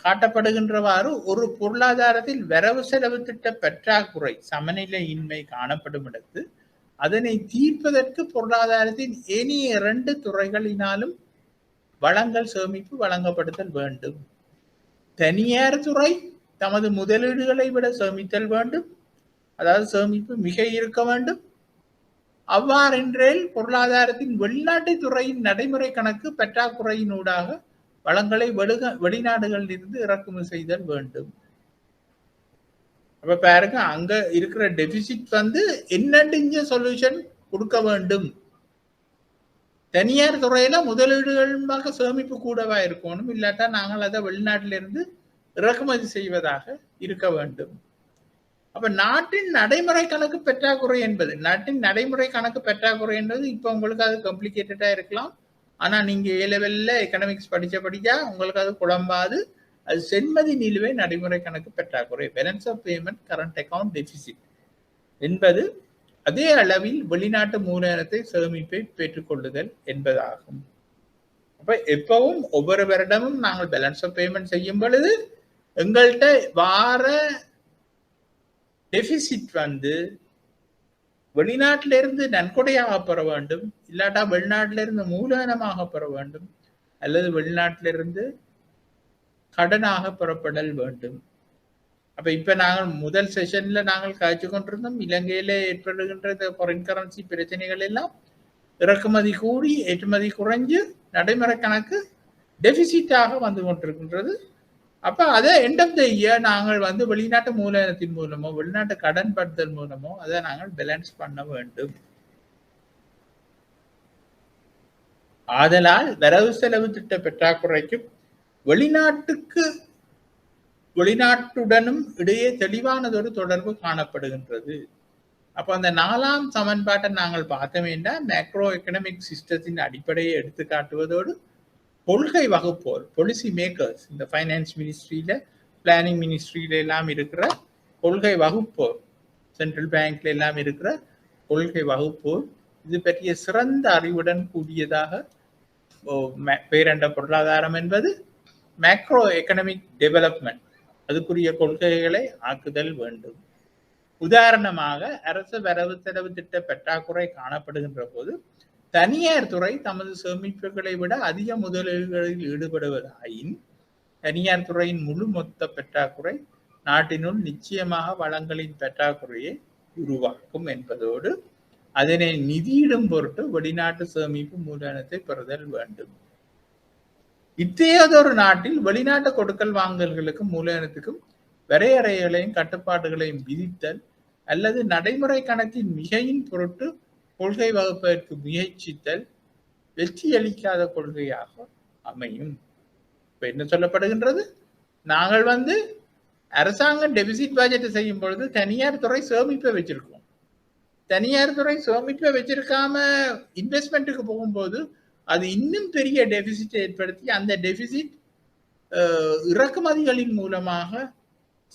காட்டப்படுகின்றவாறு ஒரு பொருளாதாரத்தில் வரவு செலவு திட்ட பற்றாக்குறை சமநிலையின்மை காணப்படும் இடத்து அதனை தீர்ப்பதற்கு பொருளாதாரத்தின் ஏனைய இரண்டு துறைகளினாலும் வளங்கள் சேமிப்பு வழங்கப்படுதல் வேண்டும். தனியார் துறை தமது முதலீடுகளை விட சேமித்தல் வேண்டும், அதாவது சேமிப்பு மிக இருக்க வேண்டும். அவ்வாறென்றில் பொருளாதாரத்தின் வெளிநாட்டு துறையின் நடைமுறை கணக்கு பற்றாக்குறையினூடாக வளங்களை வெளிநாடுகளில் இருந்து இறக்குமதி செய்தல் வேண்டும். அப்ப பாருங்க, அங்க இருக்கிற டெபிசிட் வந்து என்னென்ன சொல்யூஷன் கொடுக்க வேண்டும். தனியார் துறையில முதலீடுகள் சேமிப்பு கூடவா இருக்கணும், இல்லாட்டா நாங்கள் அதை வெளிநாட்டிலிருந்து இறக்குமதி செய்வதாக இருக்க வேண்டும். அப்ப நாட்டின் நடைமுறை கணக்கு பற்றாக்குறை என்பது இப்ப உங்களுக்கு அது காம்ப்ளிகேட்டடா இருக்கலாம். ஆனா நீங்க ஏ லெவல்ல எக்கனாமிக்ஸ் படிச்சா உங்களுக்கு அது குழம்பாது. அது சென்மதி நிலுவை நடைமுறை கணக்கு பற்றாக்குறை, balance of payment current account deficit என்பது அதே அளவில் வெளிநாட்டு மூலதனத்தை சேமிப்பை பெற்றுக்கொள்ளுதல் என்பதாகும். அப்ப எப்பவும் ஒவ்வொரு வருடமும் நாங்கள் பேலன்ஸ் ஆஃப் பேமெண்ட் செய்யும் பொழுது எங்கள்கிட்ட வார டெபிசிட் வந்து வெளிநாட்டிலிருந்து நன்கொடையாக பெற வேண்டும், இல்லாட்டா வெளிநாட்டிலிருந்து மூலதனமாக பெற வேண்டும், அல்லது வெளிநாட்டிலிருந்து கடனாக பெறப்படல் வேண்டும். அப்ப இப்ப நாங்கள் முதல் செஷன்ல நாங்கள் காய்ச்சி கொண்டிருந்தோம், இலங்கையில ஏற்படுகின்ற இந்த ஃபாரின் கரன்சி பிரச்சனைகள் எல்லாம் இறக்குமதி கூடி ஏற்றுமதி குறைஞ்சு நடைமுறை கணக்கு டெபிசிட்டாக வந்து கொண்டிருக்கின்றது. அப்ப அதை எண்ட் ஆஃப் த இயர் நாங்கள் வந்து வெளிநாட்டு மூலதனத்தின் மூலமோ வெளிநாட்டு கடன் படுத்தல் மூலமோ அதை நாங்கள் பேலன்ஸ் பண்ண வேண்டும். ஆதலால் வரவு செலவு திட்ட பற்றாக்குறைக்கும் வெளிநாட்டுடனும் இடையே தெளிவானதொரு தொடர்பு காணப்படுகின்றது. அப்ப அந்த நாலாம் சமன்பாட்டை நாங்கள் பார்த்தோம் என்றால் மேக்ரோ எக்கனாமிக் சிஸ்டத்தின் அடிப்படையை எடுத்து காட்டுவதோடு கொள்கை வகுப்போர் பாலிசி மேக்கர்ஸ் இந்த ஃபைனான்ஸ் மினிஸ்ட்ரியில பிளானிங் மினிஸ்ட்ரியில எல்லாம் இருக்கிற கொள்கை வகுப்போர், சென்ட்ரல் பேங்க்ல எல்லாம் இருக்கிற கொள்கை வகுப்போர் இது பற்றிய சிறந்த அறிவுடன் கூடியதாக பேரண்ட பொருளாதாரம் என்பது மேக்ரோ எக்கனாமிக் டெவலப்மெண்ட் அதுக்குரிய கொள்கைகளை ஆக்குதல் வேண்டும். உதாரணமாக அரசு வரவு செலவு திட்ட பற்றாக்குறை காணப்படுகின்ற போது தனியார் துறை தமது சேமிப்புகளை விட அதிக முதலீடுகளில் ஈடுபடுவதாயின் தனியார் துறையின் முழு மொத்த பற்றாக்குறை நாட்டினுள் நிச்சயமாக வளங்களின் பற்றாக்குறையை உருவாக்கும் என்பதோடு அதனை நிதியிடும் பொருட்டு வெளிநாட்டு சேமிப்பு மூலதனத்தை பெறுதல் வேண்டும். இத்தகையதொரு நாட்டில் வெளிநாட்டு கொடுக்கல் வாங்கல்களுக்கும் மூலதனத்துக்கும் வரையறைகளையும் கட்டுப்பாடுகளையும் விதித்தல் அல்லது நடைமுறை கணக்கின் மிகையின் பொருட்டு கொள்கை வகுப்பதற்கு முயற்சித்தல் வெற்றியளிக்காத கொள்கையாக அமையும். இப்ப என்ன சொல்லப்படுகின்றது? நாங்கள் வந்து அரசாங்கம் டெபிசிட் பட்ஜெட் செய்யும் பொழுது தனியார் துறை சேமிப்பை வச்சிருக்கோம். தனியார் துறை சேமிப்பை வச்சிருக்காம இன்வெஸ்ட்மெண்ட்டுக்கு போகும்போது அது இன்னும் பெரிய டெபிசிட் ஏற்படுத்தி அந்த டெபிசிட் இறக்குமதிகளின் மூலமாக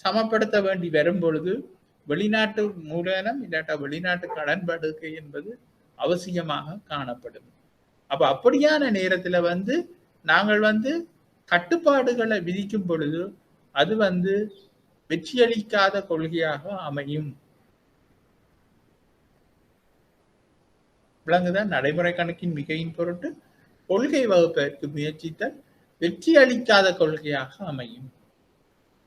சமப்படுத்த வேண்டி வரும் பொழுது வெளிநாட்டு மூலதனம் இல்லாட்டா வெளிநாட்டு கடன் படுக்கை என்பது அவசியமாக காணப்படும். அப்ப அப்படியான நேரத்துல வந்து நாங்கள் வந்து கட்டுப்பாடுகளை விதிக்கும் பொழுது அது வந்து வெற்றியளிக்காத கொள்கையாக அமையும். விளங்குதான்? நடைமுறை கணக்கின் மிகையின் பொருட்டு கொள்கை வகுப்பதற்கு முயற்சித்தல் வெற்றி அளிக்காத கொள்கையாக அமையும்.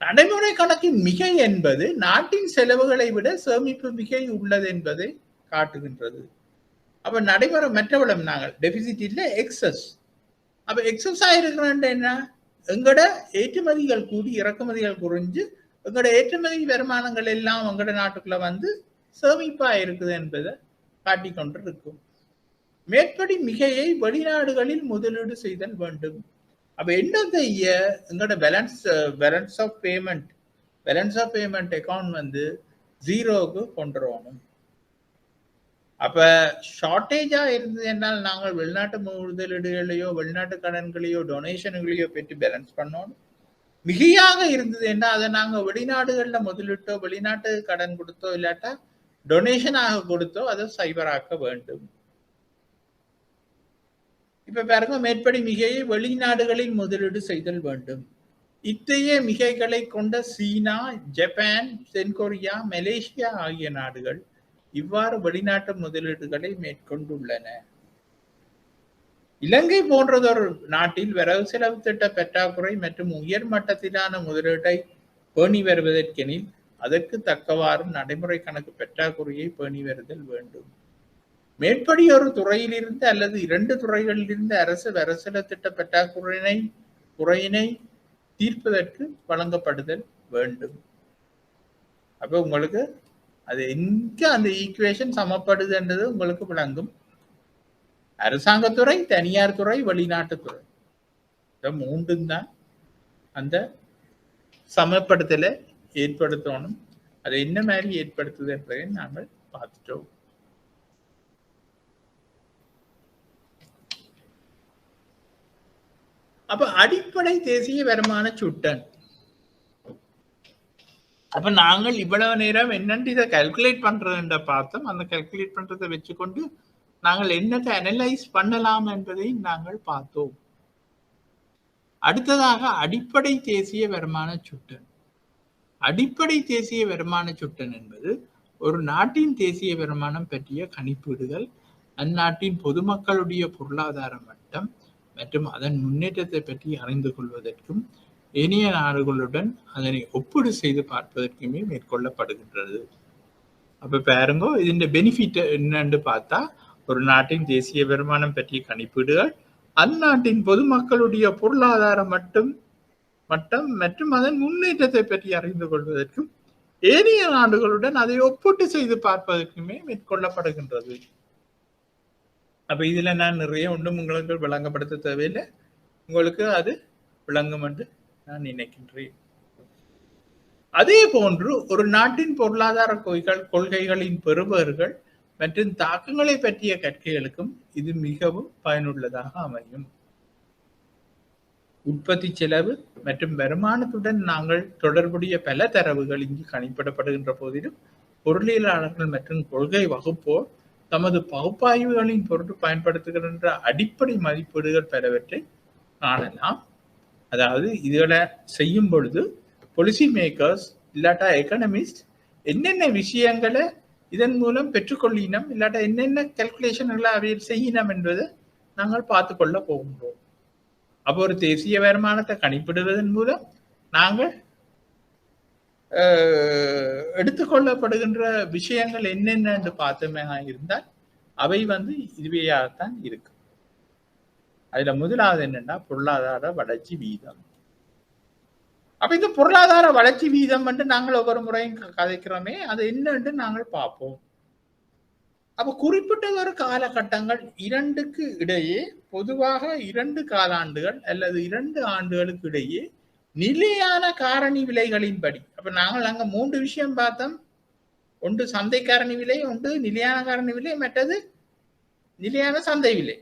நடைமுறை கணக்கின் மிகை என்பது நாட்டின் செலவுகளை விட சேமிப்பு மிகை உள்ளது என்பதை காட்டுகின்றது. அப்ப நடைமுறை மற்றவளம் நாங்கள் டெபிசிட் இல்ல எக்ஸஸ். அப்ப எக்ஸஸ் ஆயிருக்கிறோம் என்ன, எங்கட ஏற்றுமதிகள் கூடி இறக்குமதிகள் குறைஞ்சு எங்களோட ஏற்றுமதி வருமானங்கள் எல்லாம் எங்கட நாட்டுக்குள்ள வந்து சேமிப்பா இருக்குது என்பதை காட்டிக்கொண்டு இருக்கும். மேற்படி மிகையை வெளிநாடுகளில் முதலீடு செய்தல் வேண்டும். அப்ப end of the year எங்களோட பேலன்ஸ் ஆஃப் பேமெண்ட் அக்கௌண்ட் வந்து ஜீரோவுக்கு கொண்டு வரணும். அப்ப ஷார்டேஜா இருந்தது என்றால் நாங்கள் வெளிநாட்டு முதலீடுகளையோ வெளிநாட்டு கடன்களையோ டொனேஷன்களையோ பெற்று பேலன்ஸ் பண்ணணும். மிகையாக இருந்தது என்றால் அதை நாங்கள் வெளிநாடுகள்ல முதலிட்டோ வெளிநாட்டு கடன் கொடுத்தோ இல்லாட்டா டொனேஷனாக கொடுத்தோ அதை சைபராக்க வேண்டும். இப்ப பாருங்க, மேற்படி மிகையை வெளிநாடுகளில் முதலீடு செய்தல் வேண்டும். இத்தகைய மிகைகளை கொண்ட சீனா, ஜப்பான், தென்கொரியா, மலேசியா ஆகிய நாடுகள் இவ்வாறு வெளிநாட்டு முதலீடுகளை மேற்கொண்டுள்ளன. இலங்கை போன்றதொரு நாட்டில் வரவு செலவு திட்ட பற்றாக்குறை மற்றும் உயர் மட்டத்திலான முதலீட்டை பேணி வருவதற்கெனில் அதற்கு தக்கவாறு நடைமுறை கணக்கு பற்றாக்குறையை பேணி வருதல் வேண்டும். மேற்படி ஒரு துறையிலிருந்து அல்லது 2 துறைகளிலிருந்து அரசு வரவு செலவு திட்ட பற்றாக்குறையினை தீர்ப்பதற்கு வழங்கப்படுதல் வேண்டும். அப்ப உங்களுக்கு அது எங்க அந்த ஈக்குவேஷன் சமப்படுதுன்றது உங்களுக்கு விளங்கும். அரசாங்கத்துறை, தனியார் துறை, வெளிநாட்டு துறை, இந்த 3 தான் அந்த சமப்படுத்தலை ஏற்படுத்தணும். அது என்ன மாதிரி ஏற்படுத்துது என்பதை நாங்கள் பார்த்துட்டோம். அப்ப அடிப்படை தேசிய வருமான சுட்டன். அப்ப நாங்கள் இவ்வளவு நேரம் என்னன்னு இதை கால்குலேட் பண்றதுன்ற பார்த்தோம். அந்த கால்குலேட் பண்றதை வச்சுக்கொண்டு நாங்கள் என்னத்தை அனலைஸ் பண்ணலாம் என்பதை நாங்கள் பார்த்தோம். அடுத்ததாக அடிப்படை தேசிய வருமான சுட்டன். அடிப்படை தேசிய வருமான சுட்டன் என்பது ஒரு நாட்டின் தேசிய வருமானம் பற்றிய கணிப்பீடுகள், அந்நாட்டின் பொதுமக்களுடைய பொருளாதார மட்டம் மற்றும் அதன் முன்னேற்றத்தை பற்றி அறிந்து கொள்வதற்கும் ஏனைய நாடுகளுடன் அதனை ஒப்பீடு செய்து பார்ப்பதற்குமே மேற்கொள்ளப்படுகின்றது. அப்ப பாருங்க, இதன் பெனிஃபிட் என்னன்னு பார்த்தா, ஒரு நாட்டின் தேசிய வருமானம் பற்றிய கணிப்பீடுகள், அந்நாட்டின் பொதுமக்களுடைய பொருளாதார மட்டம் மற்றும் அதன் முன்னேற்றத்தை பற்றி அறிந்து கொள்வதற்கும் ஏனைய நாடுகளுடன் அதை ஒப்பீட்டு செய்து பார்ப்பதற்குமே மேற்கொள்ளப்படுகின்றது. அப்ப இதுல நான் நிறைய ஒன்றும் உங்களுக்கு விளங்கப்படுத்த தேவையில்லை, உங்களுக்கு அது விளங்கும் என்று நான் நினைக்கின்றேன். அதே போன்று ஒரு நாட்டின் பொருளாதார கொள்கைகளின் பெறுபவர்கள் மற்றும் தாக்கங்களை பற்றிய கற்கைகளுக்கும் இது மிகவும் பயனுள்ளதாக அமையும். உற்பத்தி செலவு மற்றும் வருமானத்துடன் நாங்கள் தொடர்புடைய பல தரவுகள் இங்கு கணிப்பிடப்படுகின்ற போதிலும் பொருளியலாளர்கள் மற்றும் கொள்கை வகுப்போர் தமது பகுப்பாய்வுகளின் பொருட்டு பயன்படுத்துகின்ற அடிப்படை மதிப்பீடுகள் பலவற்றை காணலாம். அதாவது இதுகளை செய்யும் பொழுது பாலிசி மேக்கர்ஸ் இல்லாட்டா எக்கனமிஸ்ட் என்னென்ன விஷயங்களை இதன் மூலம் பெற்றுக்கொள்ளினோம் இல்லாட்டா என்னென்ன கால்குலேஷன்களை அவையில் செய்யணும் என்பதை நாங்கள் பார்த்து கொள்ள போகின்றோம். அப்போ ஒரு தேசிய வருமானத்தை கணிப்பிடுவதன் மூலம் நாங்கள் எடுத்துக்கொள்ளப்படுகின்ற விஷயங்கள் என்னென்ன என்று பார்த்தோமே இருந்தால் அவை இதுவையாகத்தான் இருக்கு. அதுல முதலாவது என்னன்னா பொருளாதார வளர்ச்சி வீதம். அப்ப இந்த பொருளாதார வளர்ச்சி வீதம் வந்து நாங்கள் ஒவ்வொரு முறையும் கதைக்கிறோமே, அது என்னன்னு நாங்கள் பார்ப்போம். அப்ப குறிப்பிட்ட ஒரு காலகட்டங்கள் 2க்கு இடையே, பொதுவாக 2 காலாண்டுகள் அல்லது 2 ஆண்டுகளுக்கு இடையே நிலையான காரணி விலைகளின்படி, அப்ப நாங்கள் அங்க 3 விஷயம் பார்த்தோம். ஒன்று சந்தை காரணி விலை, ஒன்று நிலையான காரணி விலை, மற்றது நிலையான சந்தை விலை.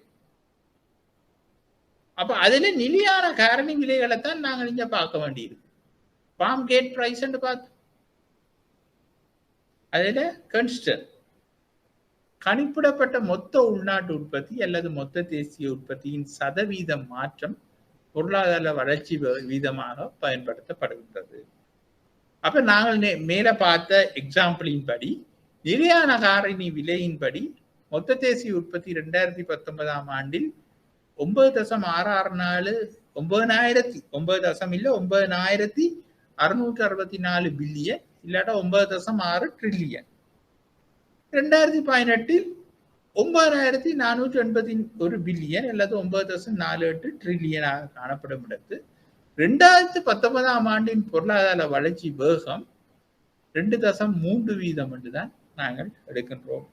அப்ப அதுல நிலையான காரணி விலைகளைத்தான் நாங்கள் இங்க பார்க்க வேண்டியிருக்கு. ஃபார்ம் கேட் பிரைஸ் பார்த்தோம். அதுல கன்ஸ்டன்ட் கணிப்பிடப்பட்ட மொத்த உள்நாட்டு உற்பத்தி அல்லது மொத்த தேசிய உற்பத்தியின் சதவீத மாற்றம் பொருளாதார வளர்ச்சி வீதமாக பயன்படுத்தப்படுகின்றது. அப்ப நாங்கள் மேல பார்த்த எக்ஸாம்பிளின் படி நிலையான காரணி விலையின்படி மொத்த தேசிய உற்பத்தி 2019ஆம் ஆண்டில் 9.664 9,664 பில்லியன் இல்லாட்டா 9.6 ட்ரில்லியன். 2018 9,481 பில்லியன் அல்லது 9.48 ட்ரில்லியனாக காணப்படும் இடத்து 2019 ஆண்டின் பொருளாதார வளர்ச்சி வேகம் 2.3% என்றுதான் நாங்கள் எடுக்கின்றோம்.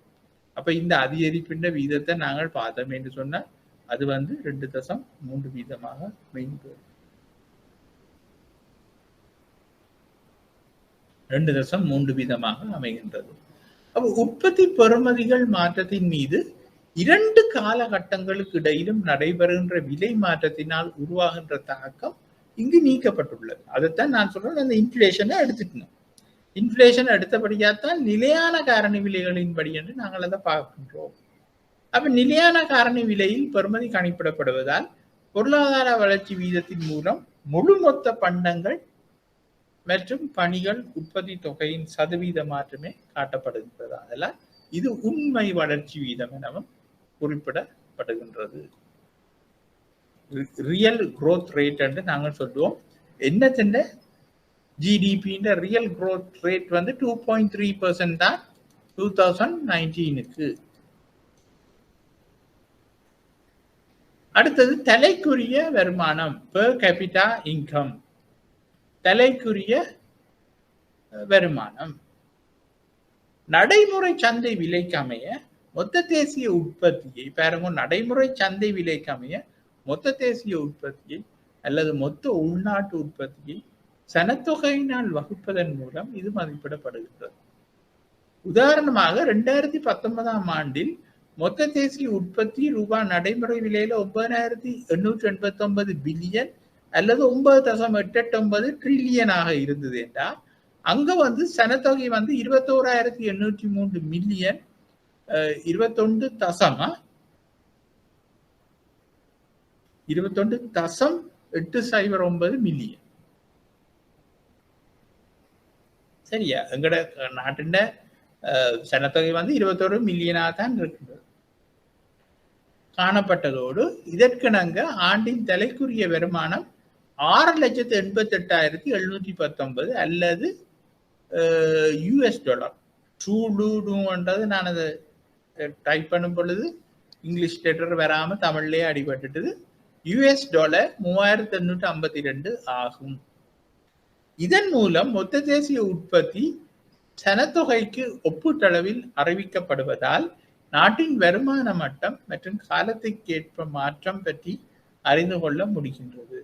அப்ப இந்த அதிகரிப்பின்ற வீதத்தை நாங்கள் பார்த்தோம் என்று சொன்னால் அது 2.3% அமைகின்றது. 2.3% அமைகின்றது. அப்ப உற்பத்தி பெறுமதிகள் மாற்றத்தின் மீது 2 காலகட்டங்களுக்கு இடையிலும் நடைபெறுகின்ற விலை மாற்றத்தினால் உருவாகின்ற தாக்கம் இங்கு நீக்கப்பட்டுள்ளது. அதைத்தான் நான் சொல்றேன், அந்த இன்ஃபிளேஷனை எடுத்துக்கணும். இன்ஃபிளேஷன் எடுத்தபடியாத்தான் நிலையான காரணி விலைகளின்படி என்று நாங்கள் அதை பார்க்கின்றோம். அப்ப நிலையான காரணி விலையில் பெறுமதி கணிப்பிடப்படுவதால் பொருளாதார வளர்ச்சி வீதத்தின் மூலம் முழு மொத்த பண்டங்கள் மற்றும் பணிகள் உற்பத்தி தொகையின் சதவீத மாற்றமே காட்டப்படுகின்றது. அதெல்லாம் இது உண்மை வளர்ச்சி வீதம் எனவும் குறிப்பிடப்படுகின்றது. ரியல் growth ரேட் என்று நாங்கள் சொல்லுவோம். என்ன சின்ன ஜிடிபி ரியல் growth ரேட் 2.3% தான் 2019க்கு. அடுத்தது தலைக்குரிய வருமானம், பெர் கேபிட்டா இன்கம். தலைக்குரிய வருமானம் நடைமுறை சந்தை விலைக்கு அமைய மொத்த தேசிய உற்பத்தியை பாருங்க. நடைமுறை சந்தை விலைக்கு அமைய மொத்த தேசிய உற்பத்தியை அல்லது மொத்த உள்நாட்டு உற்பத்தியை சனத்தொகையினால் வகுப்பதன் மூலம் இது மதிப்பிடப்படுகிறது. உதாரணமாக 2019 ஆண்டில் மொத்த தேசிய உற்பத்தி ரூபாய் நடைமுறை விலையில 9,889 பில்லியன் அல்லது 9.89 ட்ரில்லியனாக இருந்தது என்றால் அங்க சனத்தொகை 21,803 மில்லியன் 21.809 மில்லியன். சரியா? எங்கட நாட்டின் சனத்தொகை 21 மில்லியனாக தான் இருக்கின்றது காணப்பட்டதோடு இதற்கிணங்க ஆண்டின் தலைக்குரிய வருமானம் 6,88,719 அல்லது யூஎஸ் டாலர். டூன்றது நான் அதை டைப் பண்ணும் பொழுது இங்கிலீஷ் லெட்டர் வராம தமிழ்லயே அடிபட்டுட்டது. யூஎஸ் டாலர் 3,852 ஆகும். இதன் மூலம் மொத்த தேசிய உற்பத்தி சனத்தொகைக்கு ஒப்பீட்டளவில் அறிவிக்கப்படுவதால் நாட்டின் வருமான மட்டம் மற்றும் காலத்துக்கேற்ப மாற்றம் பற்றி அறிந்து கொள்ள முடிகின்றது.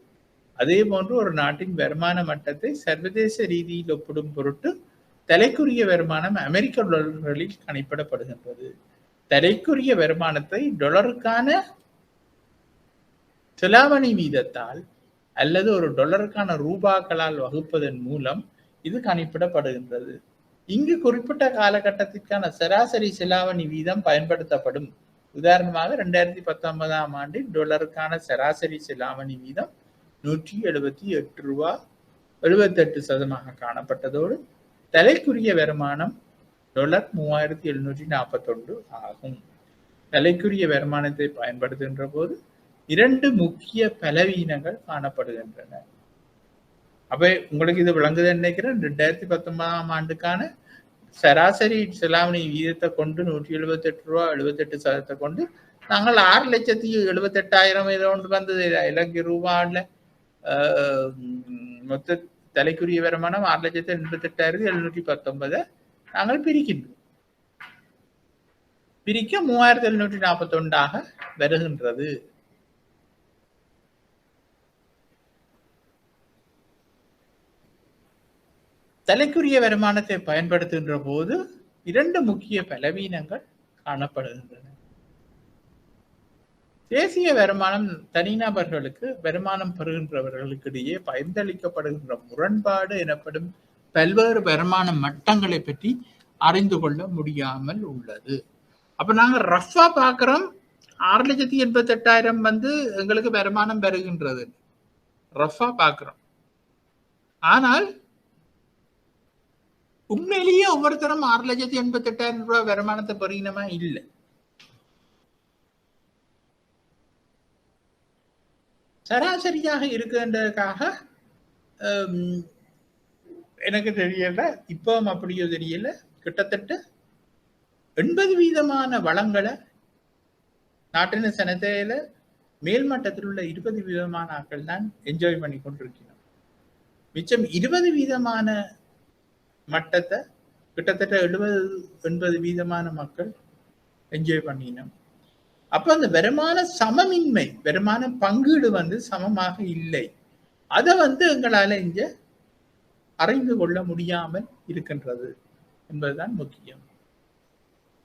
அதே போன்று ஒரு நாட்டின் வருமான மட்டத்தை சர்வதேச ரீதியில் ஒப்பிடும் பொருட்டு தலைக்குரிய வருமானம் அமெரிக்க டாலர்களில் கணிப்பிடப்படுகின்றது. தலைக்குரிய வருமானத்தை டாலருக்கான செலாவணி வீதத்தால் அல்லது ஒரு டாலருக்கான ரூபாக்களால் வகுப்பதன் மூலம் இது கணிப்பிடப்படுகின்றது. இங்கு குறிப்பிட்ட காலகட்டத்திற்கான சராசரி செலாவணி வீதம் பயன்படுத்தப்படும். உதாரணமாக 2019 ஆண்டில் டாலருக்கான சராசரி செலாவணி வீதம் 178 ரூபாய் 78% காணப்பட்டதோடு தலைக்குரிய வருமானம் $3,741 ஆகும். தலைக்குரிய வருமானத்தை பயன்படுத்துகின்ற போது 2 முக்கிய பலவீனங்கள் காணப்படுகின்றன. அப்ப உங்களுக்கு இது விளங்குது நினைக்கிறேன். 2019 ஆண்டுக்கான சராசரி செலாவணி வீதத்தை கொண்டு 178 ரூபாய் 78% கொண்டு நாங்கள் 6,78,000 ஏதோ ஒன்று வந்தது இலங்கை ரூபாய்ல. மொத்த தலைக்குரிய வருமானம் 6,88,719 நாங்கள் பிரிக்கின்றோம். பிரிக்க 3,741 வருகின்றது. தலைக்குரிய வருமானத்தை பயன்படுத்துகின்ற போது 2 முக்கிய பலவீனங்கள் காணப்படுகின்றன. தேசிய வருமானம் தனிநபர்களுக்கு வருமானம் பெறுகின்றவர்களுக்கு இடையே பகிர்ந்தளிக்கப்படுகின்ற முரண்பாடு எனப்படும் பல்வேறு வருமான மட்டங்களை பற்றி அறிந்து கொள்ள முடியாமல் உள்ளது. அப்ப நாங்க ரஃபா பாக்குறோம் 6,88,000 எங்களுக்கு வருமானம் பெறுகின்றது ரஃபா பாக்குறோம். ஆனால் உண்மையிலேயே ஒவ்வொருத்தரும் 6,88,000 ரூபாய் வருமானத்தை பெறுகினமா இல்லை. சராசரியாக இருக்குன்றதுக்காக எனக்கு தெரியல, இப்பவும் அப்படியோ தெரியல, கிட்டத்தட்ட 80% வளங்களை நாட்டின சனத்தையில மேல்மட்டத்தில் உள்ள 20% ஆட்கள் தான் என்ஜாய் பண்ணி கொண்டிருக்கிறோம். மிச்சம் 20% மட்டத்தை கிட்டத்தட்ட 70-80% மக்கள் என்ஜாய் பண்ணினோம். அப்ப அந்த வருமான சமமின்மை, வருமான பங்கீடு சமமாக இல்லை. அதை எங்களால இங்க அறிந்து கொள்ள முடியாமல் இருக்கின்றது என்பதுதான் முக்கியம்.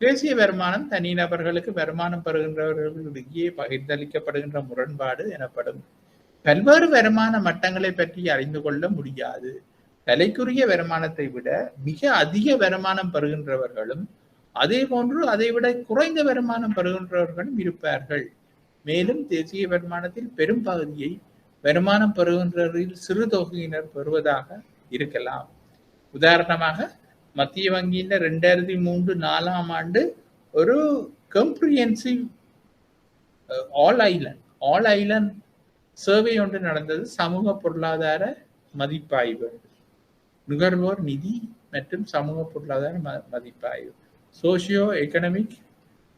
தேசிய வருமானம் தனிநபர்களுக்கு வருமானம் பெறுகின்றவர்களிடையே பகிர்ந்தளிக்கப்படுகின்ற முரண்பாடு எனப்படும். பல்வேறு வருமான மட்டங்களை பற்றி அறிந்து கொள்ள முடியாது. தலைக்குரிய வருமானத்தை விட மிக அதிக வருமானம் பெறுகின்றவர்களும் அதே போன்று அதை விட குறைந்த வருமானம் பெறுகின்றவர்களும் இருப்பார்கள். மேலும் தேசிய வருமானத்தில் பெரும் பகுதியை வருமானம் பெறுகின்றவரில் சிறு தொகையினர் பெறுவதாக இருக்கலாம். உதாரணமாக மத்திய வங்கியின் 2003-4 ஆண்டு ஒரு கம்ப்ரிஹென்சிவ் ஆல் ஐலண்ட் சர்வே ஒன்று நடந்தது. சமூக பொருளாதார மதிப்பாய்வு, நுகர்வோர் நிதி மற்றும் சமூக பொருளாதார மதிப்பாய்வு, socio economic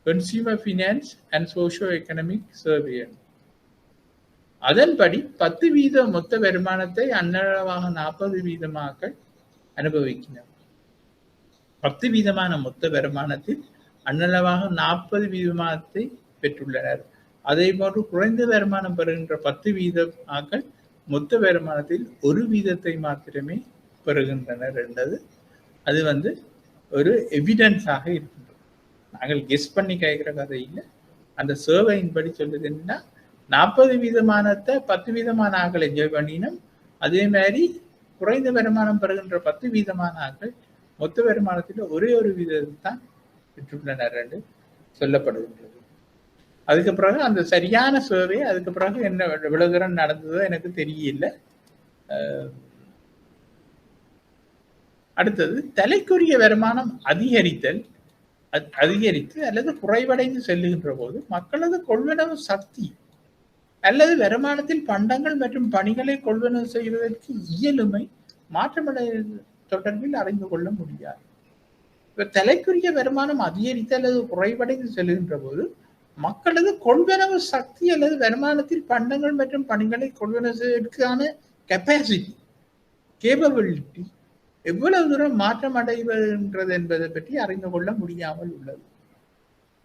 consumer finance and socio economic survey. அதன்படி 10% மொத்த வருமானத்தை அன்னளவாக 40% அனுபவிக்கின்றனர். 10% மொத்த வருமானத்தில் அன்னளவாக 40% பெற்றுள்ளனர். அதே போன்று குறைந்த வருமானம் பெறுகின்ற 10% மொத்த வருமானத்தில் 1% மாத்திரமே பெறுகின்றனர் என்றது அது ஒரு எவிடன்ஸாக இருக்கின்றது. நாங்கள் கெஸ் பண்ணி கேட்கிற கதை இல்லை. அந்த சர்வேயின் படி சொல்லுது என்னன்னா, 40% 10% ஆட்கள் என்ஜாய் பண்ணினோம். அதே மாதிரி குறைந்த வருமானம் பெறுகின்ற 10% ஆட்கள் மொத்த வருமானத்தில் ஒரே ஒரு வீதத்தான் பெற்றுள்ளனர் என்று சொல்லப்படுகின்றது. அதுக்கு பிறகு அந்த சரியான சர்வே அதுக்கு பிறகு என்ன விலகுறம் நடந்ததோ எனக்கு தெரியல. அடுத்தது தலைக்குரிய வருமானம் அதிகரித்து அல்லது குறைவடைந்து செல்லுகின்ற போது மக்களது கொள்வனவு சக்தி அல்லது வருமானத்தில் பண்டங்கள் மற்றும் பணிகளை கொள்வனவு செய்வதற்கு இயலுமை மாற்றமடை தொடர்பில் அறிந்து கொள்ள முடியாது. தலைக்குரிய வருமானம் அதிகரித்து அல்லது குறைவடைந்து செல்லுகின்ற போது மக்களது கொள்வனவு சக்தி அல்லது வருமானத்தில் பண்டங்கள் மற்றும் பணிகளை கொள்வனவு செய்வதற்கான கெப்பாசிட்டி, கேப்பபிலிட்டி எவ்வளவு தூரம் மாற்றம் அடைவதுன்றது என்பதை பற்றி அறிந்து கொள்ள முடியாமல் உள்ளது.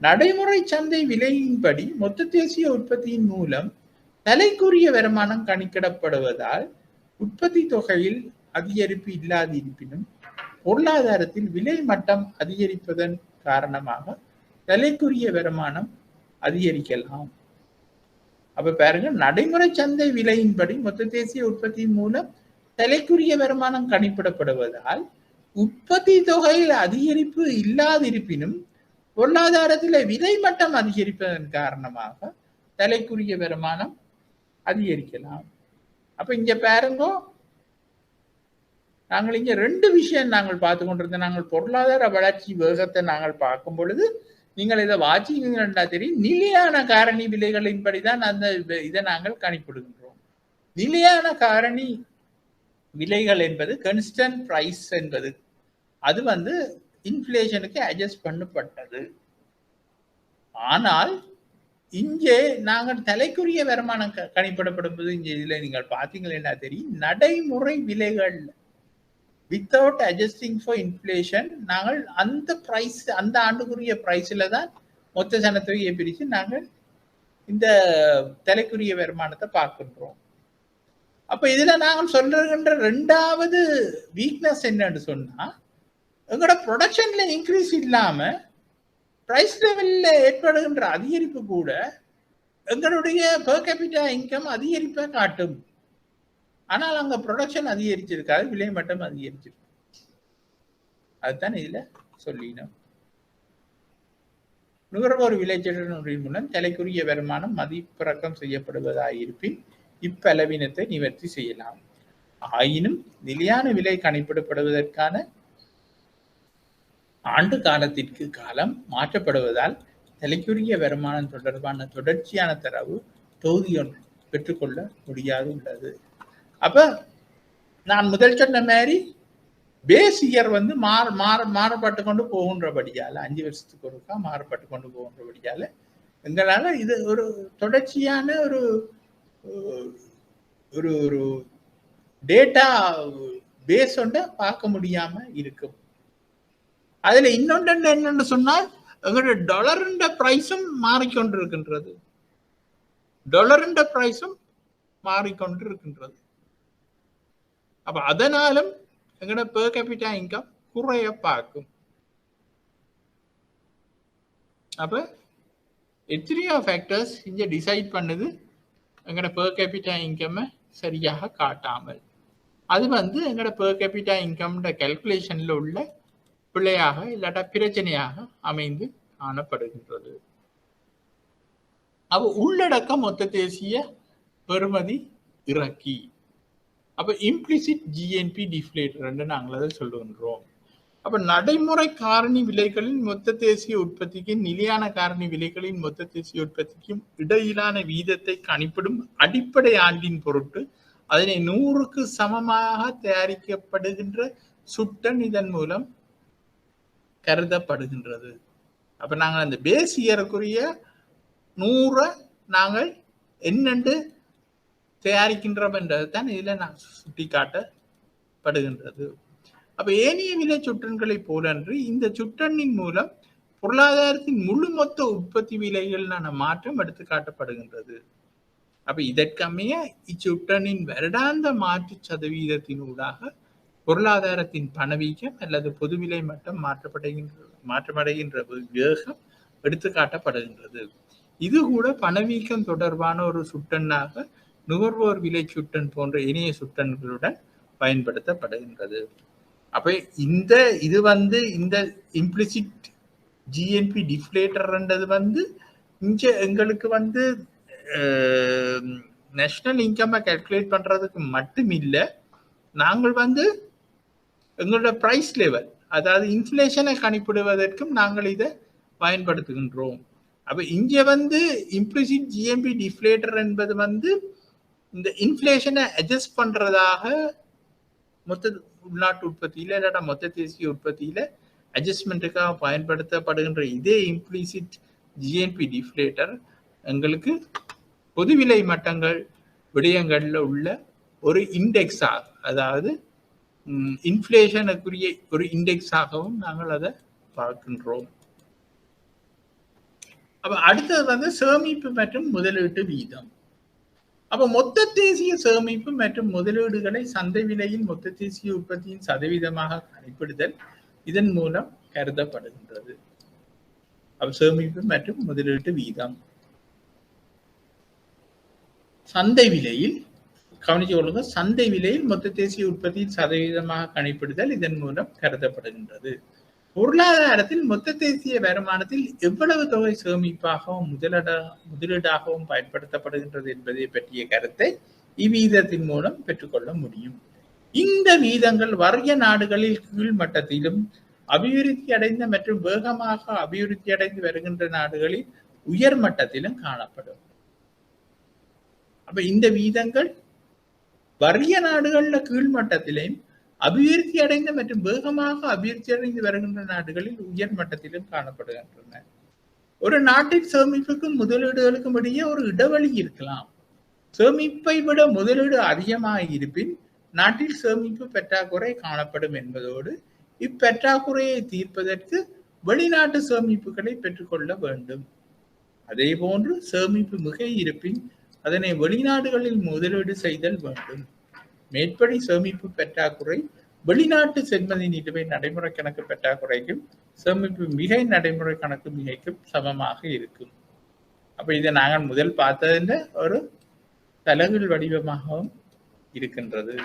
நடைமுறை சந்தை விலையின்படி மொத்த தேசிய உற்பத்தியின் மூலம் தலைக்குரிய வருமானம் கணக்கிடப்படுவதால் உற்பத்தி தொகையில் அதிகரிப்பு இல்லாதிருப்பினும் பொருளாதாரத்தில் விலை மட்டம் அதிகரிப்பதன் காரணமாக தலைக்குரிய வருமானம் அதிகரிக்கலாம். அப்ப பாருங்க, நடைமுறை சந்தை விலையின்படி மொத்த தேசிய உற்பத்தியின் மூலம் தலைக்குரிய வருமானம் கணிப்பிடப்படுவதால் உற்பத்தி தொகையில் அதிகரிப்பு இல்லாதிருப்பினும் பொருளாதாரத்தில் விலை மட்டம் அதிகரிப்பதன் காரணமாக தலைக்குரிய வருமானம் அதிகரிக்கலாம். அப்ப இங்க பாருங்க, நாங்கள் இங்க 2 விஷயம் நாங்கள் பார்த்து கொண்டிருந்தோம். நாங்கள் பொருளாதார வளர்ச்சி வேகத்தை நாங்கள் பார்க்கும் பொழுது நீங்கள் இதை வாசிங்கன்னா தெரியும், நிலையான காரணி விலைகளின்படிதான் அந்த இதை நாங்கள் கணிப்பிடுகின்றோம். நிலையான காரணி விலைகள் என்பது கான்ஸ்டன்ட் பிரைஸ் என்பது அது இன்ஃப்ளேஷனுக்கு அட்ஜஸ்ட் பண்ணப்பட்டது. ஆனால் இங்கே நாங்கள் தலைக்குரிய வருமானம் கணிப்பிடப்படும் போது இங்கே இதுல நீங்கள் பார்த்தீங்கன்னா தெரியும், நடைமுறை விலைகள் வித்தவுட் அட்ஜஸ்டிங் ஃபார் இன்ஃப்ளேஷன் நாங்கள் அந்த பிரைஸ், அந்த ஆண்டுக்குரிய பிரைஸ்ல தான் மொத்த சனத்தொகையை பிரித்து நாங்கள் இந்த தலைக்குரிய வருமானத்தை பார்க்கின்றோம். அப்ப இதுல நாங்கள் சொல்லுகின்ற 2வது வீக்னஸ் என்னன்னு சொன்னா, எங்களோட ப்ரொடக்ஷன்ல இன்க்ரீஸ் இல்லாம பிரைஸ் லெவல்ல ஏற்படுகின்ற அதிகரிப்பு கூட எங்களுடைய பெர் கேபிட்டா இன்கம் அதிகரிப்பை காட்டும். ஆனால் அங்க ப்ரொடக்ஷன் அதிகரிச்சிருக்காது, விலை மட்டம் அதிகரிச்சிருக்கு. அதுதான் இதுல சொல்லினோம். நுகர்வோர் விலைச்சேர்க்கையின் மூலம் தலைக்குரிய வருமானம் மதிப்பிறக்கம் செய்யப்படுவதாயிருப்பின் இப்பலவீனத்தை நிவர்த்தி செய்யலாம். ஆயினும் நிலையான விலை கணிப்பிடப்படுவதற்கான ஆண்டு காலத்திற்கு காலம் மாற்றப்படுவதால் தலைக்குரிய வருமானம் தொடர்பான தொடர்ச்சியான தரவு பெற்றுக்கொள்ள முடியாது உள்ளது. அப்ப நான் முதல் சொன்ன மாதிரி பேஸ் இயர் வந்து மாறுபட்டு கொண்டு போகின்றபடியால 5 வருஷத்துக்கு ஒருக்கா மாறுபட்டு கொண்டு போகின்றபடியால எங்களால இது ஒரு தொடர்ச்சியான ஒரு ஒரு ஒரு டேட்டா பேஸ் ஒன்றை பார்க்க முடியாம இருக்கும். அதுல இன்னொன்று என்னன்னு சொன்னால் எங்களுடைய டாலருண்ட பிரைஸும் மாறிக்கொண்டிருக்கின்றது. டாலருண்ட பிரைஸும் மாறிக்கொண்டிருக்கின்றது. அப்ப அதனாலும் எங்களோட பெர் கேபிட்டா இன்கம் குறைய பார்க்கும். அப்ப எத்தனையோ ஃபேக்டர்ஸ் இங்க டிசைட் பண்ணுது எங்களோட பெர் கேபிட்டா இன்கம் சரியாக காட்டாமல். அது வந்து எங்களோட பெர் கேபிட்டா இன்கம் கால்குலேஷன்ல உள்ள பிழையாக இல்லாட்டா பிரச்சனையாக அமைந்து காணப்படுகின்றது. அப்ப உள்ளடக்க மொத்த தேசிய பெறுமதி இறக்கி, அப்ப இம்ப்ளிசிட் ஜிஎன்பி டிஃப்ளேட்டர் நாங்கள் அதை சொல்லுகின்றோம். அப்ப நடைமுறை காரணி விலைகளின் மொத்த தேசிய உற்பத்திக்கும் நிலையான காரணி விலைகளின் மொத்த தேசிய உற்பத்திக்கும் இடையிலான வீதத்தை கணிப்பிடும் அடிப்படை ஆண்டின் பொருட்டு அதனை 100க்கு சமமாக தயாரிக்கப்படுகின்ற சுட்டன் இதன் மூலம் கருதப்படுகின்றது. அப்ப நாங்கள் அந்த பேஸ் இயருக்குரிய 100 நாங்கள் என்னென்று தயாரிக்கின்றோம் என்றதுதான் இதுல நான் சுட்டி காட்டப்படுகின்றது. அப்ப ஏனைய விலை சுட்டன்களை போலன்று இந்த சுட்டனின் மூலம் பொருளாதாரத்தின் முழு மொத்த உற்பத்தி விலைகளான மாற்றம் எடுத்து காட்டப்படுகின்றது. அப்ப இதற்கமைய இச்சுட்டனின் வருடாந்த மாற்று சதவீதத்தினூடாக பொருளாதாரத்தின் பணவீக்கம் அல்லது பொதுவிலை மட்டம் மாற்றமடைகின்ற வேகம் எடுத்து காட்டப்படுகின்றது. இது கூட பணவீக்கம் தொடர்பான ஒரு சுட்டனாக நுகர்வோர் விலை சுட்டன் போன்ற இணைய சுட்டன்களுடன் பயன்படுத்தப்படுகின்றது. அப்ப இது வந்து இந்த இம்ப்ளிசிட் ஜிஎன்பி டிஃப்ளேட்டர்ன்றது வந்து இங்க எங்களுக்கு வந்து நேஷனல் இன்கம் கால்குலேட் பண்றதுக்கு மட்டும் இல்லை, நாங்கள் வந்து எங்களோட பிரைஸ் லெவல் அதாவது இன்ஃப்ளேஷனை கணிப்பிடுவதற்கும் நாங்கள் இதை பயன்படுத்துகின்றோம். அப்ப இங்க வந்து இம்ப்ளிசிட் ஜிஎன்பி டிஃப்ளேட்டர் என்பது வந்து இந்த இன்ஃப்ளேஷனை அட்ஜஸ்ட் பண்றதாக மொத்த உள்நாட்டு உற்பத்தியில இல்லாட்டா மொத்த தேசிய உற்பத்தியில அட்ஜஸ்ட்மெண்ட்டுக்காக பயன்படுத்தப்படுகின்ற இதே இம்ப்ளிசிட் ஜிஎன்பி டிஃப்ளேட்டர் எங்களுக்கு பொதுவிலை மட்டங்கள் விடயங்கள்ல உள்ள ஒரு இண்டெக்ஸாக, அதாவது இன்ஃப்ளேஷனுக்குரிய ஒரு இண்டெக்ஸாகவும் நாங்கள் அதை பார்க்கின்றோம். அப்ப அடுத்தது வந்து சேமிப்பு மற்றும் முதலீட்டு வீதம். அப்ப மொத்த தேசிய சேமிப்பு மற்றும் முதலீடுகளை சந்தை விலையின் மொத்த தேசிய உற்பத்தியின் சதவீதமாக கணிப்பிடுதல் இதன் மூலம் கருதப்படுகின்றது. அப்ப சேமிப்பு மற்றும் முதலீட்டு வீதம் சந்தை விலையில் கவனிச்சு கொள்ளுங்க, சந்தை விலையில் மொத்த தேசிய உற்பத்தியின் சதவீதமாக கணிப்பிடுதல் இதன் மூலம் கருதப்படுகின்றது. பொருளாதாரத்தில் மொத்த தேசிய வருமானத்தில் எவ்வளவு தொகை சேமிப்பாகவும் முதலீடாகவும் பயன்படுத்தப்படுகின்றது என்பதை பற்றிய கருத்தை இவ்வீதத்தின் மூலம் பெற்றுக்கொள்ள முடியும். இந்த வீதங்கள் வறிய நாடுகளில் கீழ்மட்டத்திலும் அபிவிருத்தி அடைந்த மற்றும் வேகமாக அபிவிருத்தி அடைந்து வருகின்ற நாடுகளில் உயர் மட்டத்திலும் காணப்படும். அப்ப இந்த வீதங்கள் வறிய நாடுகள்ல கீழ்மட்டத்திலும் அபிவிருத்தி அடைந்த மற்றும் வேகமாக அபிவிருத்தி அடைந்து வருகின்ற நாடுகளில் உயர் மட்டத்திலும் காணப்படுகின்றன. ஒரு நாட்டின் சேமிப்புக்கும் முதலீடுகளுக்கும் இடையே ஒரு இடைவெளி இருக்கலாம். சேமிப்பை விட முதலீடு அதிகமாக இருப்பின் நாட்டில் சேமிப்பு பற்றாக்குறை காணப்படும் என்பதோடு இப்பற்றாக்குறையை தீர்ப்பதற்கு வெளிநாட்டு சேமிப்புகளை பெற்றுக்கொள்ள வேண்டும். அதே போன்று சேமிப்பு மிகை இருப்பின் அதனை வெளிநாடுகளில் முதலீடு செய்தல் வேண்டும். மேற்படி சேமிப்பு பற்றாக்குறை வெளிநாட்டு செல்வந்த நிலுவை நடைமுறை கணக்கு பற்றாக்குறைக்கும் சேமிப்பு மிகை நடைமுறை கணக்கு மிகைக்கும் சமமாக இருக்கும். அப்ப இதை நாங்கள் முதல் பார்த்ததுல ஒரு தலகுல் வடிவமாகவும் இருக்கின்றது.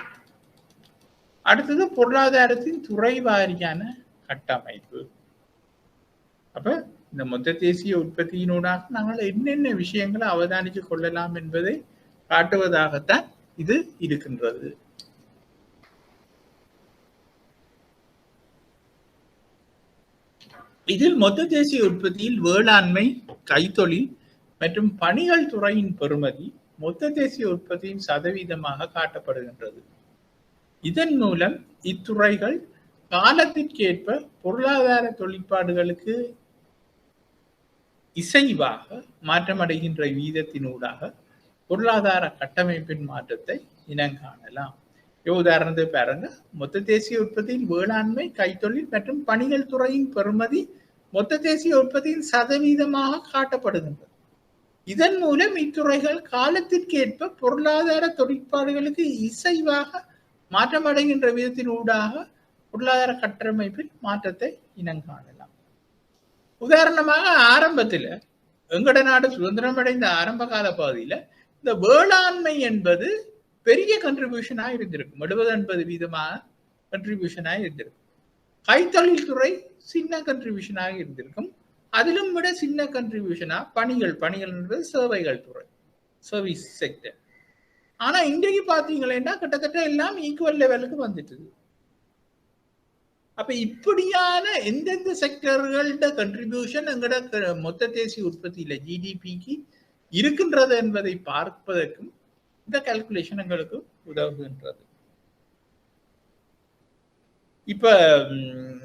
அடுத்தது பொருளாதாரத்தின் துறை வாரியான கட்டமைப்பு. அப்ப இந்த மொத்த தேசிய உற்பத்தியினூடாக நாங்கள் என்னென்ன விஷயங்களை அவதானித்து கொள்ளலாம் என்பதை காட்டுவதாகத்தான் இது இருக்கின்றது. இதில் மொத்த தேசிய உற்பத்தியில் வேளாண்மை, கைத்தொழில் மற்றும் பணிகள் துறையின் பெறுமதி மொத்த தேசிய உற்பத்தியின் சதவீதமாக காட்டப்படுகின்றது. இதன் மூலம் இத்துறைகள் காலத்திற்கேற்ப பொருளாதார தொழிற்பாடுகளுக்கு இசைவாக மாற்றமடைகின்ற வீதத்தினூடாக பொருளாதார கட்டமைப்பின் மாற்றத்தை இனங்காணலாம். உதாரணத்துக்கு பாருங்க, மொத்த தேசிய உற்பத்தியில் வேளாண்மை, கைத்தொழில் மற்றும் பணிகள் துறையின் பெறுமதி மொத்த தேசிய உற்பத்தியின் சதவீதமாக காட்டப்படுகின்றது. இதன் மூலம் இத்துறைகள் காலத்திற்கேற்ப பொருளாதார தொழிற்பாடுகளுக்கு இசைவாக மாற்றமடைகின்ற விதத்தினூடாக பொருளாதார கட்டமைப்பில் மாற்றத்தை இனங்காணலாம். உதாரணமாக ஆரம்பத்தில் எங்கட நாடு சுதந்திரம் அடைந்த ஆரம்ப கால பகுதியில் இந்த வேளாண்மை என்பது பெரிய கண்ட்ரிபியூஷனா இருந்திருக்கும், 70-80% கண்ட்ரிபியூஷனா இருந்திருக்கும். கைத்தொழில் துறை சின்ன கண்ட்ரிபியூஷனாக இருந்திருக்கும். அதிலும் விட சின்ன கண்ட்ரிபியூஷனா பணிகள் என்பது சேவைகள் துறை, சர்வீஸ் செக்டர். ஆனா இன்றைக்கு பாத்தீங்கன்னா கிட்டத்தட்ட எல்லாம் ஈக்குவல் லெவலுக்கு வந்துட்டு. அப்ப இப்படியான எந்தெந்த செக்டர்களோட கண்ட்ரிபியூஷன் எங்கட மொத்த தேசிய உற்பத்தியில ஜிடிபிக்கு இருக்கின்றது என்பதை பார்ப்பதற்கும் இந்த கால்குலேஷன் எங்களுக்கு உதவுகின்றது. இப்ப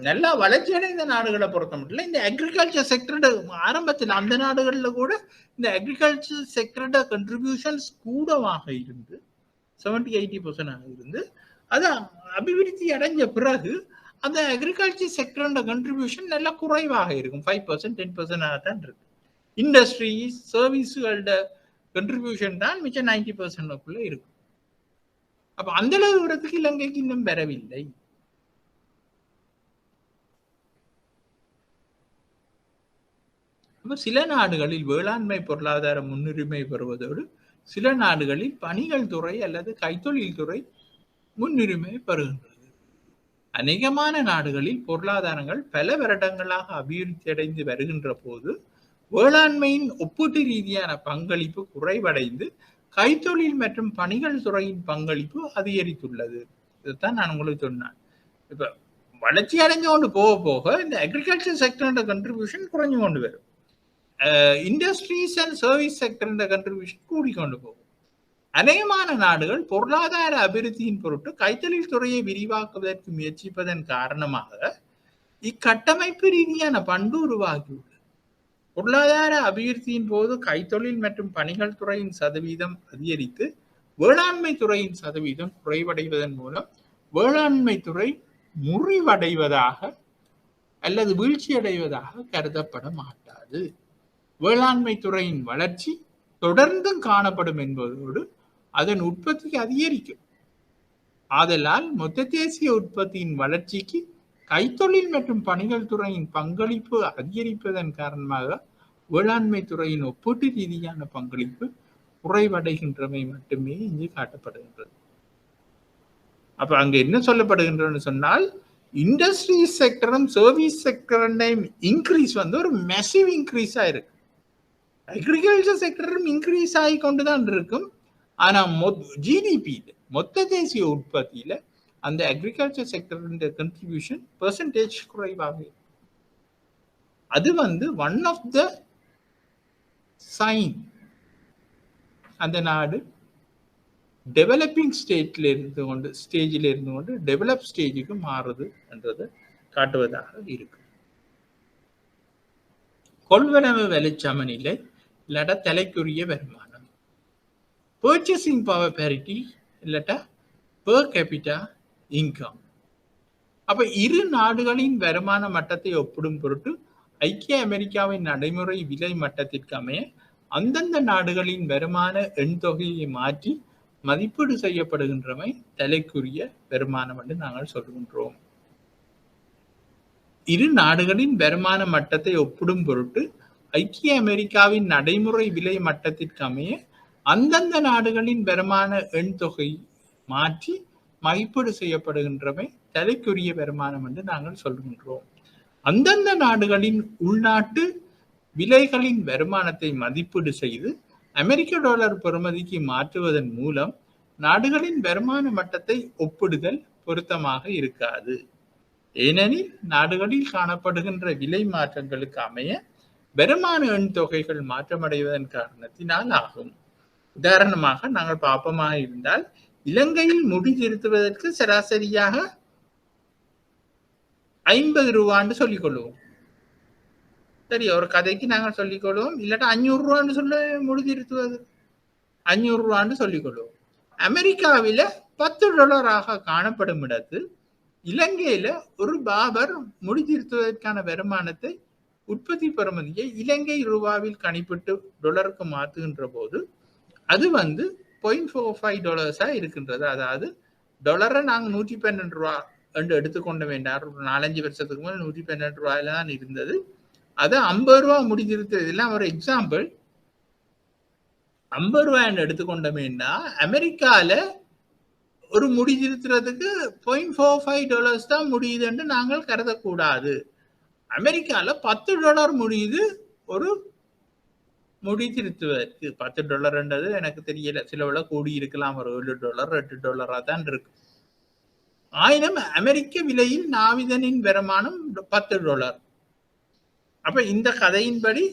நல்லா வளர்ச்சி அடைந்த நாடுகளை பொறுத்த மட்டும் இந்த அக்ரிகல்ச்சர் செக்டரோட ஆரம்பத்தில் அந்த நாடுகள்ல கூட இந்த அக்ரிகல்ச்சர் செக்டரோட கண்ட்ரிபியூஷன்ஸ் கூடவாக இருந்து 70-80% இருந்து அது அபிவிருத்தி அடைஞ்ச பிறகு அந்த அக்ரிகல்ச்சர் செக்டரோட கண்ட்ரிபியூஷன் நல்லா குறைவாக இருக்கும், 5%-10% தான் இருக்கு. இண்டஸ்ட்ரி சர்வீஸுகளோட கண்ட்ரிபியூஷன் தான் மிச்சம் 90% இருக்கும். அப்ப அந்த அளவு தூரத்துக்கு இலங்கைக்கு இன்னும் பெறவில்லை. சில நாடுகளில் வேளாண்மை பொருளாதார முன்னுரிமை பெறுவதோடு சில நாடுகளில் பணிகள் துறை அல்லது கைத்தொழில் துறை முன்னுரிமை பெறுகின்றது. அநேகமான நாடுகளில் பொருளாதாரங்கள் பல வருடங்களாக அபிவிருத்தி அடைந்து வருகின்ற போது வேளாண்மையின் ஒப்பீட்டு ரீதியான பங்களிப்பு குறைவடைந்து கைத்தொழில் மற்றும் பணிகள் துறையின் பங்களிப்பு அதிகரித்துள்ளது. இதுதான் நான் உங்களுக்கு சொன்னேன். இப்ப வளர்ச்சி அடைஞ்சு கொண்டு போக போக இந்த அக்ரிகல்ச்சர் செக்டரோட கண்ட்ரிபியூஷன் குறைஞ்சு கொண்டு வரும். இண்டஸ்ட்ரீஸ் அண்ட் சர்வீஸ் செக்டரோட கண்ட்ரிபியூஷன் கூடிக்கொண்டு போகும். அநேகமான நாடுகள் பொருளாதார அபிவிருத்தியின் பொருட்டு கைத்தொழில் துறையை விரிவாக்குவதற்கு முயற்சிப்பதன் காரணமாக இக்கட்டமைப்பு ரீதியான பண்பு உருவாகியுள்ளது. பொருளாதார அபிவிருத்தியின் போது கைத்தொழில் மற்றும் பணிகள் துறையின் சதவீதம் அதிகரித்து வேளாண்மை துறையின் சதவீதம் குறைவடைவதன் மூலம் வேளாண்மை துறை முறிவடைவதாக அல்லது வீழ்ச்சி அடைவதாக கருதப்பட மாட்டாது. வேளாண்மை துறையின் வளர்ச்சி தொடர்ந்தும் காணப்படும் என்பதோடு அதன் உற்பத்தி அதிகரிக்கும். ஆதலால் மொத்த தேசிய உற்பத்தியின் வளர்ச்சிக்கு கைத்தொழில் மற்றும் பணிகள் துறையின் பங்களிப்பு அதிகரிப்பதன் காரணமாக வேளாண்மை துறையின் ஒப்பீட்டு ரீதியான பங்களிப்பு குறைவடைகின்றமை மட்டுமே இங்கு காட்டப்படுகின்றது. அப்ப அங்க என்ன சொல்லப்படுகின்றன்னு சொன்னால், இண்டஸ்ட்ரி செக்டரும் சர்வீஸ் செக்டரும் இன்க்ரீஸ் ஒரு மெசிவ் இன்க்ரீஸா இருக்கு. அக்ரிகல்ச்சர் செக்டரும் இன்க்ரீஸ் ஆகி கொண்டுதான் இருக்கும். ஆனா ஜிடிபி மொத்த தேசிய உற்பத்தியில அந்த அக்ரிகல்ச்சர் செக்டரின் கண்ட்ரிபியூஷன் பெர்சன்டேஜ் குறைவாக இருக்கு. அது ஒன் ஆஃப் த சைன் அந்த நாடு டெவலப்பிங் ஸ்டேஜில் இருந்து கொண்டு டெவலப் ஸ்டேஜுக்கு மாறுது என்றது காட்டுவதாக இருக்கு. கொள்வனவு விலைச்சமநிலை இல்லாட்டா தலைக்குரிய வருமானம், பர்ச்சேசிங் பவர் பேரிட்டி இல்லாட்டா பெர் கேபிட்டா இன்கம். அப்ப இரு நாடுகளின் வருமான மட்டத்தை ஒப்பிடும் பொருட்டு ஐக்கிய அமெரிக்காவின் நடைமுறை விலை மட்டத்திற்கு அமைய அந்தந்த நாடுகளின் வருமான எண் தொகையை மாற்றி மதிப்பீடு செய்யப்படுகின்றமை தலைக்குரிய வருமானம் என்று நாங்கள் சொல்கின்றோம். இரு நாடுகளின் வருமான மட்டத்தை ஒப்பிடும் பொருட்டு ஐக்கிய அமெரிக்காவின் நடைமுறை விலை மட்டத்திற்கு அமைய அந்தந்த நாடுகளின் வருமான எண் தொகை மாற்றி மதிப்பீடு செய்யப்படுகின்றமை தலைக்குரிய வருமானம் என்று நாங்கள் சொல்கின்றோம். அந்தந்த நாடுகளின் உள்நாட்டு விலைகளின் வருமானத்தை மதிப்பீடு செய்து அமெரிக்க டாலர் பெறுமதிக்கு மாற்றுவதன் மூலம் நாடுகளின் வருமான மட்டத்தை ஒப்பிடுதல் பொருத்தமாக இருக்காது. ஏனெனில் நாடுகளில் காணப்படுகின்ற விலை மாற்றங்களுக்கு அமைய வருமான எண் தொகைகள் மாற்றமடைவதன் காரணத்தினால் ஆகும். உதாரணமாக நாங்கள் பார்ப்போமாக இருந்தால் இலங்கையில் முடி திருத்துவதற்கு சராசரியாக 50 ரூபான்னு சொல்லிக் கொள்வோம். சரி, ஒரு கதைக்கு நாங்கள் சொல்லிக் கொள்வோம். இல்லாட்டா 500 ரூபான்னு சொல்ல முடி திருத்துவது 500 ரூபான்னு சொல்லிக் கொள்வோம். அமெரிக்காவில $10 காணப்படும் இடத்தில் இலங்கையில ஒரு பாபர் முடி திருத்துவதற்கான வருமானத்தை உற்பத்தி பெறுமதியை இலங்கை ரூபாவில் கணிப்பிட்டு டாலருக்கு மாற்றுகின்ற போது அது வந்து $0.45 இருக்கின்றது. அதாவது டாலரை நாங்கள் 112 ரூபா என்று எடுத்துக்கொண்ட வேண்டாம். ஒரு 4-5 வருஷத்துக்கு மேல் 112 ரூபாயில தான் இருந்தது. அது 50 ரூபா முடி திருத்துறது எல்லாம் ஒரு எக்ஸாம்பிள். 50 ரூபாய் எடுத்துக்கொண்ட வேண்டாம். அமெரிக்கால ஒரு முடி திருத்துறதுக்கு $0.45 தான் முடியுதுன்னு நாங்கள் கருதக்கூடாது. அமெரிக்கால $10 முடியுது ஒரு முடி திருத்துவதற்கு. $10 எனக்கு தெரியல, சில விட கூடி இருக்கலாம், ஒரு $7 $8 தான் இருக்கு. 1000 அமெரிக்க விலையில் நாவிதனின் வருமானம் $10. அப்ப இந்த கதையின்படி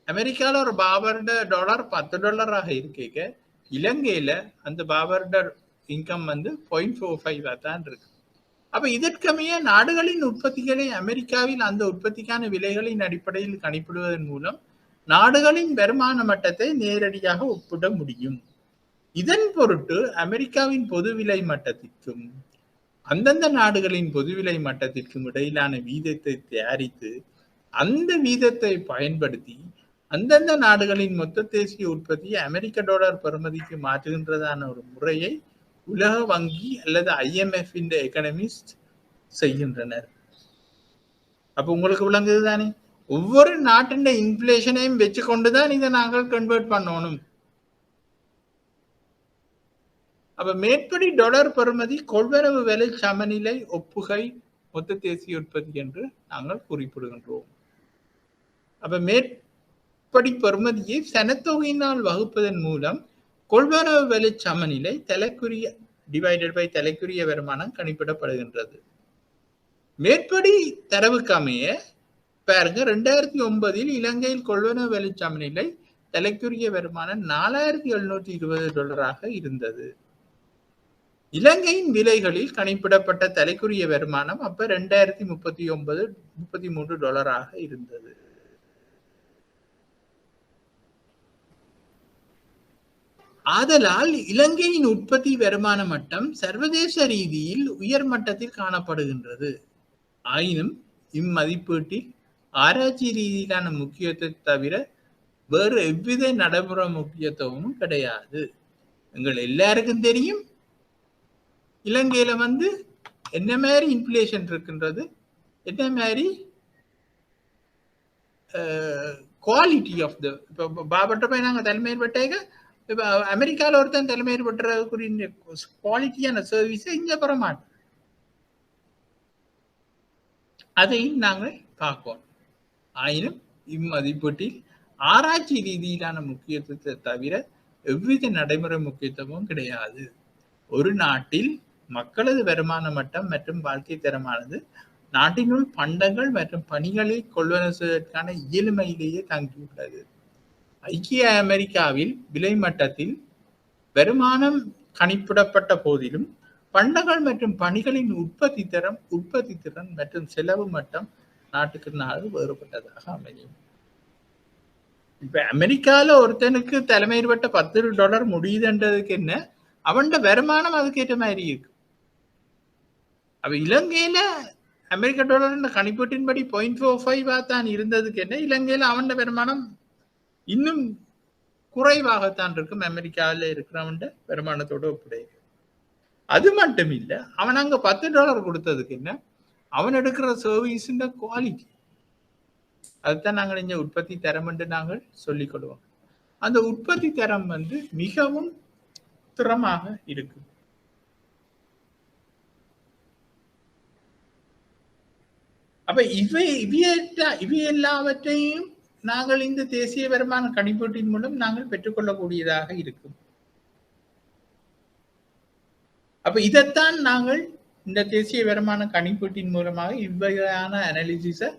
அமெரிக்கால ஒரு பாபர்ட டாலர் $10 இருக்க, இலங்கையில அந்த பாபர்ட இன்கம் வந்து 0.45 தான் இருக்கு. அப்ப இதற்கமைய நாடுகளின் உற்பத்திகளை அமெரிக்காவில் அந்த உற்பத்திக்கான விலைகளின் அடிப்படையில் கணிப்பிடுவதன் மூலம் நாடுகளின் வருமான மட்டத்தை நேரடியாக ஒப்பிட முடியும். இதன் பொருட்டு அமெரிக்காவின் பொது விலை மட்டத்திற்கும் அந்தந்த நாடுகளின் பொது விலை மட்டத்திற்கும் இடையிலான வீதத்தை தயாரித்து அந்த வீதத்தை பயன்படுத்தி அந்தந்த நாடுகளின் மொத்த தேசிய உற்பத்தியை அமெரிக்க டாலர் பெறுமதிக்கு மாற்றுகின்றதான ஒரு முறையை உலக வங்கி அல்லது IMF எகனமிஸ்ட் செய்கின்றனர். அப்ப உங்களுக்கு விளங்குது தானே? ஒவ்வொரு நாட்டின் இன்ஃபிளேஷனையும் வச்சு கொண்டுதான் இதை நாங்கள் கன்வெர்ட் பண்ணணும். அப்ப மேற்படி டாலர் பெறுமதி கொள்வரவு விலை சமநிலை ஒப்புகை மொத்த தேசிய உற்பத்தி என்று நாங்கள் குறிப்பிடுகின்றோம். அப்ப மேற்படி பெறுமதியை சனத்தொகையினால் வகுப்பதன் மூலம் கொள்வரவு விலை சமநிலை தலைக்குரிய டிவைடட் பை தலைக்குரிய வருமானம் கணிப்பிடப்படுகின்றது. மேற்படி தரவுக்கு அமைய பாருங்க, 2009 இலங்கையில் கொள்வனவு விலை சமநிலை தலைக்குரிய வருமானம் $4720 இருந்தது. இலங்கையின் விலைகளில் கணிப்பிடப்பட்ட தலைக்குரிய வருமானம் அப்ப 2039 $33 இருந்தது. ஆதலால் இலங்கையின் உற்பத்தி வருமான மட்டம் சர்வதேச ரீதியில் உயர் மட்டத்தில் காணப்படுகின்றது. ஆயினும் இம்மதிப்பீட்டில் ஆராய்ச்சி ரீதியிலான முக்கியத்துவத்தை தவிர வேறு எவ்வித நடைமுறை முக்கியத்துவமும் கிடையாது. எங்கள் எல்லாருக்கும் தெரியும் இலங்கையில வந்து என்ன மாதிரி இன்ஃப்ளேஷன் இருக்கின்றது, என்ன மாதிரி குவாலிட்டி ஆஃப் த பாபட்ட போய் நாங்கள் தலைமையில் பட்டேங்க. இப்போ அமெரிக்காவில் ஒருத்தன் தலைமையில் பட்டுறதுக்குரிய குவாலிட்டியான சர்வீஸை இங்கே பெற மாட்டோம். அதையும் நாங்கள் பார்ப்போம். ஆயினும் இம்மதிப்பீட்டில் ஆராய்ச்சி ரீதியிலான முக்கியத்துவத்தை தவிர எவ்வித நடைமுறை முக்கியத்துவமும் கிடையாது. ஒரு நாட்டில் மக்களது வருமான மட்டம் மற்றும் வாழ்க்கை தரமானது நாட்டினுள் பண்டங்கள் மற்றும் பணிகளை கொள்வனவு செய்வதற்கான இயலுமையிலேயே தங்கியுள்ளது. ஐக்கிய அமெரிக்காவில் விலை மட்டத்தில் வருமானம் கணிப்பிடப்பட்ட போதிலும் பண்டங்கள் மற்றும் பணிகளின் உற்பத்தி திறன் மற்றும் செலவு மட்டம் நாட்டுக்கு நாடு வேறுபட்டதாக அமையும். இப்ப அமெரிக்கால ஒருத்தனுக்கு தலைமையில் பட்ட $10 முடியுதுன்றதுக்கு என்ன, அவன் வருமானம் அதுக்கேற்ற மாதிரி இருக்கு. அப்ப இலங்கையில அமெரிக்க டாலர் கணிப்பீட்டின்படி 0.45 தான் இருந்ததுக்கு என்ன, இலங்கையில அவன் வருமானம் இன்னும் குறைவாகத்தான் இருக்கும் அமெரிக்காவில் இருக்கிறவன் வருமானத்தோட ஒப்படைய. அது மட்டும் இல்ல, அவன் அங்க $10 கொடுத்ததுக்கு என்ன, அவன் எடுக்கிற சர்வீஸ் குவாலிட்டி, அதுதான் நாங்கள் இங்க உற்பத்தி தரம் என்று நாங்கள் சொல்லிக் கொள்வோம். அந்த உற்பத்தி தரம் வந்து மிகவும் திறமாக இருக்கு. அப்ப இவை எல்லாவற்றையும் நாங்கள் இந்த தேசிய வருமான கணிப்பீட்டின் மூலம் நாங்கள் பெற்றுக்கொள்ளக்கூடியதாக இருக்கும். அப்ப இதைத்தான் நாங்கள் இந்த தேசிய வருமான கணிப்பீட்டின் மூலமாக இவ்வகையான அனாலிசிஸை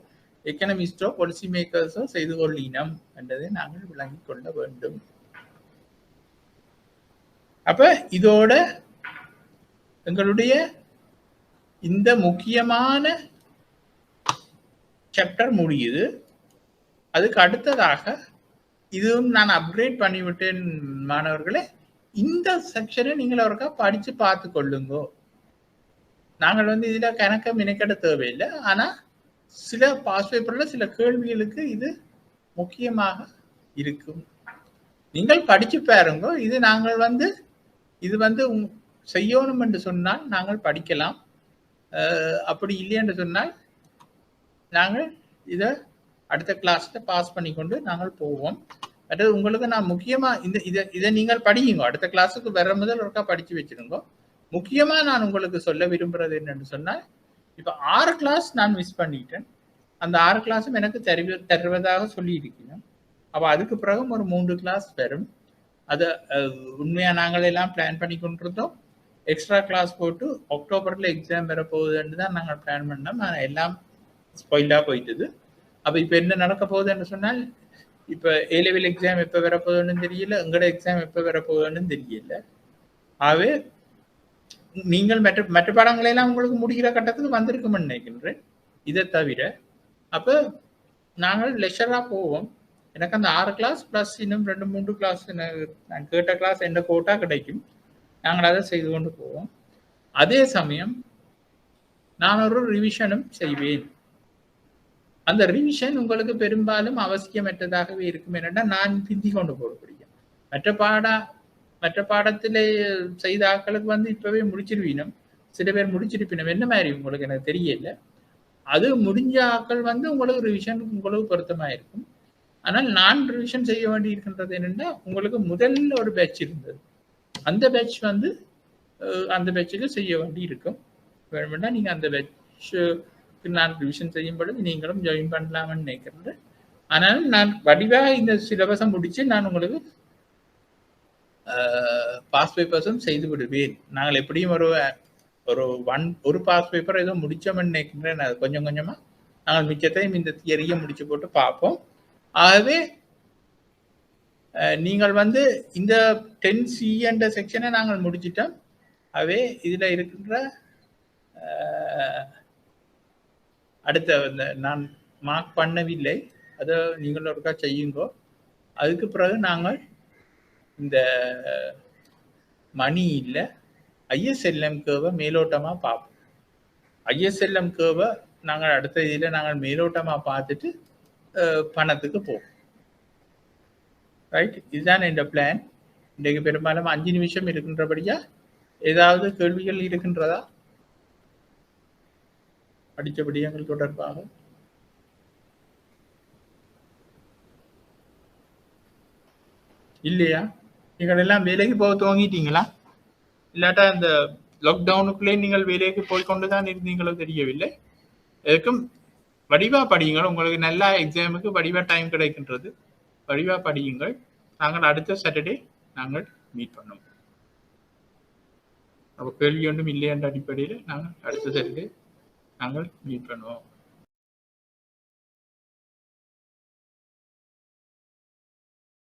எக்கனமிஸ்டோ பாலிசி மேக்கர்ஸோ செய்து கொள்ளினம் என்பதை நாங்கள் விளங்கிக் கொள்ள வேண்டும். அப்ப இதோட எங்களுடைய இந்த முக்கியமான சாப்டர் முடியுது. அதுக்கு அடுத்ததாக இதுவும் நான் அப்கிரேட் பண்ணிவிட்டேன் மாணவர்களே. இந்த செக்ஷனை நீங்கள் அவருக்கா படிச்சு பார்த்து கொள்ளுங்க. நாங்கள் இதுல கணக்க மினக்கெட தேவையில்லை. ஆனா சில பாஸ் பேப்பர்ல சில கேள்விகளுக்கு இது முக்கியமாக இருக்கும். நீங்கள் படிச்சு பாருங்க. இது நாங்கள் இது செய்யணும் என்று சொன்னால் நாங்கள் படிக்கலாம். அப்படி இல்லை என்று சொன்னால் நாங்கள் இதை அடுத்த கிளாஸ்ல பாஸ் பண்ணி கொண்டு நாங்கள் போவோம். அதாவது உங்களுக்கு நான் முக்கியமா இதை நீங்கள் படியுங்க. அடுத்த கிளாஸுக்கு வர முதல் ஒருக்கா படிச்சு வச்சிருங்க. முக்கியமா நான் உங்களுக்கு சொல்ல விரும்புறது என்னன்னு சொன்னால், இப்ப 6 கிளாஸ் நான் மிஸ் பண்ணிட்டேன். அந்த 6 கிளாஸும் எனக்கு தருவதாக சொல்லி இருக்கணும். அப்ப அதுக்கு பிறகு ஒரு 3 கிளாஸ் வரும். அதை உண்மையா நாங்கள் எல்லாம் பிளான் பண்ணி கொண்டிருந்தோம். எக்ஸ்ட்ரா கிளாஸ் போட்டு அக்டோபர்ல எக்ஸாம் வர போகுதுன்னு தான் நாங்கள் பிளான் பண்ணோம். ஆனால் எல்லாம் ஸ்பாயிலா போயிட்டது. அப்ப இப்ப என்ன நடக்க போகுதுன்னு சொன்னால், இப்ப ஏ லெவல் எக்ஸாம் எப்ப வரப்போகுதுன்னு தெரியல, எங்களோட எக்ஸாம் எப்ப வரப்போகுதுன்னு தெரியல. ஆகவே நீங்கள் மற்ற பாடங்களை எல்லாம் உங்களுக்கு முடிகிற கட்டத்துக்கு வந்திருக்கும்னு நினைக்கின்றேன். இதை தவிர அப்ப நாங்கள் லெக்சரா போவோம். எனக்கு அந்த 6 கிளாஸ் பிளஸ் இன்னும் 2-3 கிளாஸ் நான் கேட்ட கிளாஸ் என்ன கோட்டா கிடைக்கும். நாங்கள் அதை செய்து கொண்டு போவோம். அதே சமயம் நான் ஒரு ரிவிஷனும் செய்வேன். அந்த ரிவிஷன் உங்களுக்கு பெரும்பாலும் அவசியமற்றதாகவே இருக்கும். என்னன்னா நான் பிந்தி கொண்டு போக முடியும். மற்ற பாடத்திலே செய்த ஆட்களுக்கு இப்பவே முடிச்சிருவீனும். சில பேர் முடிச்சிருப்பினும். என்ன மாதிரி உங்களுக்கு எனக்கு தெரியல. அது முடிஞ்ச ஆட்கள் உங்களுக்கு ரிவிஷன் உங்களுக்கு பொருத்தமா இருக்கும். ஆனால் நான் ரிவிஷன் செய்ய வேண்டி இருக்கின்றது என்னன்னா, உங்களுக்கு முதல்ல ஒரு பேட்ச் இருந்தது. அந்த பேட்ச் அந்த பேட்சுக்கு செய்ய வேண்டி இருக்கும். வேணும்னா நீங்க அந்த பேட்சுக்கு நான் ரிவிஷன் செய்யும் பொழுது நீங்களும் ஜாயின் பண்ணலாம்னு நினைக்கிறேன். ஆனால் நான் வடிவா இந்த சிலபஸை முடிச்சு நான் உங்களுக்கு பாஸ் பேப்பர்ஸும் செய்து விடுவேன். நாங்கள் எப்படியும் ஒரு பாஸ் பேப்பர் ஏதோ முடிச்சோம்னு நினைக்கின்றேன். அது கொஞ்சம் கொஞ்சமா நாங்கள் மிச்சத்தையும் இந்த தியரியை முடிச்சு போட்டு பார்ப்போம். ஆகவே நீங்கள் இந்த 10C என்ற செக்ஷனை நாங்கள் முடிச்சிட்டோம். ஆகவே இதுல இருக்கின்ற அடுத்த நான் மார்க் பண்ணவில்லை, அதை நீங்கள் ஒருக்கா செய்யுங்கோ. அதுக்கு பிறகு நாங்கள் இந்த மணி இல்லை ஐஎஸ்எல்எம் கேர்வை மேலோட்டமா பார்ப்போம். ஐஎஸ்எல்எம் கேர்வை நாங்கள் அடுத்த இதில் நாங்கள் மேலோட்டமா பார்த்துட்டு பணத்துக்கு போவோம். ரைட், இதுதான் இந்த பிளான். இன்றைக்கு பெரும்பாலும் 5 நிமிஷம் இருக்கின்றபடியா ஏதாவது கேள்விகள் இருக்கின்றதா படித்த விடயங்கள் தொடர்பாக? இல்லையா? நீங்கள் எல்லாம் வேலைக்கு போக துவங்கிட்டீங்களா? இல்லாட்டா இந்த லாக்டவுனுக்குள்ளே நீங்கள் வேலைக்கு போய்கொண்டுதான் இருந்தீங்களோ தெரியவில்லை. எதுக்கும் வடிவா படியுங்கள். உங்களுக்கு நல்லா எக்ஸாமுக்கு வடிவா டைம் கிடைக்கின்றது. வடிவா படியுங்கள். நாங்கள் அடுத்த சாட்டர்டே நாங்கள் மீட் பண்ணுவோம். அப்போ கேள்வி ஒன்றும் இல்லை என்ற அடிப்படையில் நாங்கள் அடுத்த சாட்டர்டே நாங்கள் மீட் பண்ணுவோம்.